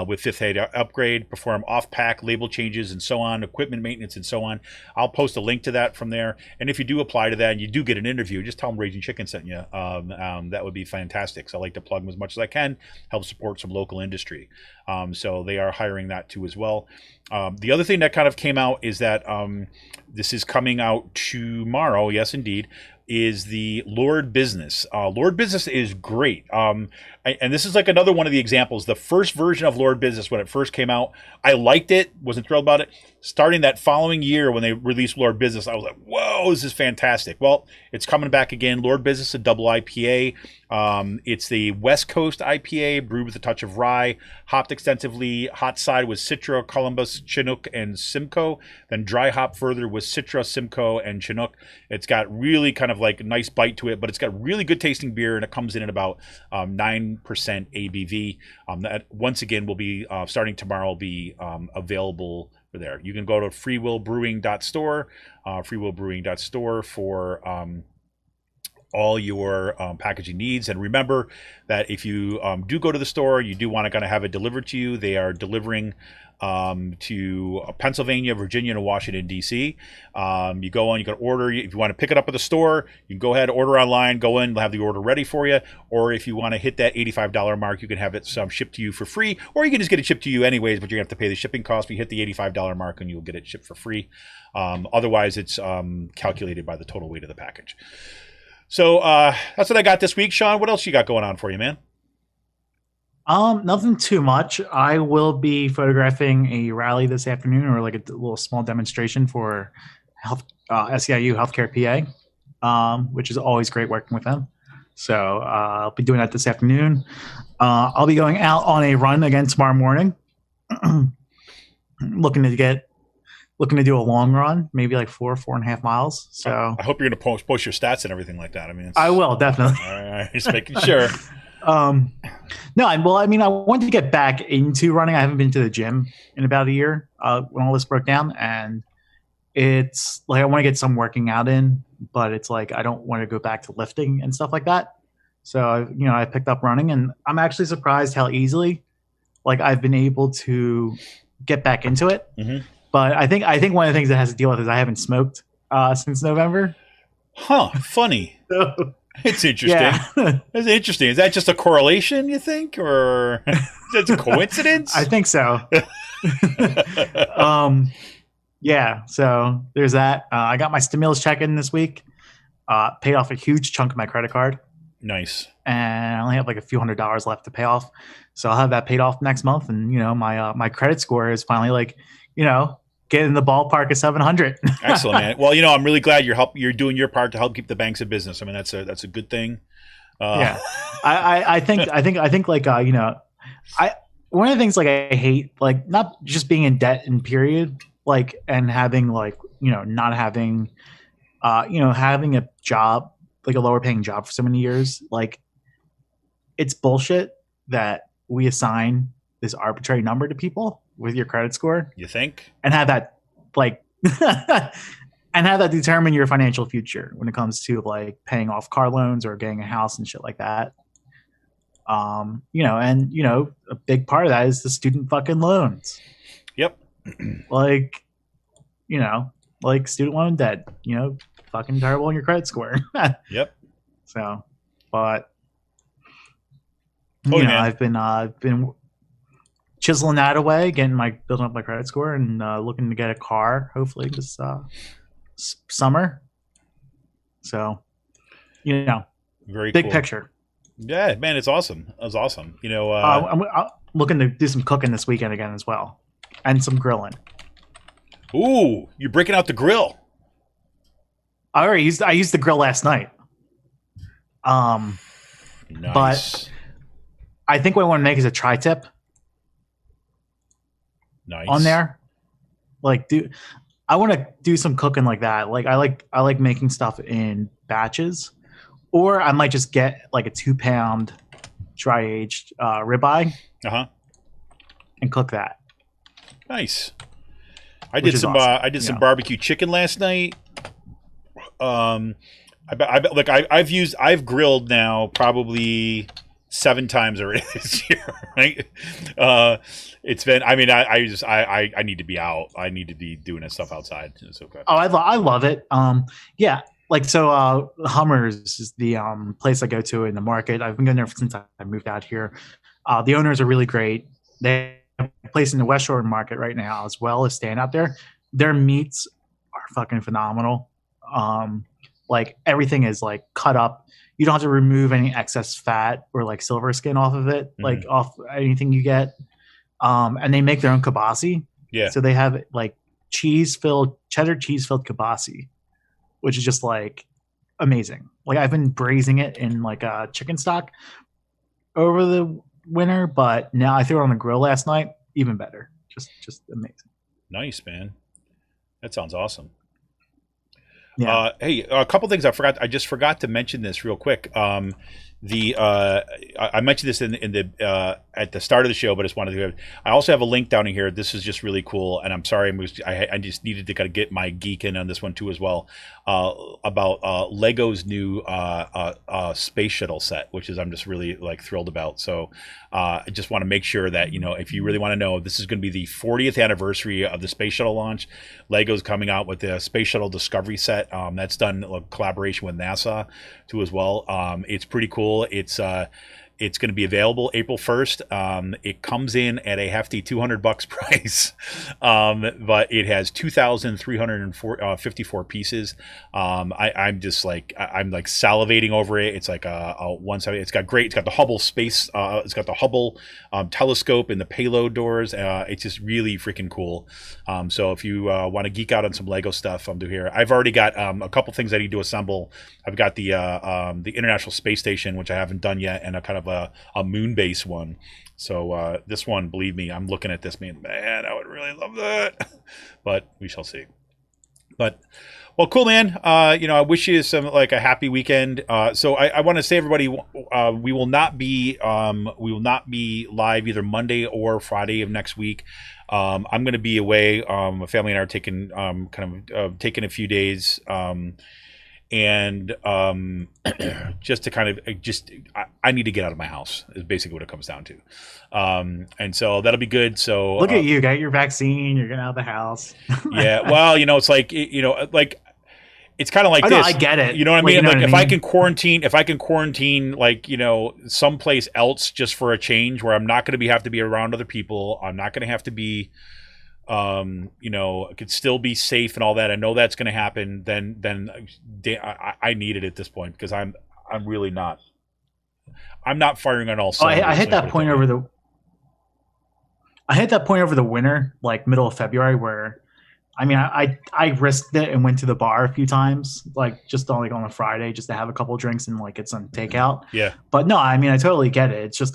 with fifth head upgrade, perform off-pack label changes and so on, equipment maintenance and so on. I'll post a link to that from there. And if you do apply to that and you do get an interview, just tell them Raging Chicken sent you. That would be fantastic. So I like to plug them as much as I can, help support some local industry. So they are hiring that too as well. The other thing that kind of came out is that this is coming out tomorrow. Yes, indeed. Is the Lord Business. Lord Business is great. And this is like another one of the examples. The first version of Lord Business, when it first came out, I liked it, wasn't thrilled about it. Starting that following year when they released Lord Business, I was like, whoa, this is fantastic. Well, it's coming back again. Lord Business, a double IPA. It's the West Coast IPA, brewed with a touch of rye, hopped extensively, hot side with Citra, Columbus, Chinook, and Simcoe. Then dry hop further with Citra, Simcoe, and Chinook. It's got really kind of like a nice bite to it, but it's got really good tasting beer, and it comes in at about 9% ABV. That once again will be starting tomorrow, will be available for there. You can go to freewillbrewing.store for all your packaging needs. And remember that if you do go to the store, you do want to kind of have it delivered to you. They are delivering to Pennsylvania, Virginia, and Washington, D.C. You go on, you can order. If you want to pick it up at the store, you can go ahead, order online, go in, they'll have the order ready for you. Or if you want to hit that $85 mark, you can have it shipped to you for free. Or you can just get it shipped to you anyways, but you're going to have to pay the shipping cost. But you hit the $85 mark and you'll get it shipped for free. Otherwise, it's calculated by the total weight of the package. So that's what I got this week. Sean, what else you got going on for you, man? Nothing too much. I will be photographing a rally this afternoon, or like a little small demonstration for SEIU Healthcare PA, which is always great working with them. So I'll be doing that this afternoon. I'll be going out on a run again tomorrow morning. looking to do a long run, maybe like 4.5 miles. So I hope you're going to post your stats and everything like that. I mean, I will definitely. All right, just making sure. No, I wanted to get back into running. I haven't been to the gym in about a year when all this broke down, and it's like I want to get some working out in, but it's like I don't want to go back to lifting and stuff like that. So I picked up running, and I'm actually surprised how easily like I've been able to get back into it. Mm-hmm. But I think one of the things that has to deal with is I haven't smoked since November. Huh? Funny. So, it's interesting. yeah. It's interesting. Is that just a correlation, you think, or is that a coincidence? I think so. Yeah. So there's that. I got my stimulus check in this week. Paid off a huge chunk of my credit card. Nice. And I only have like a few $100s left to pay off. So I'll have that paid off next month. And my credit score is finally like, get in the ballpark of 700. Excellent, man. Well, I'm really glad you're doing your part to help keep the banks in business. I mean, that's a good thing. Yeah, I think like one of the things like I hate, like not just being in debt and period, like, and having like not having having a job, like a lower paying job for so many years. Like, it's bullshit that we assign this arbitrary number to people with your credit score. You think? And have that like and have that determine your financial future when it comes to like paying off car loans or getting a house and shit like that. And a big part of that is the student fucking loans. Yep. like student loan debt, fucking terrible on your credit score. Yep. So, but I've been chiseling that away, building up my credit score, and looking to get a car hopefully this summer. So, very big cool. picture. Yeah, man, it's awesome. That's awesome. I'm looking to do some cooking this weekend again as well, and some grilling. Ooh, you're breaking out the grill. I used the grill last night. Nice. But I think what I want to make is a tri-tip. Nice. On there, I want to do some cooking like that. Like I like making stuff in batches, or I might just get like a 2-pound dry aged ribeye, and cook that. Nice. I did some barbecue chicken last night. I've grilled now probably 7 times already this year, right? It's been, I need to be out. I need to be doing that stuff outside. It's okay. Oh, I love it. Yeah. Like, so Hummers is the place I go to in the market. I've been going there since I moved out here. The owners are really great. They have a place in the West Shore market right now, as well as staying out there. Their meats are fucking phenomenal. Like, everything is like cut up. You don't have to remove any excess fat or like silver skin off of it, like off anything you get. And they make their own kibasi. Yeah. So they have like cheddar cheese filled kibasi, which is just like amazing. Like, I've been braising it in like a chicken stock over the winter, but now I threw it on the grill last night. Even better. Just amazing. Nice, man. That sounds awesome. Yeah. Hey, a couple things I forgot. I just forgot to mention this real quick. I mentioned this in the at the start of the show, but I just wanted to. I also have a link down in here. This is just really cool, and I'm sorry, I just needed to kind of get my geek in on this one too as well. About Lego's new space shuttle set, which is I'm just really like thrilled about. So I just want to make sure that if you really want to know, this is going to be the 40th anniversary of the space shuttle launch. Lego's coming out with the space shuttle Discovery set. That's done in collaboration with NASA too as well. It's pretty cool. It's going to be available April 1st. It comes in at a hefty $200 price, but it has 2,354 pieces. I'm like salivating over it. It's like it's got the Hubble space. It's got the Hubble telescope and the payload doors. It's just really freaking cool. So if you want to geek out on some Lego stuff, I'm doing here. I've already got a couple things I need to assemble. I've got the International Space Station, which I haven't done yet, and a kind of a moon base one. So this one, believe me, I'm looking at this, man, I would really love that. But we shall see. But well, cool, man. I wish you some a happy weekend. So I want to say, everybody, we will not be live either Monday or Friday of next week. I'm going to be away. My family and I are taking taking a few days. And just to kind of I need to get out of my house is basically what it comes down to. And so that'll be good. So look at you, got your vaccine, you're getting out of the house. Yeah. Well, it's like, it's kind of like this. I get it. You know what I mean? If I can quarantine, someplace else just for a change where I'm not going to have to be around other people. I'm not going to have to be, it could still be safe and all that. I know that's going to happen. Then I need it at this point, because I'm really not. I'm not firing on all cylinders. I hit that point over the. I hit that point over the winter, like middle of February, where, I risked it and went to the bar a few times, just on a Friday, just to have a couple drinks and get some takeout. Yeah. But no, I totally get it. It's just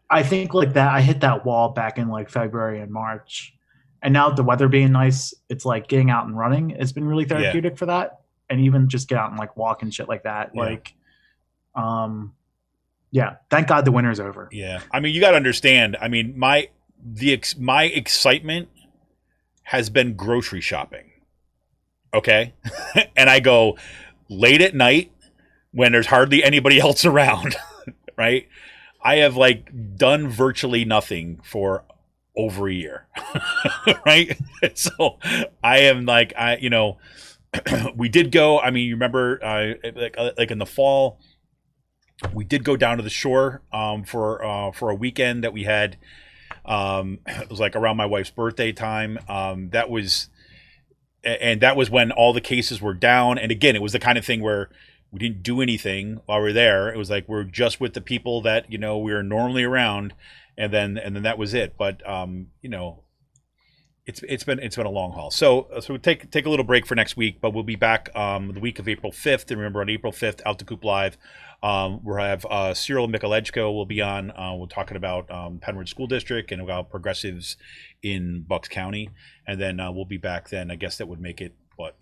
I think that I hit that wall back in February and March, and now the weather being nice, it's getting out and running. It's been really therapeutic for that, and even just get out and walk and shit like that. Yeah. Thank God the winter's over. Yeah, you got to understand. My excitement has been grocery shopping. Okay, and I go late at night when there's hardly anybody else around, right? I have done virtually nothing for over a year, right? So I am we did go. You remember, in the fall, we did go down to the shore for a weekend that we had. It was around my wife's birthday time. That was when all the cases were down. And again, it was the kind of thing where we didn't do anything while we were there. It was we're just with the people that we were normally around, and then that was it. But it's been a long haul. So we'll take a little break for next week, but we'll be back the week of April 5th. And remember, on April 5th, Out the Coop Live, we'll have Cyril Michalejko will be on. We're talking about Penwood School District and about progressives in Bucks County, and then we'll be back then. I guess that would make it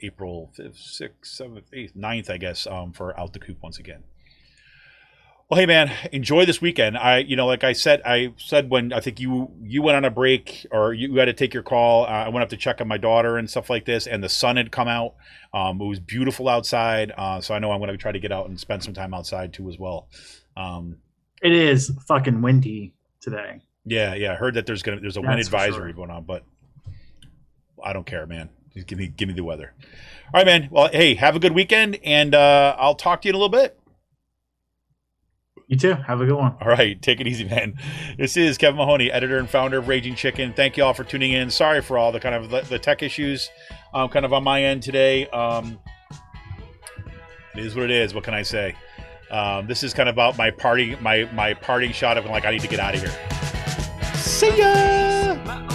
April 5th, 6th, 7th, 8th, 9th, I guess, for Out the Coop once again. Well, hey man, enjoy this weekend. I said when I think you went on a break, or you had to take your call. I went up to check on my daughter and stuff like this, and the sun had come out. It was beautiful outside, so I know I'm going to try to get out and spend some time outside too as well. It is fucking windy today. Yeah. I heard that there's a wind advisory going on, but I don't care, man. Just give me the weather. All right, man. Well, hey, have a good weekend, and I'll talk to you in a little bit. You too. Have a good one. All right. Take it easy, man. This is Kevin Mahoney, editor and founder of Raging Chicken. Thank you all for tuning in. Sorry for all the kind of the tech issues kind of on my end today. It is what it is. What can I say? This is kind of about my parting shot of I need to get out of here. See ya!